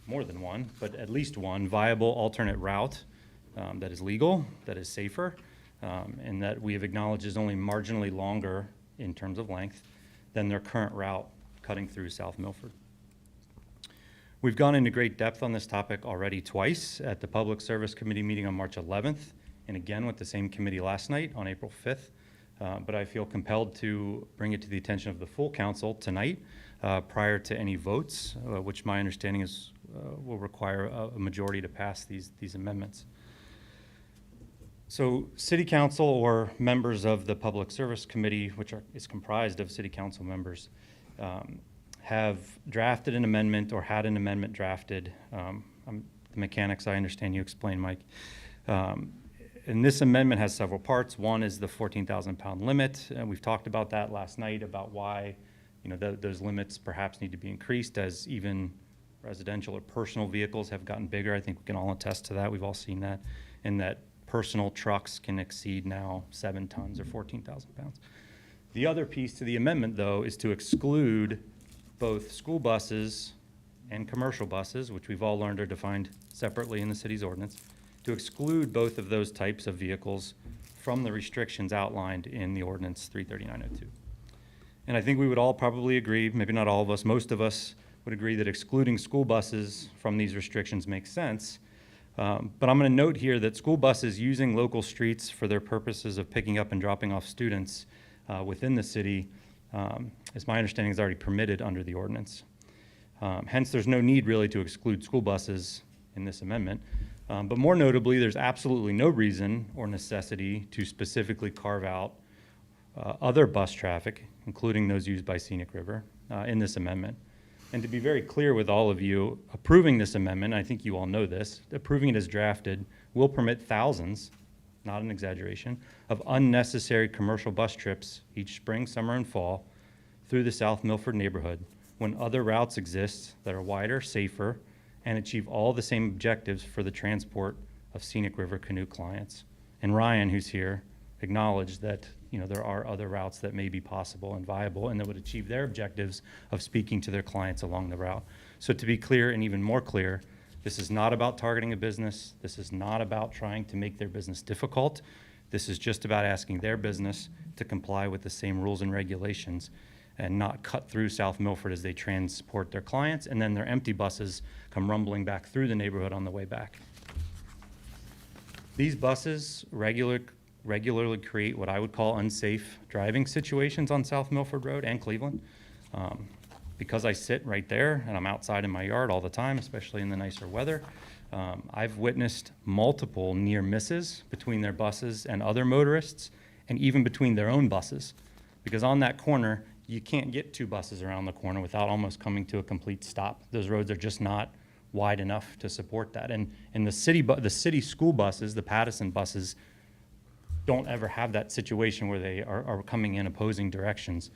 more than one, but at least one viable alternate route that is legal, that is safer, and that we have acknowledged is only marginally longer in terms of length than their current route cutting through South Milford. We've gone into great depth on this topic already twice at the Public Service Committee meeting on March 11th, and again with the same committee last night on April 5th. But I feel compelled to bring it to the attention of the full council tonight prior to any votes, which my understanding is will require a majority to pass these amendments. So City Council or members of the Public Service Committee, which is comprised of City Council members, have drafted an amendment or had an amendment drafted. The mechanics, I understand you explained, Mike. And this amendment has several parts. One is the 14,000 pound limit. We've talked about that last night, about why those limits perhaps need to be increased as even residential or personal vehicles have gotten bigger. I think we can all attest to that. We've all seen that. And that personal trucks can exceed now 7 tons or 14,000 pounds. The other piece to the amendment, though, is to exclude both school buses and commercial buses, which we've all learned are defined separately in the city's ordinance, to exclude both of those types of vehicles from the restrictions outlined in the ordinance 33902. And I think we would all probably agree, maybe not all of us, most of us would agree that excluding school buses from these restrictions makes sense. But I'm going to note here that school buses using local streets for their purposes of picking up and dropping off students within the city, as my understanding, is already permitted under the ordinance. Hence, there's no need really to exclude school buses in this amendment. But more notably, there's absolutely no reason or necessity to specifically carve out other bus traffic, including those used by Scenic River, in this amendment. And to be very clear with all of you, approving this amendment, I think you all know this, approving it as drafted will permit thousands, not an exaggeration, of unnecessary commercial bus trips each spring, summer, and fall through the South Milford neighborhood when other routes exist that are wider, safer, and achieve all the same objectives for the transport of Scenic River canoe clients. And Ryan, who's here, acknowledged that there are other routes that may be possible and viable and that would achieve their objectives of speaking to their clients along the route. So to be clear and even more clear, this is not about targeting a business. This is not about trying to make their business difficult. This is just about asking their business to comply with the same rules and regulations and not cut through South Milford as they transport their clients, and then their empty buses come rumbling back through the neighborhood on the way back. These buses regularly create what I would call unsafe driving situations on South Milford Road and Cleveland. Because I sit right there and I'm outside in my yard all the time, especially in the nicer weather, I've witnessed multiple near misses between their buses and other motorists, and even between their own buses. Because on that corner, you can't get two buses around the corner without almost coming to a complete stop. Those roads are just not wide enough to support that. And the city school buses, the Pattison buses, don't ever have that situation where they are coming in opposing directions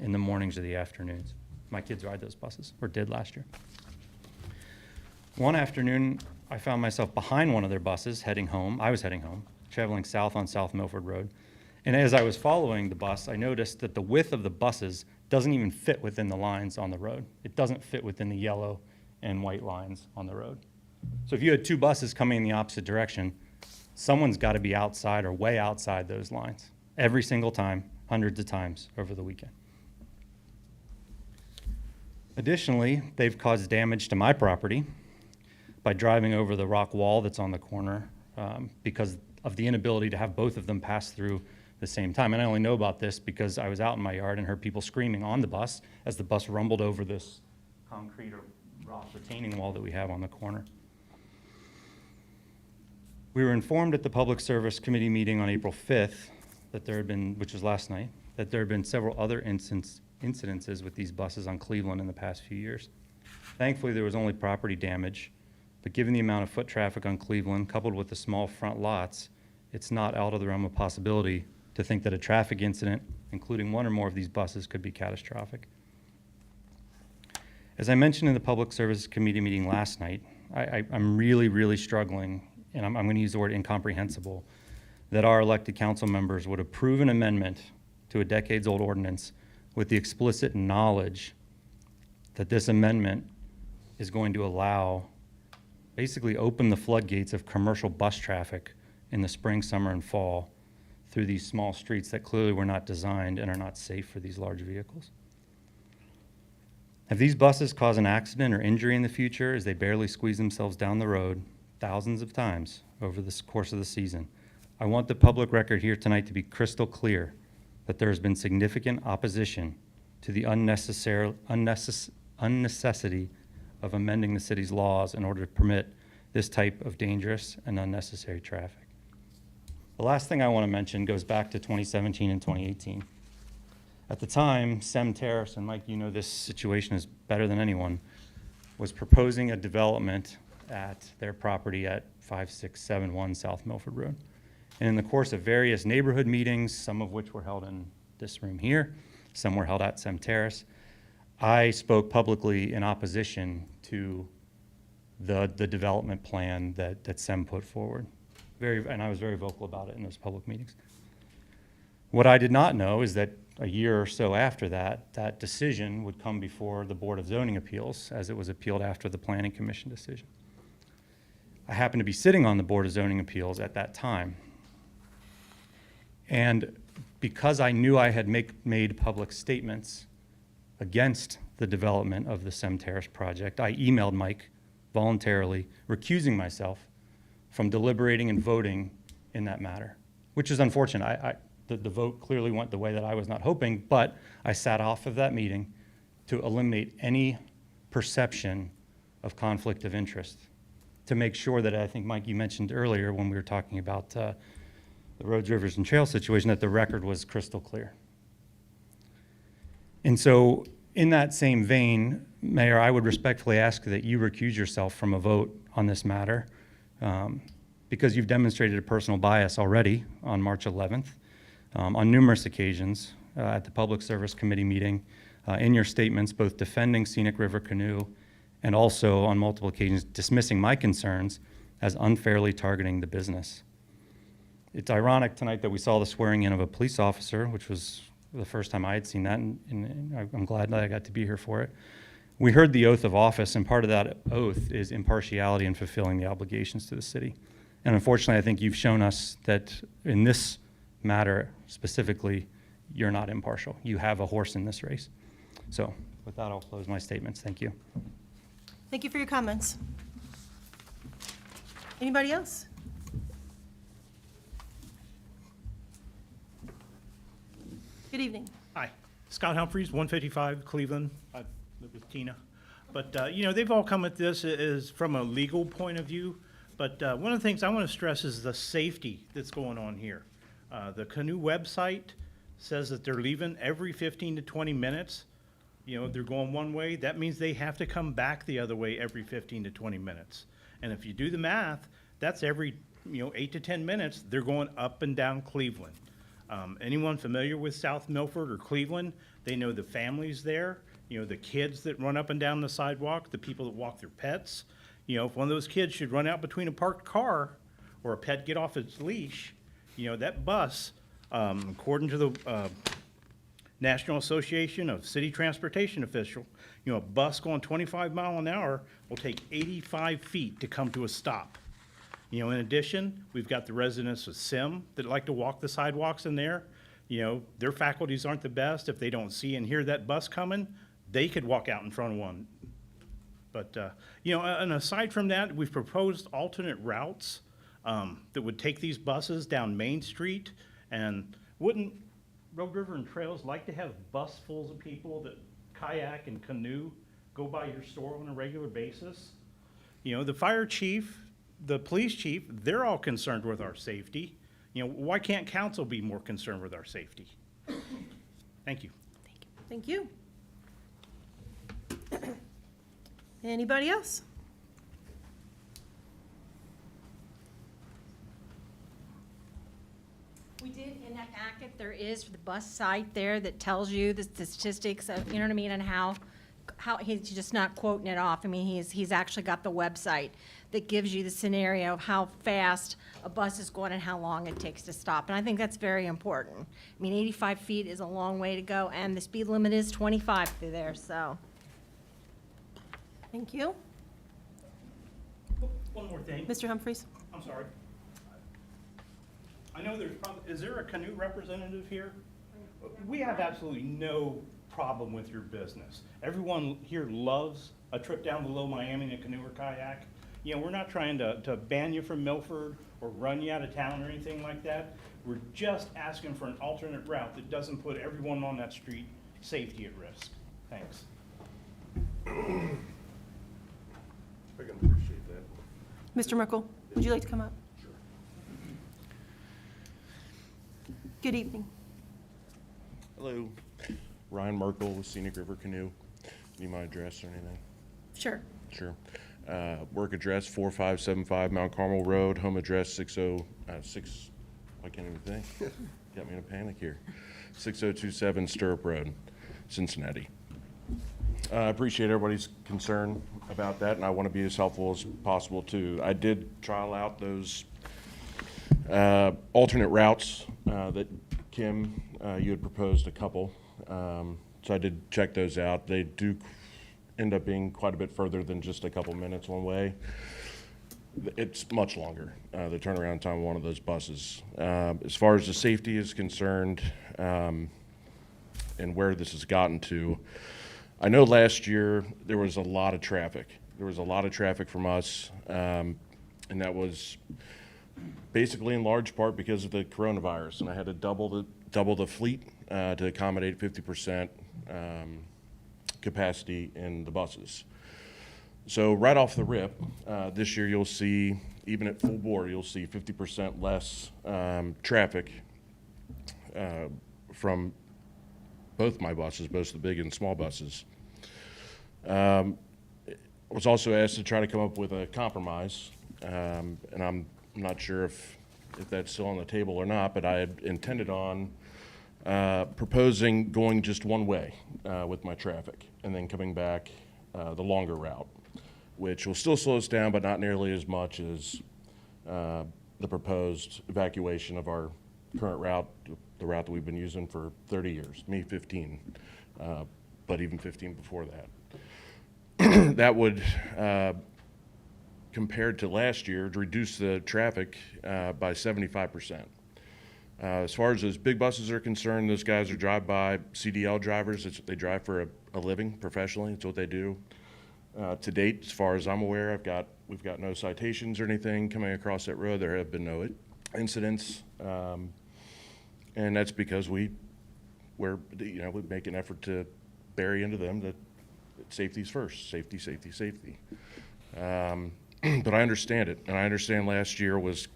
in the mornings or the afternoons. My kids ride those buses, or did last year. One afternoon, I found myself behind one of their buses heading home. I was heading home, traveling south on South Milford Road. And as I was following the bus, I noticed that the width of the buses doesn't even fit within the lines on the road. It doesn't fit within the yellow and white lines on the road. So if you had two buses coming in the opposite direction, someone's got to be outside or way outside those lines every single time, hundreds of times over the weekend. Additionally, they've caused damage to my property by driving over the rock wall that's on the corner because of the inability to have both of them pass through the same time. And I only know about this because I was out in my yard and heard people screaming on the bus as the bus rumbled over this concrete or rock retaining wall that we have on the corner. We were informed at the Public Service Committee meeting on April 5th that there had been, which was last night, that there had been several other incidences with these buses on Cleveland in the past few years. Thankfully, there was only property damage, but given the amount of foot traffic on Cleveland, coupled with the small front lots, it's not out of the realm of possibility to think that a traffic incident, including one or more of these buses, could be catastrophic. As I mentioned in the Public Service Committee meeting last night, I'm really, really struggling, and I'm going to use the word incomprehensible, that our elected council members would approve an amendment to a decades-old ordinance with the explicit knowledge that this amendment is going to allow, basically open the floodgates of commercial bus traffic in the spring, summer, and fall through these small streets that clearly were not designed and are not safe for these large vehicles. If these buses cause an accident or injury in the future as they barely squeeze themselves down the road thousands of times over the course of the season, I want the public record here tonight to be crystal clear that there has been significant opposition to the unnecessity of amending the city's laws in order to permit this type of dangerous and unnecessary traffic. The last thing I want to mention goes back to 2017 and 2018. At the time, Sem Terrace, and Mike, you know this situation is better than anyone, was proposing a development at their property at 5671 South Milford Road. And in the course of various neighborhood meetings, some of which were held in this room here, some were held at Sem Terrace, I spoke publicly in opposition to the development plan that Sem put forward. And I was very vocal about it in those public meetings. What I did not know is that a year or so after that, that decision would come before the Board of Zoning Appeals as it was appealed after the Planning Commission decision. I happened to be sitting on the Board of Zoning Appeals at that time. And because I knew I had made public statements against the development of the Sem Terrace project, I emailed Mike voluntarily, recusing myself from deliberating and voting in that matter, which is unfortunate. The vote clearly went the way that I was not hoping, but I sat off of that meeting to eliminate any perception of conflict of interest. to make sure that, I think, Mike, you mentioned earlier when we were talking about the roads, rivers, and trails situation, that the record was crystal clear. And so in that same vein, Mayor, I would respectfully ask that you recuse yourself from a vote on this matter, because you've demonstrated a personal bias already on March 11th, on numerous occasions at the Public Service Committee meeting, in your statements, both defending Scenic River Canoe and also on multiple occasions dismissing my concerns as unfairly targeting the business. It's ironic tonight that we saw the swearing in of a police officer, which was the first time I had seen that, and I'm glad that I got to be here for it. We heard the oath of office, and part of that oath is impartiality and fulfilling the obligations to the city. And unfortunately, I think you've shown us that in this matter specifically, you're not impartial. You have a horse in this race. So with that, I'll close my statements. Thank you. Thank you for your comments. Anybody else? Good evening. Hi, Scott Humphreys, 155 Cleveland. I live with Tina. But, you know, they've all come at this as from a legal point of view. But one of the things I want to stress is the safety that's going on here. The canoe website says that they're leaving every 15 to 20 minutes. You know, they're going one way. That means they have to come back the other way every 15 to 20 minutes. And if you do the math, that's every, 8 to 10 minutes, they're going up and down Cleveland. Anyone familiar with South Milford or Cleveland, they know the families there, the kids that run up and down the sidewalk, the people that walk their pets. If one of those kids should run out between a parked car or a pet get off its leash, that bus, according to the National Association of City Transportation Officials, a bus going 25 miles an hour will take 85 feet to come to a stop. In addition, we've got the residents of Sim that like to walk the sidewalks in there. Their faculties aren't the best. If they don't see and hear that bus coming, they could walk out in front of one. But, and aside from that, we've proposed alternate routes that would take these buses down Main Street. And wouldn't Road, River, and Trails like to have busfuls of people that kayak and canoe go by your store on a regular basis? The fire chief, the police chief, they're all concerned with our safety. Why can't council be more concerned with our safety? Thank you. Thank you. Anybody else? We did, in that packet, there is the bus site there that tells you the statistics of, you know what I mean, and how he's just not quoting it off. I mean, he's actually got the website that gives you the scenario of how fast a bus is going and how long it takes to stop. And I think that's very important. I mean, 85 feet is a long way to go, and the speed limit is 25 through there, so. Thank you. One more thing. Mr. Humphreys? I'm sorry. I know there's probably, is there a canoe representative here? We have absolutely no problem with your business. Everyone here loves a trip down below Miami in a canoe or kayak. We're not trying to ban you from Milford or run you out of town or anything like that. We're just asking for an alternate route that doesn't put everyone on that street safety at risk. Thanks. I can appreciate that. Mr. Merkel, would you like to come up? Sure. Good evening. Hello, Ryan Merkel with Scenic River Canoe. Need my address or anything? Sure. Sure. Work address 4575 Mount Carmel Road, home address 606, I can't even think. Got me in a panic here. 6027 Stirrup Road, Cincinnati. I appreciate everybody's concern about that, and I want to be as helpful as possible too. I did trial out those alternate routes that Kim, you had proposed a couple. So I did check those out. They do end up being quite a bit further than just a couple minutes one way. It's much longer, the turnaround time of one of those buses. As far as the safety is concerned, and where this has gotten to, I know last year there was a lot of traffic. There was a lot of traffic from us, and that was basically in large part because of the coronavirus, and I had to double the fleet to accommodate 50% capacity in the buses. So right off the rip, this year you'll see, even at full bore, you'll see 50% less traffic from both my buses, both the big and small buses. I was also asked to try to come up with a compromise, and I'm not sure if that's still on the table or not, but I had intended on proposing going just one way with my traffic and then coming back the longer route, which will still slow us down, but not nearly as much as the proposed evacuation of our current route, the route that we've been using for 30 years, me 15, but even 15 before that. That would, compared to last year, reduce the traffic by 75%. As far as those big buses are concerned, those guys are drive-by CDL drivers. They drive for a living professionally. It's what they do. To date, as far as I'm aware, we've got no citations or anything coming across that road. There have been no incidents, and that's because we make an effort to bury into them that safety's first. Safety, safety, safety. But I understand it, and I understand last year was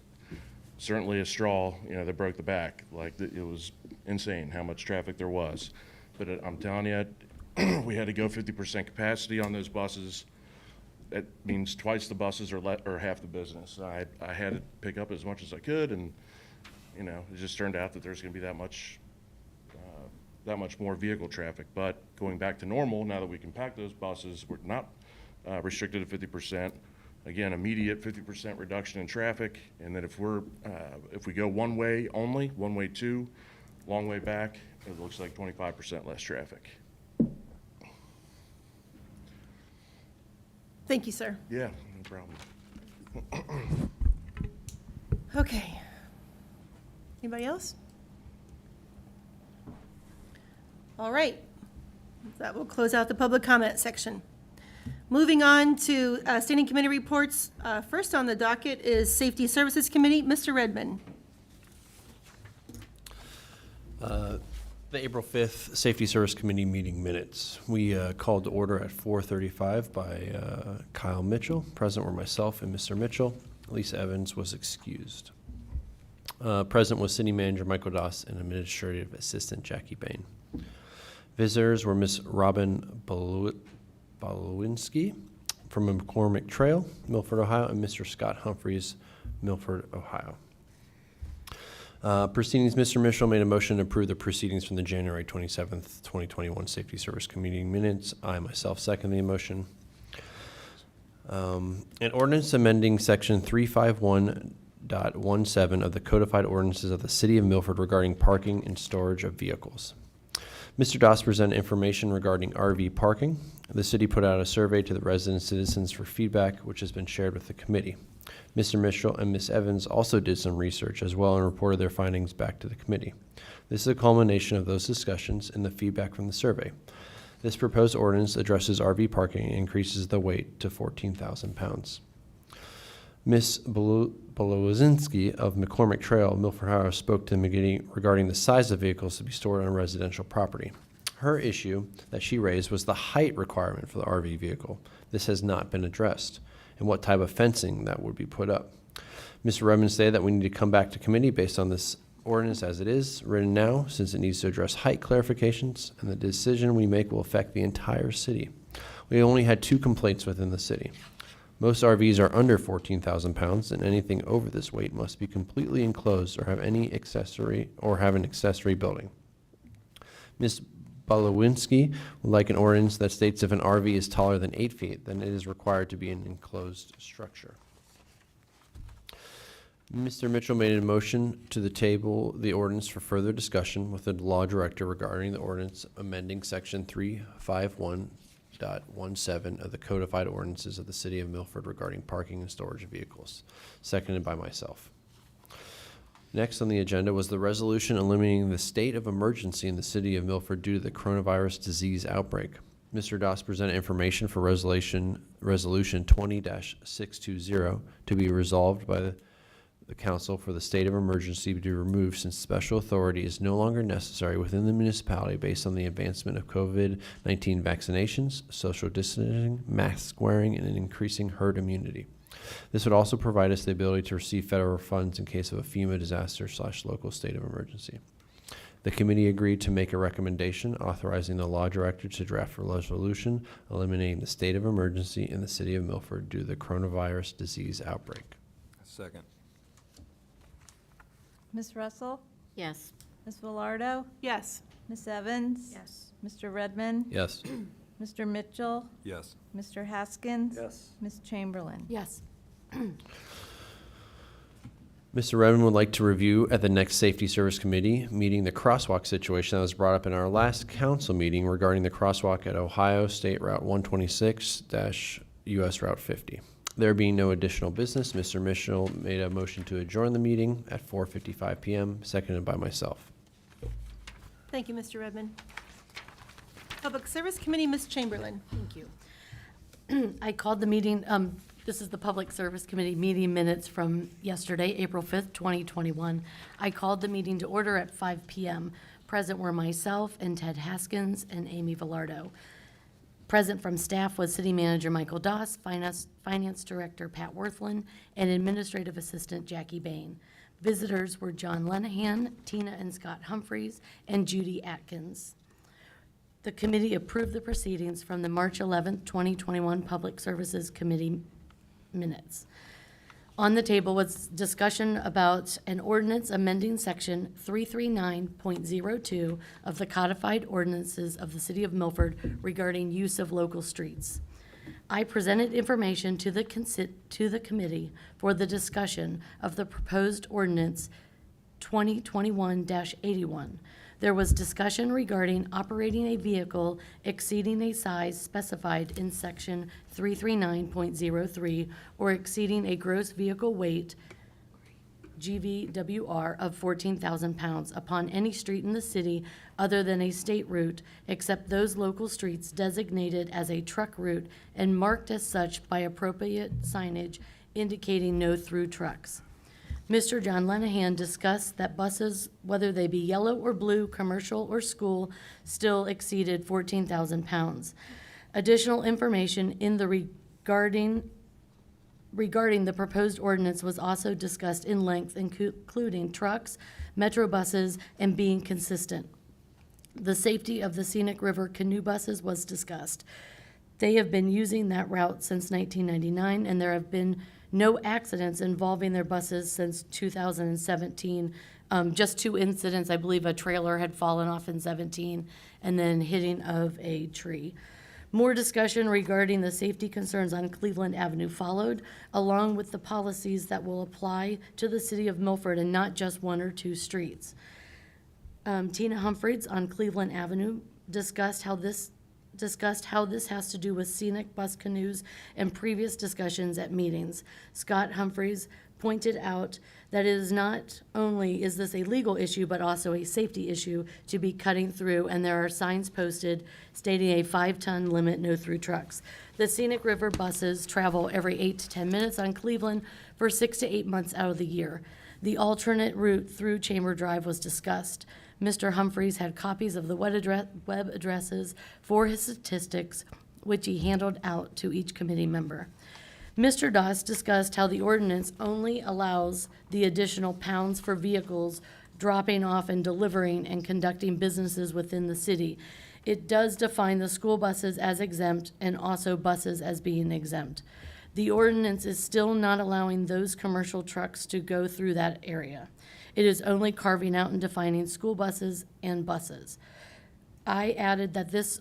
certainly a straw, that broke the back. Like, it was insane how much traffic there was. But I'm telling you, we had to go 50% capacity on those buses. That means twice the buses or half the business. I had to pick up as much as I could, and it just turned out that there's going to be that much more vehicle traffic. But going back to normal, now that we can pack those buses, we're not restricted to 50%. Again, immediate 50% reduction in traffic, and then if we go one way only, one way two, long way back, it looks like 25% less traffic. Thank you, sir. Yeah, no problem. Okay. Anybody else? All right. That will close out the public comment section. Moving on to standing committee reports. First on the docket is Safety Services Committee. Mr. Redmond. The April 5th Safety Service Committee meeting minutes. We called to order at 4:35 by Kyle Mitchell. Present were myself and Mr. Mitchell. Lisa Evans was excused. Present was City Manager Michael Doss and Administrative Assistant Jackie Bain. Visitors were Ms. Robin Balowinski from McCormick Trail, Milford, Ohio, and Mr. Scott Humphreys, Milford, Ohio. Proceedings, Mr. Mitchell made a motion to approve the proceedings from the January 27th, 2021 Safety Service Committee minutes. I myself second the motion. An ordinance amending section 351.17 of the codified ordinances of the City of Milford regarding parking and storage of vehicles. Mr. Doss presented information regarding RV parking. The city put out a survey to the resident citizens for feedback, which has been shared with the committee. Mr. Mitchell and Ms. Evans also did some research as well and reported their findings back to the committee. This is a culmination of those discussions and the feedback from the survey. This proposed ordinance addresses RV parking and increases the weight to 14,000 pounds. Ms. Balowzinski of McCormick Trail, Milford, Ohio, spoke to the committee regarding the size of vehicles to be stored on residential property. Her issue that she raised was the height requirement for the RV vehicle. This has not been addressed, and what type of fencing that would be put up. Mr. Redmond stated that we need to come back to committee based on this ordinance as it is written now, since it needs to address height clarifications, and the decision we make will affect the entire city. We only had 2 complaints within the city. Most RVs are under 14,000 pounds, and anything over this weight must be completely enclosed or have an accessory building. Ms. Balowinski would like an ordinance that states if an RV is taller than 8 feet, then it is required to be an enclosed structure. Mr. Mitchell made a motion to the table the ordinance for further discussion with the law director regarding the ordinance amending section 351.17 of the codified ordinances of the City of Milford regarding parking and storage of vehicles, seconded by myself. Next on the agenda was the resolution eliminating the state of emergency in the City of Milford due to the coronavirus disease outbreak. Mr. Doss presented information for resolution 20-620 to be resolved by the council for the state of emergency to be removed since special authority is no longer necessary within the municipality based on the advancement of COVID-19 vaccinations, social distancing, mask wearing, and an increasing herd immunity. This would also provide us the ability to receive federal funds in case of a FEMA disaster/local state of emergency. The committee agreed to make a recommendation authorizing the law director to draft a resolution eliminating the state of emergency in the city of Milford due to the coronavirus disease outbreak. Second. Ms. Russell? Yes. Ms. Velardo? Yes. Ms. Evans? Yes. Mr. Redmond? Yes. Mr. Mitchell? Yes. Mr. Haskins? Yes. Ms. Chamberlain? Yes. Mr. Redmond would like to review at the next Safety Service Committee meeting the crosswalk situation that was brought up in our last council meeting regarding the crosswalk at Ohio State Route 126-US Route 50. There being no additional business, Mr. Mitchell made a motion to adjourn the meeting at 4:55 p.m., seconded by myself. Thank you, Mr. Redmond. Public Service Committee, Ms. Chamberlain. Thank you. I called the meeting, this is the Public Service Committee meeting minutes from yesterday, April 5th, 2021. I called the meeting to order at 5 p.m. Present were myself and Ted Haskins and Amy Velardo. Present from staff was City Manager Michael Doss, Finance Director Pat Worthland, and Administrative Assistant Jackie Bain. Visitors were John Lenahan, Tina and Scott Humphreys, and Judy Atkins. The committee approved the proceedings from the March 11th, 2021 Public Services Committee minutes. On the table was discussion about an ordinance amending section 339.02 of the codified ordinances of the City of Milford regarding use of local streets. I presented information to the committee for the discussion of the proposed ordinance 2021-81. There was discussion regarding operating a vehicle exceeding a size specified in section 339.03 or exceeding a gross vehicle weight, GVWR, of 14,000 pounds upon any street in the city other than a state route, except those local streets designated as a truck route and marked as such by appropriate signage indicating no through trucks. Mr. John Lenahan discussed that buses, whether they be yellow or blue, commercial or school, still exceeded 14,000 pounds. Additional information in the regarding the proposed ordinance was also discussed in length, including trucks, metro buses, and being consistent. The safety of the Scenic River canoe buses was discussed. They have been using that route since 1999, and there have been no accidents involving their buses since 2017. Just 2 incidents. I believe a trailer had fallen off in 17 and then hitting of a tree. More discussion regarding the safety concerns on Cleveland Avenue followed, along with the policies that will apply to the city of Milford and not just 1 or 2 streets. Tina Humphreys on Cleveland Avenue discussed how this has to do with scenic bus canoes and previous discussions at meetings. Scott Humphreys pointed out that it is not only is this a legal issue, but also a safety issue to be cutting through, and there are signs posted stating a 5-ton limit, no through trucks. The Scenic River buses travel every 8 to 10 minutes on Cleveland for 6 to 8 months out of the year. The alternate route through Chamber Drive was discussed. Mr. Humphreys had copies of the web addresses for his statistics, which he handed out to each committee member. Mr. Doss discussed how the ordinance only allows the additional pounds for vehicles dropping off and delivering and conducting businesses within the city. It does define the school buses as exempt and also buses as being exempt. The ordinance is still not allowing those commercial trucks to go through that area. It is only carving out and defining school buses and buses. I added that this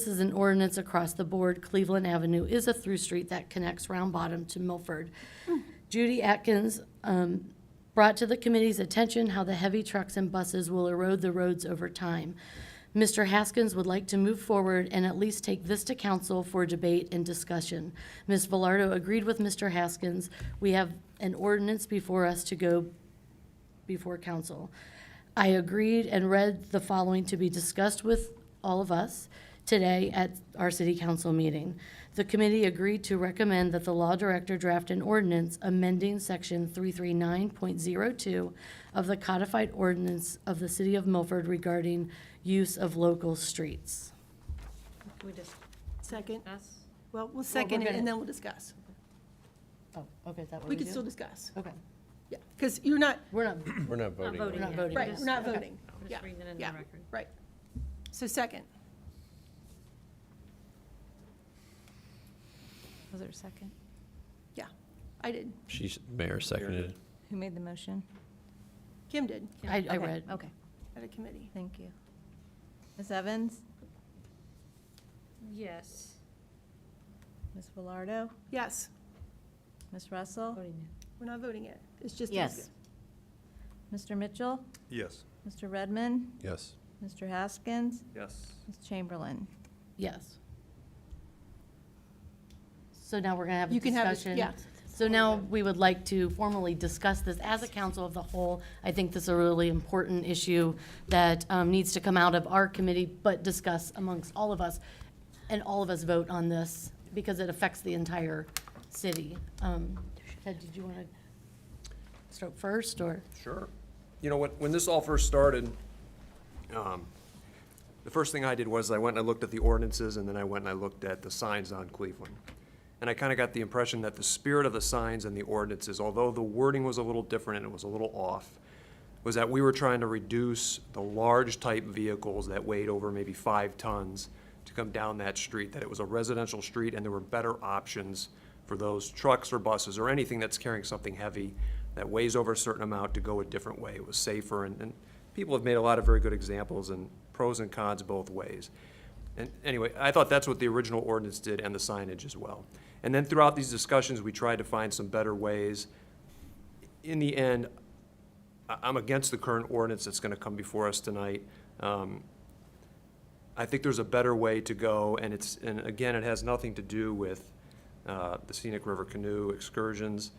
is an ordinance across the board. Cleveland Avenue is a through street that connects Round Bottom to Milford. Judy Atkins brought to the committee's attention how the heavy trucks and buses will erode the roads over time. Mr. Haskins would like to move forward and at least take this to council for debate and discussion. Ms. Velardo agreed with Mr. Haskins. We have an ordinance before us to go before council. I agreed and read the following to be discussed with all of us. today at our city council meeting. The committee agreed to recommend that the law director draft an ordinance amending section 339.02 of the codified ordinance of the city of Milford regarding use of local streets. Can we just Second. discuss? Well, we'll second it gonna- and then we'll discuss. Oh, okay, is that what We we can do? still discuss. Okay. Yeah, because you're not, We're not, We're not voting. voting on it. We're not voting. right, Just- we're not okay. voting. We're Yeah, just reading it into yeah, the record. right. So second. Was there a second? Yeah, I did. Mayor seconded. Who made the motion? Kim did I Okay, read. Okay, at a committee. thank you. Ms. Evans? Yes. Ms. Velardo? Yes, Ms. Russell? we're not voting yet. It's just. Yes. Mr. Mitchell? Yes. Mr. Redmond? Yes. Mr. Haskins? Yes. Ms. Chamberlain? Yes. So now we're gonna have a You can have a- discussion. yeah. So now we would like to formally discuss this as a council of the whole. I think this is a really important issue that needs to come out of our committee, but discuss amongst all of us, and all of us vote on this, because it affects the entire city. Ted, did you want to start first, or? Sure. You know, when this all first started, the first thing I did was I went and I looked at the ordinances, and then I went and I looked at the signs on Cleveland. And I kind of got the impression that the spirit of the signs and the ordinances, although the wording was a little different and it was a little off, was that we were trying to reduce the large type vehicles that weighed over maybe 5 tons to come down that street, that it was a residential street and there were better options for those trucks or buses or anything that's carrying something heavy that weighs over a certain amount to go a different way. It was safer, and people have made a lot of very good examples and pros and cons both ways. And anyway, I thought that's what the original ordinance did, and the signage as well. And then throughout these discussions, we tried to find some better ways. In the end, I'm against the current ordinance that's gonna come before us tonight. I think there's a better way to go, and again, it has nothing to do with the scenic river canoe excursions.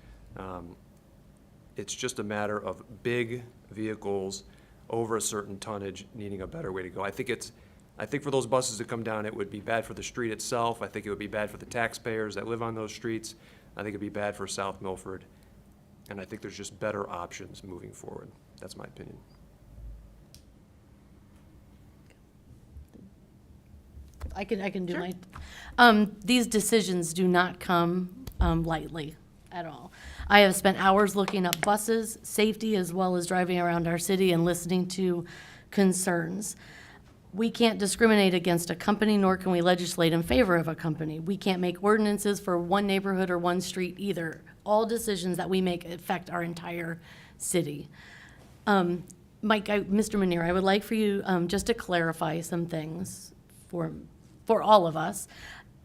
It's just a matter of big vehicles over a certain tonnage needing a better way to go. I think for those buses to come down, it would be bad for the street itself. I think it would be bad for the taxpayers that live on those streets. I think it'd be bad for South Milford. And I think there's just better options moving forward. That's my opinion. I can do my, these decisions do not come lightly at all. I have spent hours looking up buses, safety, as well as driving around our city and listening to concerns. We can't discriminate against a company, nor can we legislate in favor of a company. We can't make ordinances for one neighborhood or one street either. All decisions that we make affect our entire city. Mike, Mr. Manir, I would like for you just to clarify some things for all of us.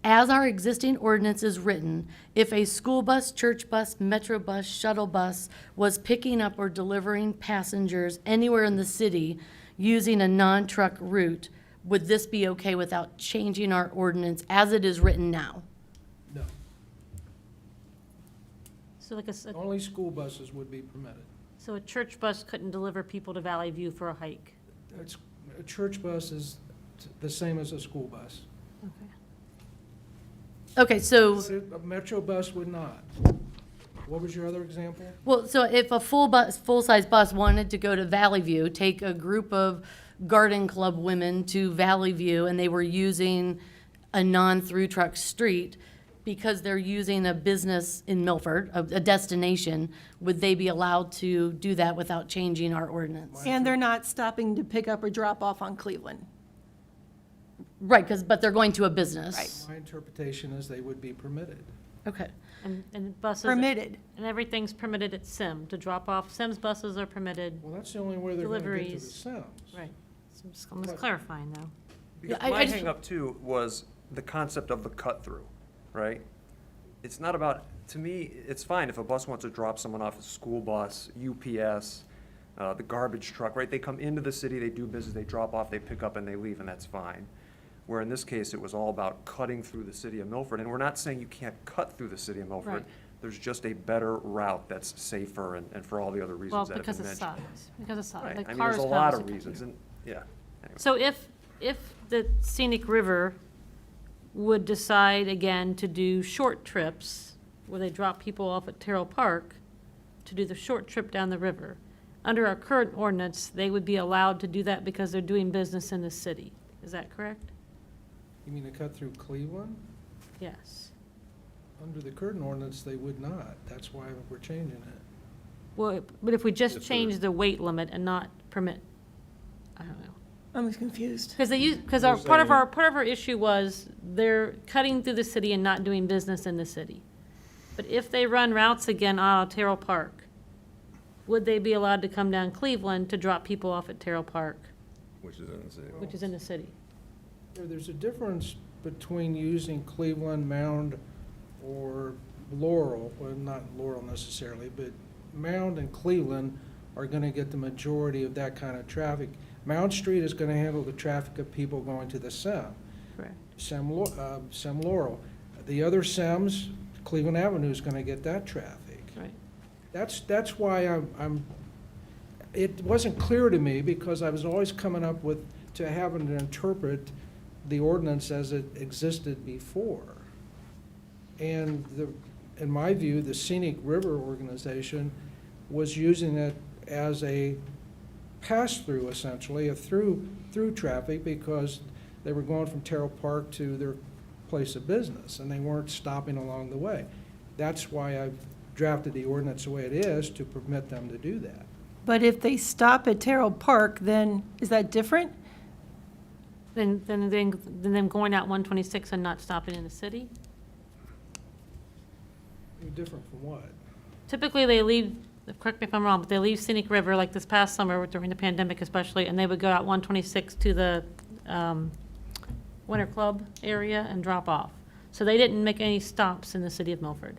As our existing ordinance is written, if a school bus, church bus, metro bus, shuttle bus was picking up or delivering passengers anywhere in the city using a non-truck route, would this be okay without changing our ordinance as it is written now? No. So like Only school buses would be permitted. so a church bus couldn't deliver people to Valley View for a hike? A church bus is the same as a school bus. Okay. Okay, so, A metro bus would not. What was your other example? well, so if a full-size bus wanted to go to Valley View, take a group of garden club women to Valley View, and they were using a non-through truck street, because they're using a business in Milford, a destination, would they be allowed to do that without changing our ordinance? And they're not stopping to pick up or drop off on Cleveland. Right, but they're going to a business. Right. My interpretation is they would be permitted. Okay. And buses. Permitted. And everything's permitted at SIM to drop off. SIM's buses are permitted. Well, that's the only way they're gonna get to the Deliveries. Sims. Right. So I'm just clarifying though. Because I my just- hang up too was the concept of the cut-through, right? It's not about, to me, it's fine if a bus wants to drop someone off, a school bus, UPS, the garbage truck, right? They come into the city, they do business, they drop off, they pick up, and they leave, and that's fine. Where in this case, it was all about cutting through the city of Milford, and we're not saying you can't cut through the city of Milford. Right. There's just a better route that's safer and for all the other Well, reasons that have because been of mentioned. size, because of size. Right, Like I mean, there's cars a lot come, of so- reasons, and, yeah. Anyway. So if if the Scenic River would decide again to do short trips, where they drop people off at Terrell Park to do the short trip down the river, under our current ordinance, they would be allowed to do that because they're doing business in the city. Is that correct? You mean to cut through Cleveland? Yes. Under the current ordinance, they would not. That's why we're changing it. Well, but if we just If they're- change the weight limit and not permit, I don't know. I'm confused. Because part of our issue was they're cutting through the city and not doing business in the city. But if they run routes again out of Terrell Park, would they be allowed to come down Cleveland to drop people off at Terrell Park? Which is in the city. Which is in the city. There's a difference between using Cleveland, Mound, or Laurel, well, not Laurel necessarily, but Mound and Cleveland are gonna get the majority of that kind of traffic. Mound Street is gonna handle the traffic of people going to the SEM. Correct. SEM Laurel. The other SEMs, Cleveland Avenue is gonna get that traffic. Right. That's why it wasn't clear to me, because I was always coming up with, to having to interpret the ordinance as it existed before. And in my view, the Scenic River Organization was using it as a pass-through, essentially, a through traffic, because they were going from Terrell Park to their place of business, and they weren't stopping along the way. That's why I've drafted the ordinance the way it is, to permit them to do that. But if they stop at Terrell Park, then is that different? Then them going out 126 and not stopping in the city? Different from what? Typically, they leave, correct me if I'm wrong, but they leave Scenic River, like this past summer during the pandemic especially, and they would go out 126 to the Winter Club area and drop off. So they didn't make any stops in the city of Milford.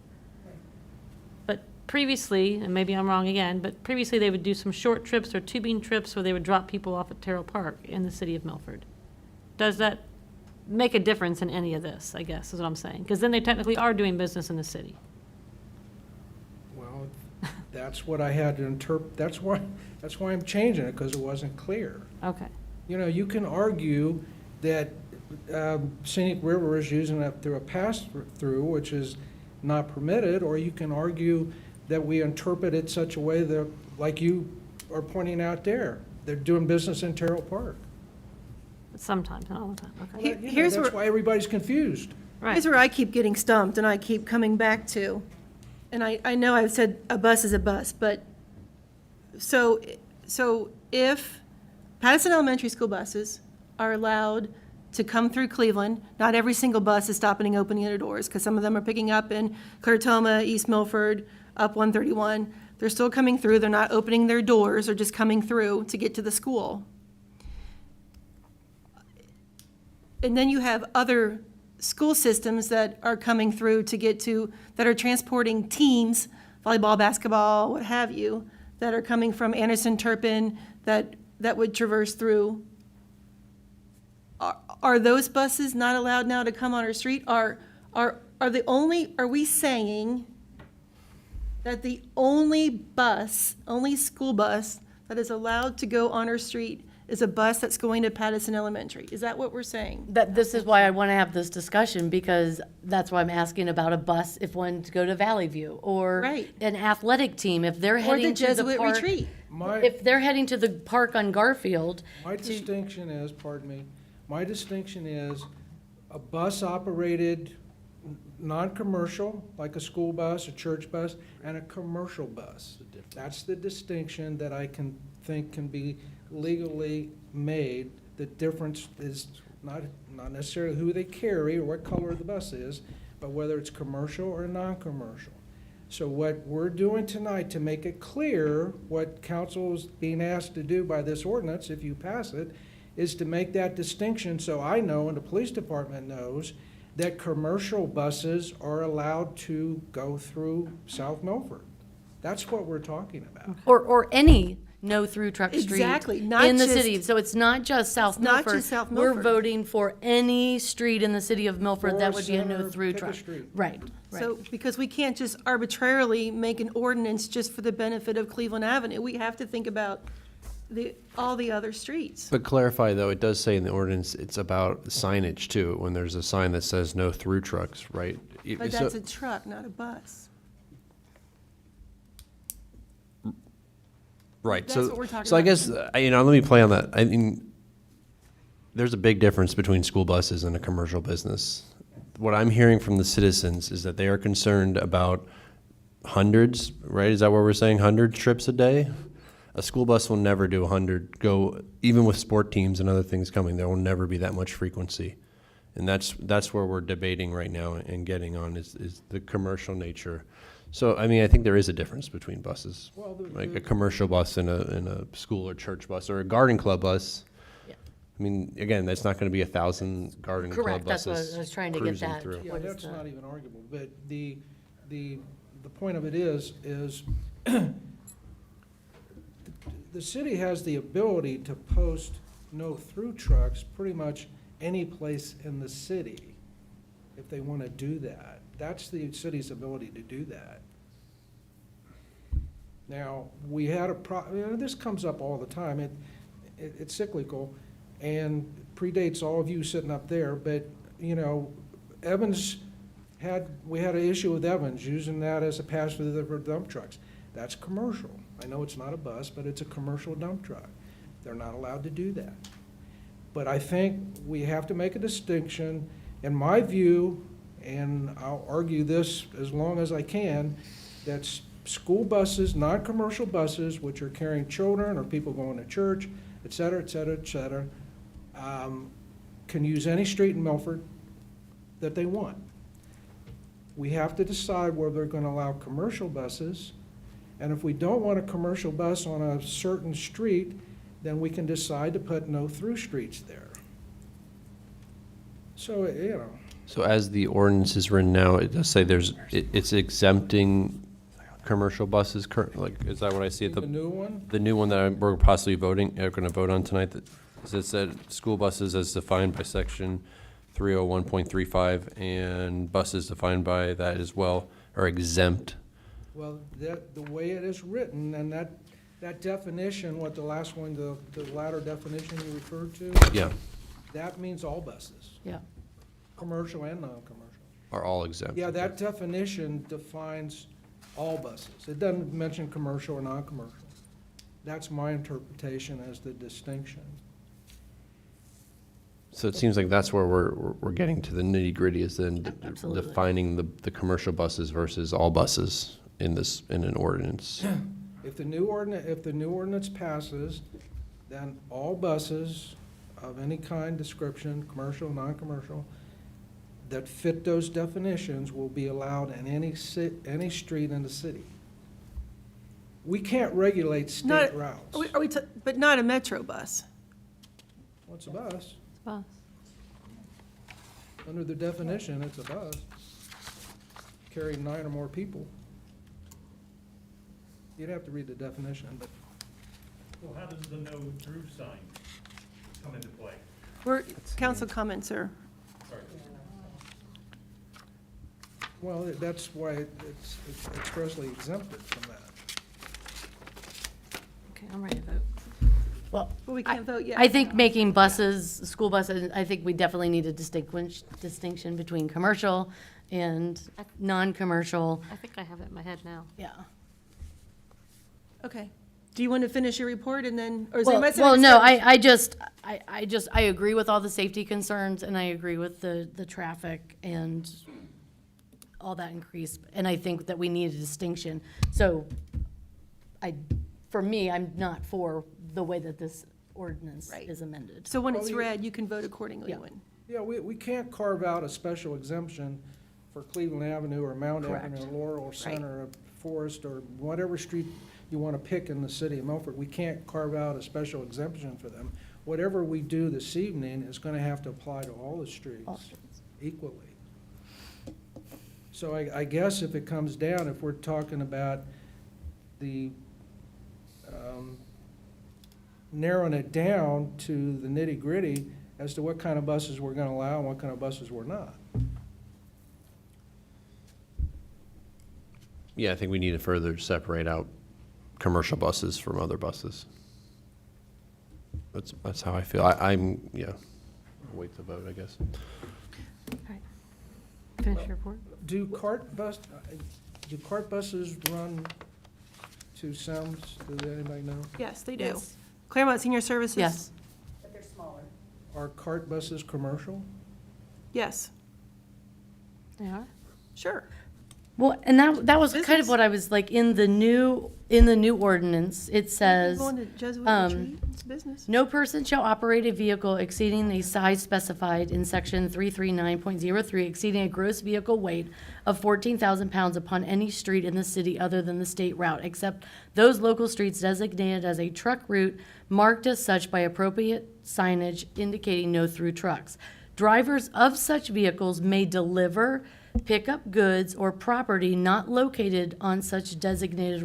But previously, and maybe I'm wrong again, but previously they would do some short trips or tubing trips where they would drop people off at Terrell Park in the city of Milford. Does that make a difference in any of this, I guess, is what I'm saying? Because then they technically are doing business in the city. Well, that's what I had to interpret, that's why I'm changing it, because it wasn't clear. Okay. You know, you can argue that Scenic River is using it through a pass-through, which is not permitted, or you can argue that we interpret it such a way that, like you are pointing out there, they're doing business in Terrell Park. Sometimes, not all the time, okay. Here's That's where- why everybody's confused. Here's where I keep getting stumped, and I keep coming back to, and I know I've said a bus is a bus, but, so if Patterson Elementary School buses are allowed to come through Cleveland, not every single bus is stopping and opening their doors, because some of them are picking up in Clartoma, East Milford, up 131. They're still coming through, they're not opening their doors, they're just coming through to get to the school. And then you have other school systems that are coming through to get to, that are transporting teams, volleyball, basketball, what have you, that are coming from Anderson, Turpin, that would traverse through. Are those buses not allowed now to come on our street? Are we saying that the only school bus that is allowed to go on our street is a bus that's going to Patterson Elementary? Is that what we're saying? That, this is why I want to have this discussion, because that's why I'm asking about a bus if one to go to Valley View, or Right. an athletic team, if they're Or the heading to the Jesuit park. retreat. If they're heading to the park on Garfield. My distinction is, pardon me, my distinction is a bus operated non-commercial, like a school bus, a church bus, and a commercial bus. That's the distinction that I can think can be legally made. The difference is not necessarily who they carry or what color the bus is, but whether it's commercial or non-commercial. So what we're doing tonight to make it clear what council is being asked to do by this ordinance, if you pass it, is to make that distinction so I know and the police department knows that commercial buses are allowed to go through South Milford. That's what we're talking about. Or any no-through truck street. Exactly, not in the just- city. So it's not just South It's not Milford. just South We're Milford. voting for any street in the city of Milford that would be a Center, no-through pick a truck. street. Right, right. So, because we can't just arbitrarily make an ordinance just for the benefit of Cleveland Avenue. We have to think about all the other streets. But clarify, though, it does say in the ordinance, it's about signage, too, when there's a sign that says no through trucks, right? But So- that's a truck, not a bus. Right. That's So, what we're talking so I about. guess, let me play on that. I mean, there's a big difference between school buses and a commercial business. What I'm hearing from the citizens is that they are concerned about hundreds, right? Is that what we're saying? 100 trips a day? A school bus will never do 100, even with sport teams and other things coming, there will never be that much frequency. And that's where we're debating right now and getting on is the commercial nature. So, I mean, I think there is a difference between buses. Well, Like a commercial bus and a school or church bus or a garden club bus. Yeah. I mean, again, that's not gonna be 1,000 garden club Correct, that's buses what I was trying to get cruising that. through. Yeah, What is that's the- not even arguable, but the point of it is the city has the ability to post no-through trucks pretty much any place in the city if they want to do that. That's the city's ability to do that. Now, we had this comes up all the time. It's cyclical and predates all of you sitting up there, but, we had an issue with Evans using that as a passenger for dump trucks. That's commercial. I know it's not a bus, but it's a commercial dump truck. They're not allowed to do that. But I think we have to make a distinction, in my view, and I'll argue this as long as I can, that school buses, non-commercial buses, which are carrying children or people going to church, et cetera, et cetera, et cetera, can use any street in Milford that they want. We have to decide whether they're going to allow commercial buses, and if we don't want a commercial bus on a certain street, then we can decide to put no-through streets there. So, So as the ordinance is written now, it does say it's exempting commercial buses, is that what I see? The new one? The new one that we're possibly gonna vote on tonight, that said school buses as defined by section 301.35 and buses defined by that as well are exempt. Well, the way it is written, and that definition, what the last one, the latter definition you referred to? Yeah. That means all buses, Yeah. commercial and non-commercial. Are all exempt. Yeah, that definition defines all buses. It doesn't mention commercial or non-commercial. That's my interpretation as the distinction. So it seems like that's where we're getting to the nitty gritty is then Absolutely. defining the commercial buses versus all buses in an ordinance. If the new ordinance passes, then all buses of any kind, description, commercial, non-commercial, that fit those definitions will be allowed in any street in the city. We can't regulate state Not, routes. but not a metro bus. What's a bus? Bus. Under the definition, it's a bus. Carrying 9 or more people. You'd have to read the definition, but Well, how does the no-through sign come into play? Council comment, sir. well, that's why it's expressly exempted from that. Okay, I'm ready to vote. Well, Well, we can't vote yet. I think making buses, school buses, I think we definitely need a distinction between commercial and non-commercial. I think I have it in my head now. Yeah. Okay. Do you want to finish your report and then, or is Well, anybody? well, no, I agree with all the safety concerns and I agree with the traffic and all that increase. And I think that we need a distinction. So for me, I'm not for the way that this ordinance Right. is amended. So when Well, it's you- read, you can vote accordingly Yeah. when. Yeah, we can't carve out a special exemption for Cleveland Avenue or Mount Correct. Avenue or Laurel Center or Forest or whatever street you want to pick in the city of Milford. We can't carve out a special exemption for them. Whatever we do this evening is going to have to apply to all the All streets streets. equally. So I guess if it comes down, if we're talking about the narrowing it down to the nitty-gritty as to what kind of buses we're going to allow and what kind of buses we're not. Yeah, I think we need to further separate out commercial buses from other buses. That's how I feel. I'm, yeah, I'll wait to vote, I guess. Finish your report. Do cart buses run to Sounds? Does anybody know? Yes, they do. Yes. Claremont Senior Services? Yes. But they're smaller. Are cart buses commercial? Yes, They are? sure. Well, and that was kind of Business. what I was like, in the new ordinance, it says, Going to Jesuit retreat, it's business. no person shall operate a vehicle exceeding the size specified in section 339.03, exceeding a gross vehicle weight of 14,000 pounds upon any street in the city other than the state route, except those local streets designated as a truck route marked as such by appropriate signage indicating no through trucks. Drivers of such vehicles may deliver, pick up goods or property not located on such designated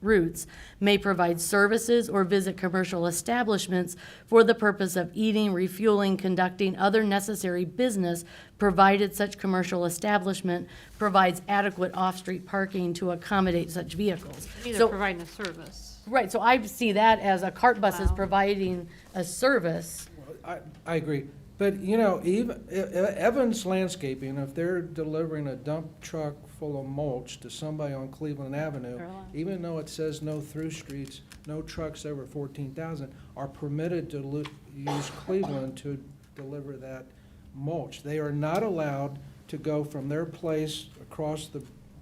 routes, may provide services or visit commercial establishments for the purpose of eating, refueling, conducting other necessary business, provided such commercial establishment provides adequate off-street parking to accommodate such vehicles. Either So, providing a service. right, so I see that as a cart bus is Wow. providing a service. I agree. But, you know, even Evans Landscaping, if they're delivering a dump truck full of mulch to somebody on Cleveland Avenue, They're allowed. even though it says no through streets, no trucks over 14,000 are permitted to use Cleveland to deliver that mulch. They are not allowed to go from their place across the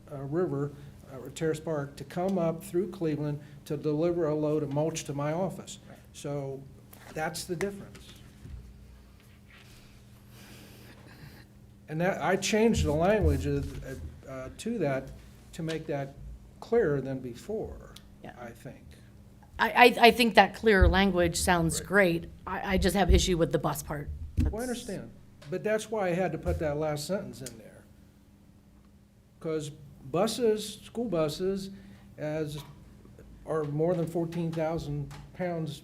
river, or Terrace Park, to come up through Cleveland to deliver a load of mulch to my office. So that's the difference. And that, I changed the language to that to make that clearer than before, Yeah. I think. I think that clearer language sounds great. I just have issue with the bus part. Well, I understand, but that's why I had to put that last sentence in there. Because buses, school buses, are more than 14,000 pounds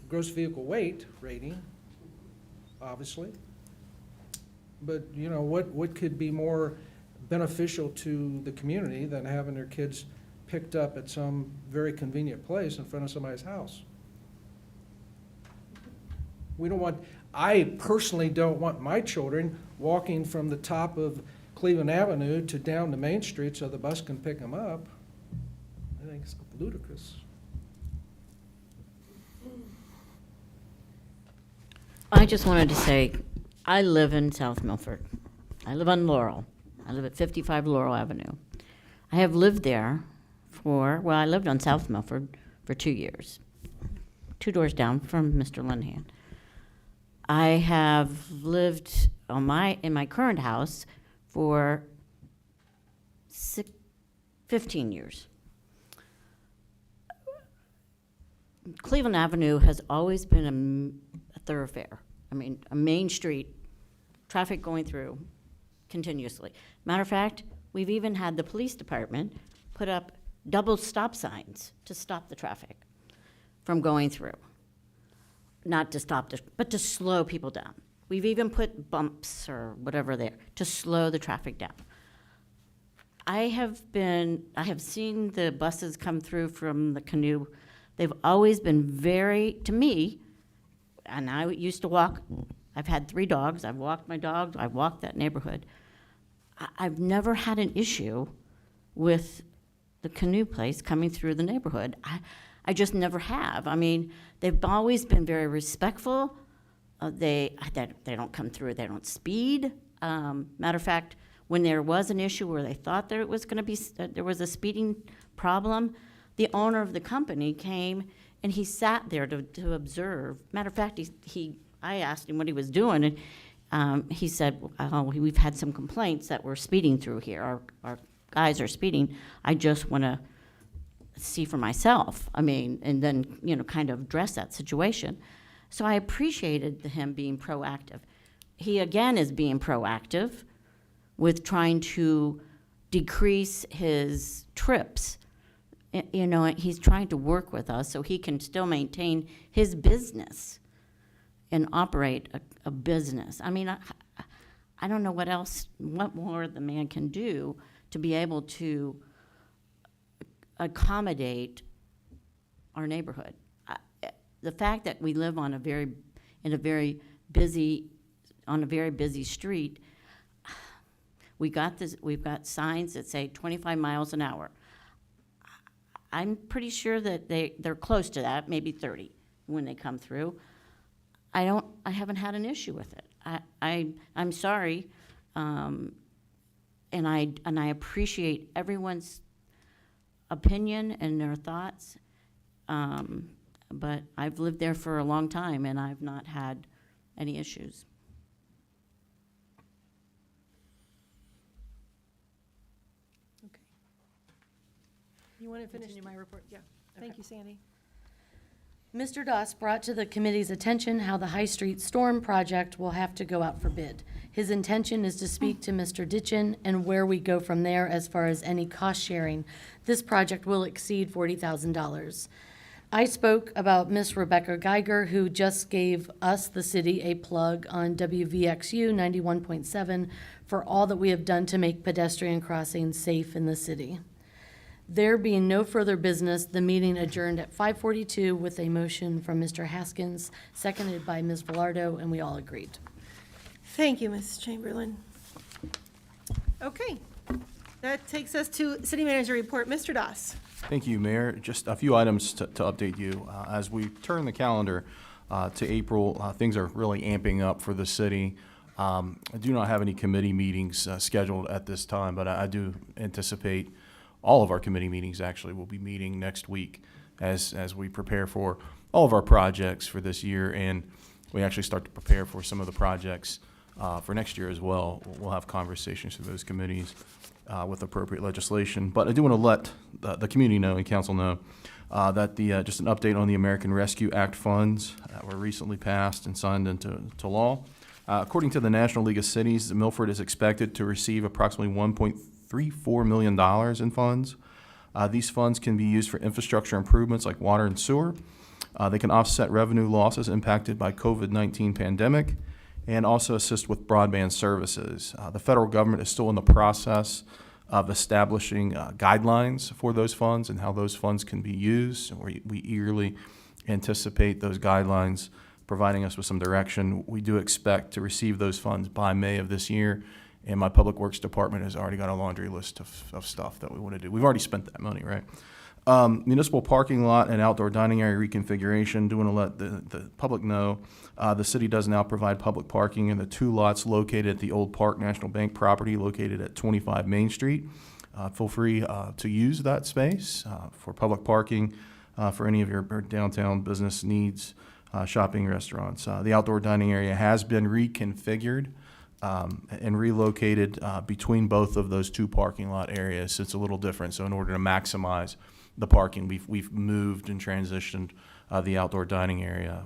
gross vehicle weight rating, obviously. But, you know, what could be more beneficial to the community than having their kids picked up at some very convenient place in front of somebody's house? I personally don't want my children walking from the top of Cleveland Avenue to down to Main Street so the bus can pick them up. I think it's ludicrous. I just wanted to say, I live in South Milford. I live on Laurel. I live at 55 Laurel Avenue. I have lived there I lived on South Milford for 2 years, 2 doors down from Mr. Linehan. I have lived in my current house for 15 years. Cleveland Avenue has always been a thoroughfare. I mean, a main street, traffic going through continuously. Matter of fact, we've even had the police department put up double stop signs to stop the traffic from going through. Not to stop, but to slow people down. We've even put bumps or whatever there to slow the traffic down. I have seen the buses come through from the Canoe. They've always been to me, and I used to walk, I've had 3 dogs, I've walked my dogs, I've walked that neighborhood. I've never had an issue with the Canoe place coming through the neighborhood. I just never have. I mean, they've always been very respectful. They don't come through, they don't speed. Matter of fact, when there was an issue where they thought there was going to be, there was a speeding problem, the owner of the company came and he sat there to observe. Matter of fact, I asked him what he was doing, and he said, we've had some complaints that we're speeding through here. Our guys are speeding. I just want to see for myself. I mean, and then, kind of address that situation. So I appreciated him being proactive. He, again, is being proactive with trying to decrease his trips. He's trying to work with us so he can still maintain his business and operate a business. I mean, I don't know what more the man can do to be able to accommodate our neighborhood. the fact that we live on a very busy street, we've got signs that say 25 miles an hour. I'm pretty sure that they're close to that, maybe 30 when they come through. I haven't had an issue with it. I'm sorry, and I appreciate everyone's opinion and their thoughts, but I've lived there for a long time and I've not had any issues. You want to finish? Continue my report? Yeah. Thank you, Sandy. Mr. Doss brought to the committee's attention how the High Street Storm project will have to go out for bid. His intention is to speak to Mr. Ditchin and where we go from there as far as any cost sharing. This project will exceed $40,000. I spoke about Miss Rebecca Geiger, who just gave us, the city, a plug on WVXU 91.7 for all that we have done to make pedestrian crossings safe in the city. There being no further business, the meeting adjourned at 5:42 with a motion from Mr. Haskins, seconded by Ms. Velardo, and we all agreed. Thank you, Mrs. Chamberlain. Okay, that takes us to City Manager Report. Mr. Doss. Thank you, Mayor. Just a few items to update you. As we turn the calendar to April, things are really amping up for the city. I do not have any committee meetings scheduled at this time, but I do anticipate all of our committee meetings actually will be meeting next week as we prepare for all of our projects for this year, and we actually start to prepare for some of the projects for next year as well. We'll have conversations through those committees with appropriate legislation. But I do want to let the community know and council know that just an update on the American Rescue Act funds that were recently passed and signed into law. According to the National League of Cities, Milford is expected to receive approximately $1.34 million in funds. These funds can be used for infrastructure improvements like water and sewer. They can offset revenue losses impacted by COVID-19 pandemic and also assist with broadband services. The federal government is still in the process of establishing guidelines for those funds and how those funds can be used. We eagerly anticipate those guidelines providing us with some direction. We do expect to receive those funds by May of this year, and my Public Works Department has already got a laundry list of stuff that we want to do. We've already spent that money, right? Municipal parking lot and outdoor dining area reconfiguration. Do want to let the public know the city does now provide public parking in the 2 lots located at the Old Park National Bank property located at 25 Main Street. Feel free to use that space for public parking for any of your downtown business needs, shopping, restaurants. The outdoor dining area has been reconfigured and relocated between both of those 2 parking lot areas. It's a little different. So in order to maximize the parking, we've moved and transitioned the outdoor dining area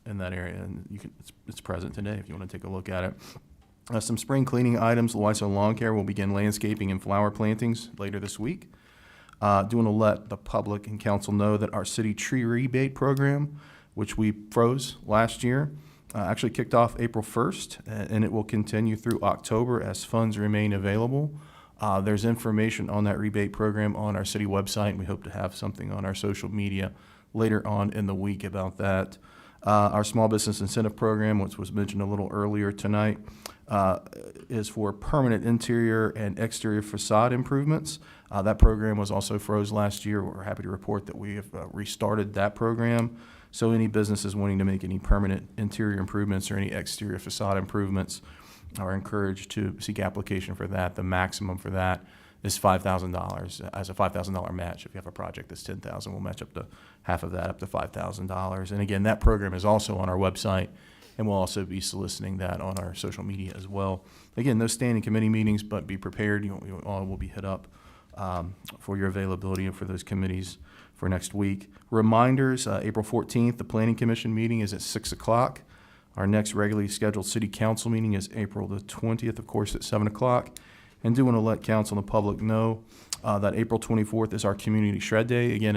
in that area, and it's present today if you want to take a look at it. Some spring cleaning items. Loiso Lawn Care will begin landscaping and flower plantings later this week. Do want to let the public and council know that our city tree rebate program, which we froze last year, actually kicked off April 1st, and it will continue through October as funds remain available. There's information on that rebate program on our city website, and we hope to have something on our social media later on in the week about that. Our small business incentive program, which was mentioned a little earlier tonight, is for permanent interior and exterior facade improvements. That program was also froze last year. We're happy to report that we have restarted that program. So any businesses wanting to make any permanent interior improvements or any exterior facade improvements are encouraged to seek application for that. The maximum for that is $5,000 as a $5,000 match. If you have a project that's $10,000, we'll match up to half of that, up to $5,000. And again, that program is also on our website, and we'll also be soliciting that on our social media as well. Again, no standing committee meetings, but be prepared. You all will be hit up for your availability for those committees for next week. Reminders, April 14th, the Planning Commission meeting is at 6 o'clock. Our next regularly scheduled City Council meeting is April the 20th, of course, at 7 o'clock. And do want to let council and the public know that April 24th is our Community Shred Day. Again,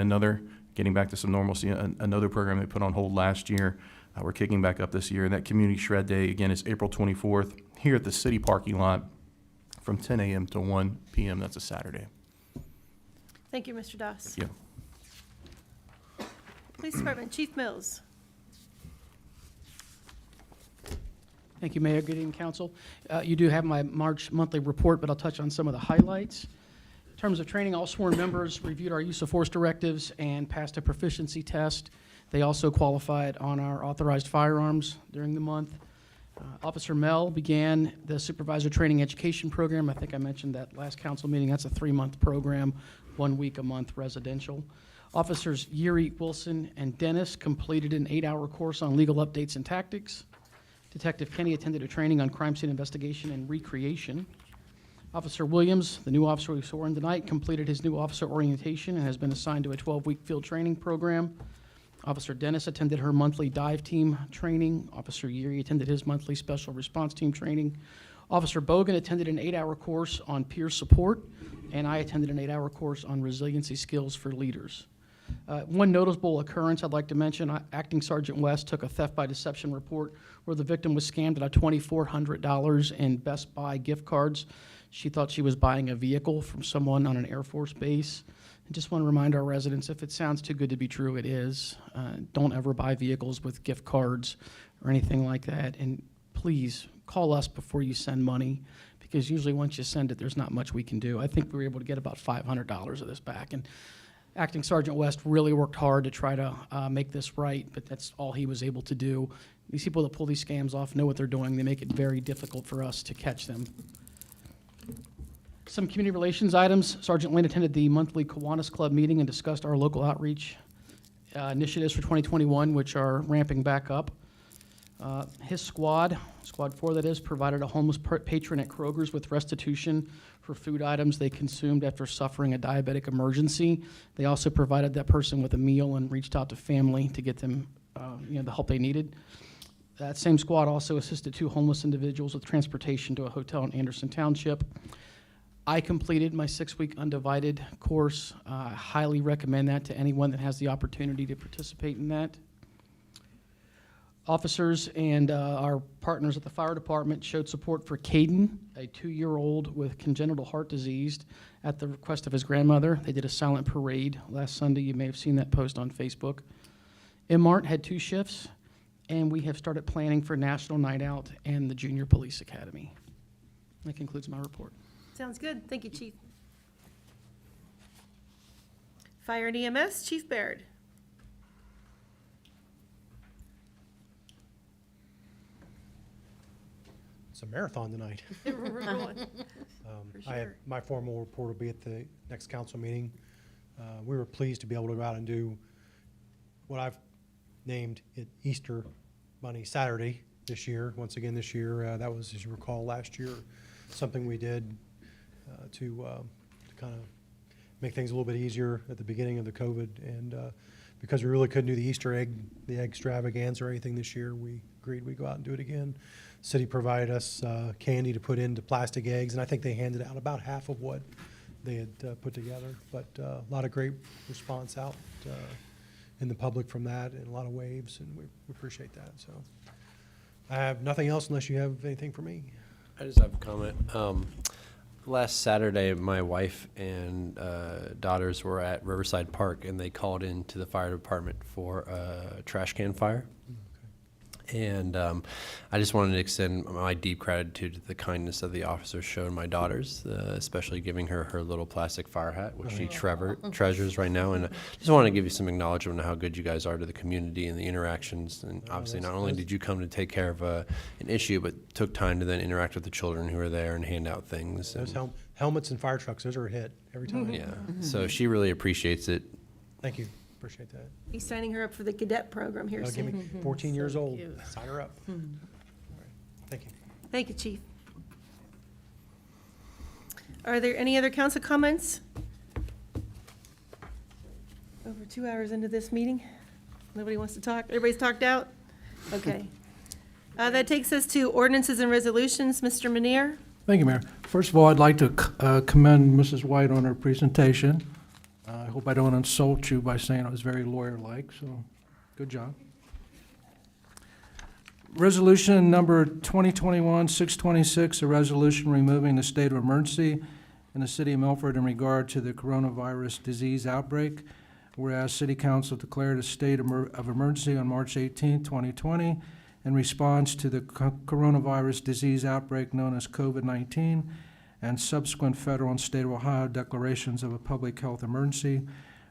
getting back to some normalcy, another program they put on hold last year. We're kicking back up this year. And that Community Shred Day, again, is April 24th here at the city parking lot from 10 a.m. to 1 p.m. That's a Saturday. Thank you, Mr. Doss. Thank you. Police Department, Chief Mills. Thank you, Mayor. Good evening, Council. You do have my March monthly report, but I'll touch on some of the highlights. In terms of training, all sworn members reviewed our use of force directives and passed a proficiency test. They also qualified on our authorized firearms during the month. Officer Mel began the supervisor training education program. I think I mentioned that last council meeting. That's a 3-month program, 1 week a month residential. Officers Yuri, Wilson, and Dennis completed an 8-hour course on legal updates and tactics. Detective Kenny attended a training on crime scene investigation and recreation. Officer Williams, the new officer we swore in tonight, completed his new officer orientation and has been assigned to a 12-week field training program. Officer Dennis attended her monthly dive team training. Officer Yuri attended his monthly special response team training. Officer Bogan attended an 8-hour course on peer support, and I attended an 8-hour course on resiliency skills for leaders. One notable occurrence I'd like to mention, Acting Sergeant West took a theft by deception report where the victim was scammed out of $2,400 in Best Buy gift cards. She thought she was buying a vehicle from someone on an Air Force base. I just want to remind our residents, if it sounds too good to be true, it is. Don't ever buy vehicles with gift cards or anything like that. And please call us before you send money, because usually once you send it, there's not much we can do. I think we were able to get about $500 of this back. And Acting Sergeant West really worked hard to try to make this right, but that's all he was able to do. These people that pull these scams off know what they're doing. They make it very difficult for us to catch them. Some community relations items. Sergeant Lane attended the monthly Kiwanis Club meeting and discussed our local outreach initiatives for 2021, which are ramping back up. His squad 4 that is, provided a homeless patron at Kroger's with restitution for food items they consumed after suffering a diabetic emergency. They also provided that person with a meal and reached out to family to get them the help they needed. That same squad also assisted 2 homeless individuals with transportation to a hotel in Anderson Township. I completed my 6-week undivided course. I highly recommend that to anyone that has the opportunity to participate in that. Officers and our partners at the fire department showed support for Caden, a 2-year-old with congenital heart disease, at the request of his grandmother. They did a silent parade last Sunday. You may have seen that post on Facebook. MART had 2 shifts, and we have started planning for National Night Out and the Junior Police Academy. That concludes my report. Sounds good. Thank you, Chief. Fire and EMS, Chief Baird. It's a marathon tonight. My formal report will be at the next council meeting. We were pleased to be able to go out and do what I've named it Easter Bunny Saturday this year. Once again this year, that was, as you recall, last year, something we did to kind of make things a little bit easier at the beginning of the COVID. And because we really couldn't do the Easter egg, the egg extravaganza or anything this year, we agreed we'd go out and do it again. City provided us candy to put into plastic eggs, and I think they handed out about half of what they had put together. But a lot of great response out in the public from that, and a lot of waves, and we appreciate that. So I have nothing else unless you have anything for me. I just have a comment. Last Saturday, my wife and daughters were at Riverside Park, and they called in to the fire department for a trash can fire. And I just wanted to extend my deep gratitude to the kindness of the officers shown my daughters, especially giving her her little plastic fire hat, which she treasures right now. And I just wanted to give you some acknowledgement of how good you guys are to the community and the interactions. And obviously, not only did you come to take care of an issue, but took time to then interact with the children who were there and hand out things. Those helmets and fire trucks, those are a hit every time. Yeah, so she really appreciates it. Thank you. Appreciate that. He's signing her up for the cadet program here Give me soon. 14 years So old. cute. Sign her up. All right. Thank you. Thank you, Chief. Are there any other council comments? Over 2 hours into this meeting. Nobody wants to talk? Everybody's talked out? Okay. That takes us to ordinances and resolutions. Mr. Manier? Thank you, Mayor. First of all, I'd like to commend Mrs. White on her presentation. I hope I don't insult you by saying it was very lawyer-like, so good job. Resolution number 2021-626, a resolution removing the state of emergency in the city of Milford in regard to the coronavirus disease outbreak. Whereas City Council declared a state of emergency on March 18, 2020, in response to the coronavirus disease outbreak known as COVID-19 and subsequent federal and state of Ohio declarations of a public health emergency.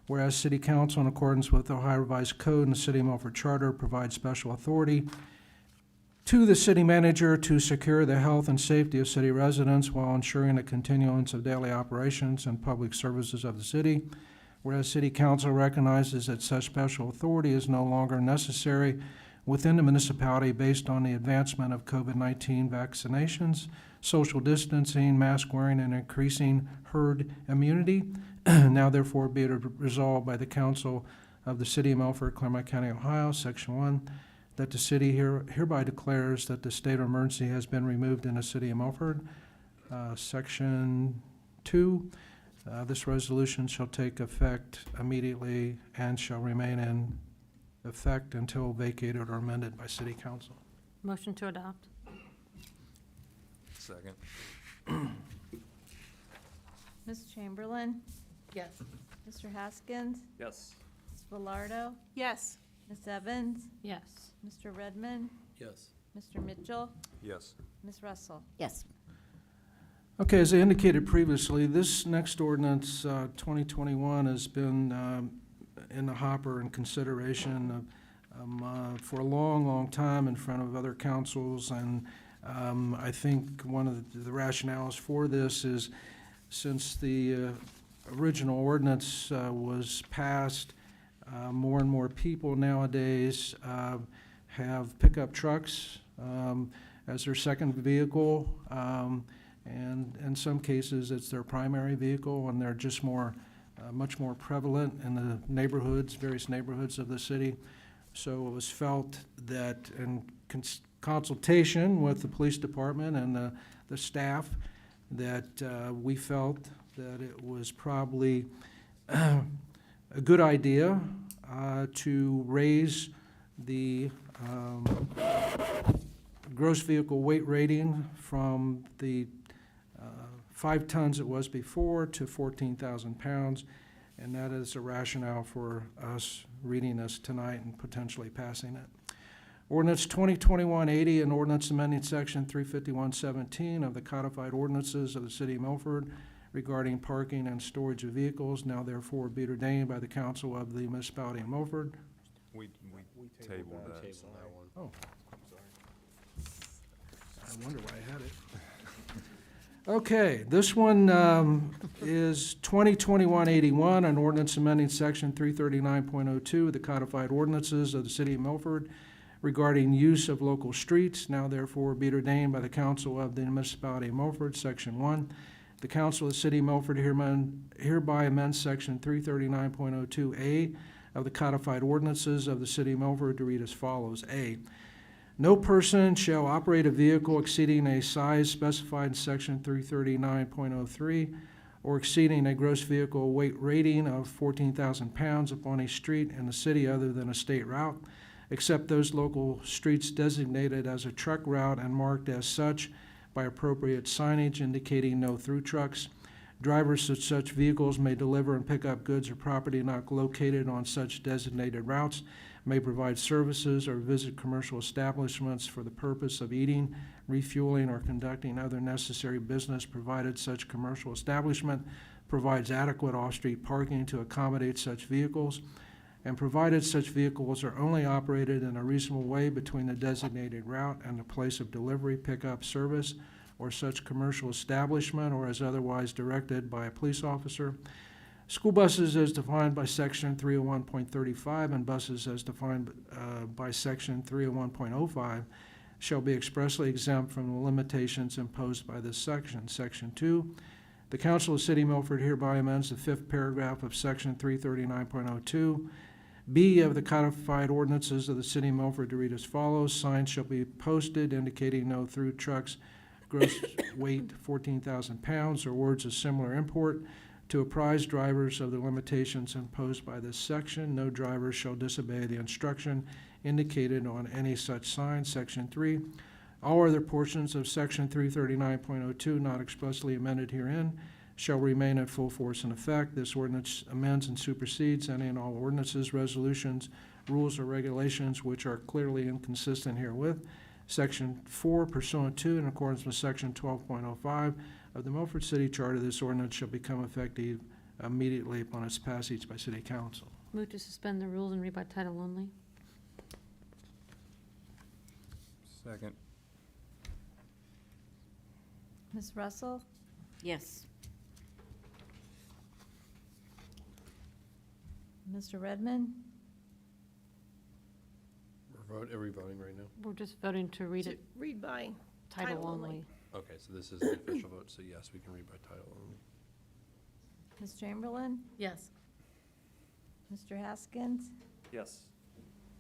Whereas City Council, in accordance with the Ohio Revised Code and the City of Milford Charter, provides special authority to the city manager to secure the health and safety of city residents while ensuring the continuance of daily operations and public services of the city. Whereas City Council recognizes that such special authority is no longer necessary within the municipality based on the advancement of COVID-19 vaccinations, social distancing, mask wearing, and increasing herd immunity. Now therefore be it resolved by the Council of the City of Milford, Claremont County, Ohio, Section 1, that the city hereby declares that the state of emergency has been removed in the City of Milford. Section 2, this resolution shall take effect immediately and shall remain in effect until vacated or amended by City Council. Motion to adopt. Second. Ms. Chamberlain? Yes. Mr. Haskins? Yes. Ms. Velardo? Yes. Ms. Evans? Yes. Mr. Redmond? Yes. Mr. Mitchell? Yes. Ms. Russell? Yes. Okay, as I indicated previously, this next ordinance, 2021, has been in the hopper and consideration for a long, long time in front of other councils, and I think one of the rationales for this is since the original ordinance was passed, more and more people nowadays have pickup trucks as their second vehicle, and in some cases it's their primary vehicle, and they're just much more prevalent in the neighborhoods, various neighborhoods of the city. So it was felt that in consultation with the police department and the staff, that we felt that it was probably a good idea to raise the gross vehicle weight rating from the 5 tons it was before to 14,000 pounds, and that is a rationale for us reading this tonight and potentially passing it. Ordinance 2021-80, an ordinance amending section 351-17 of the codified ordinances of the City of Milford regarding parking and storage of vehicles, now therefore be ordained by the Council of the Municipality of Milford. We tabled that. Oh. I wonder why I had it. Okay, this one is 2021-81, an ordinance amending section 339.02 of the codified ordinances of the City of Milford regarding use of local streets, now therefore be ordained by the Council of the Municipality of Milford, Section 1. The Council of the City of Milford hereby amends section 339.02A of the codified ordinances of the City of Milford to read as follows. A, no person shall operate a vehicle exceeding a size specified in section 339.03 or exceeding a gross vehicle weight rating of 14,000 pounds upon a street in the city other than a state route, except those local streets designated as a truck route and marked as such by appropriate signage indicating no through trucks. Drivers of such vehicles may deliver and pick up goods or property not located on such designated routes, may provide services or visit commercial establishments for the purpose of eating, refueling, or conducting other necessary business, provided such commercial establishment provides adequate off-street parking to accommodate such vehicles, and provided such vehicles are only operated in a reasonable way between the designated route and the place of delivery, pickup, service, or such commercial establishment, or as otherwise directed by a police officer. School buses as defined by section 301.35 and buses as defined by section 301.05 shall be expressly exempt from the limitations imposed by this section. Section 2, the Council of the City of Milford hereby amends the 5th paragraph of section 339.02 B of the codified ordinances of the City of Milford to read as follows. Signs shall be posted indicating no through trucks, gross weight 14,000 pounds, or words of similar import, to apprise drivers of the limitations imposed by this section. No driver shall disobey the instruction indicated on any such sign. Section 3, all other portions of section 339.02 not expressly amended herein shall remain in full force and effect. This ordinance amends and supersedes any and all ordinances, resolutions, rules, or regulations which are clearly inconsistent herewith. Section 4 pursuant to, in accordance with Section 12.05 of the Milford City Charter, this ordinance shall become effective immediately upon its passage by City Council. Move to suspend the rules and read by title only. Second. Ms. Russell? Yes. Mr. Redmond? Are we voting right now? We're just voting to read it Read by title only. Okay, so this is the official vote, so yes, we can read by title only. Ms. Chamberlain? Yes. Mr. Haskins? Yes.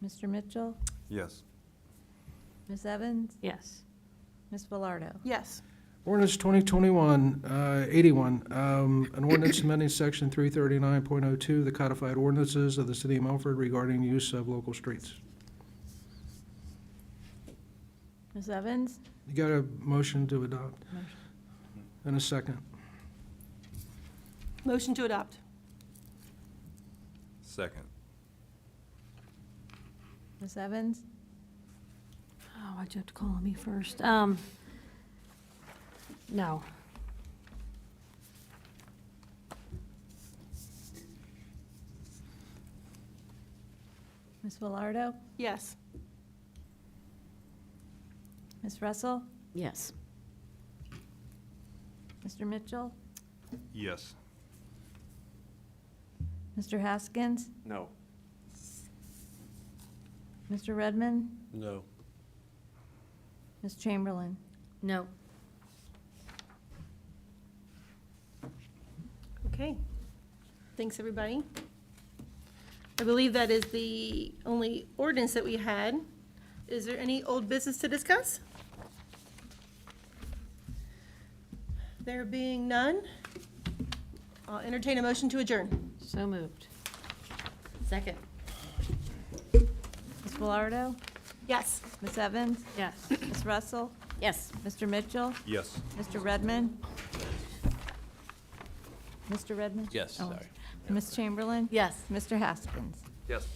Mr. Mitchell? Yes. Ms. Evans? Yes. Ms. Velardo? Yes. Ordinance 2021-81, an ordinance amending Section 339.02 of the codified ordinances of the City of Milford regarding use of local streets. Ms. Evans? You got a motion to adopt? Motion. And a second. Motion to adopt. Second. Ms. Evans? Oh, why'd you have to call on me first? No. Ms. Velardo? Yes. Ms. Russell? Yes. Mr. Mitchell? Yes. Mr. Haskins? No. Mr. Redmond? No. Ms. Chamberlain? No. Okay. Thanks, everybody. I believe that is the only ordinance that we had. Is there any old business to discuss? There being none, I'll entertain a motion to adjourn. So moved. Second. Ms. Velardo? Yes. Ms. Evans? Yes. Ms. Russell? Yes. Mr. Mitchell? Yes. Mr. Redmond? Mr. Redmond? Yes, Oh, sorry. Ms. Chamberlain? Yes. Mr. Haskins? Yes.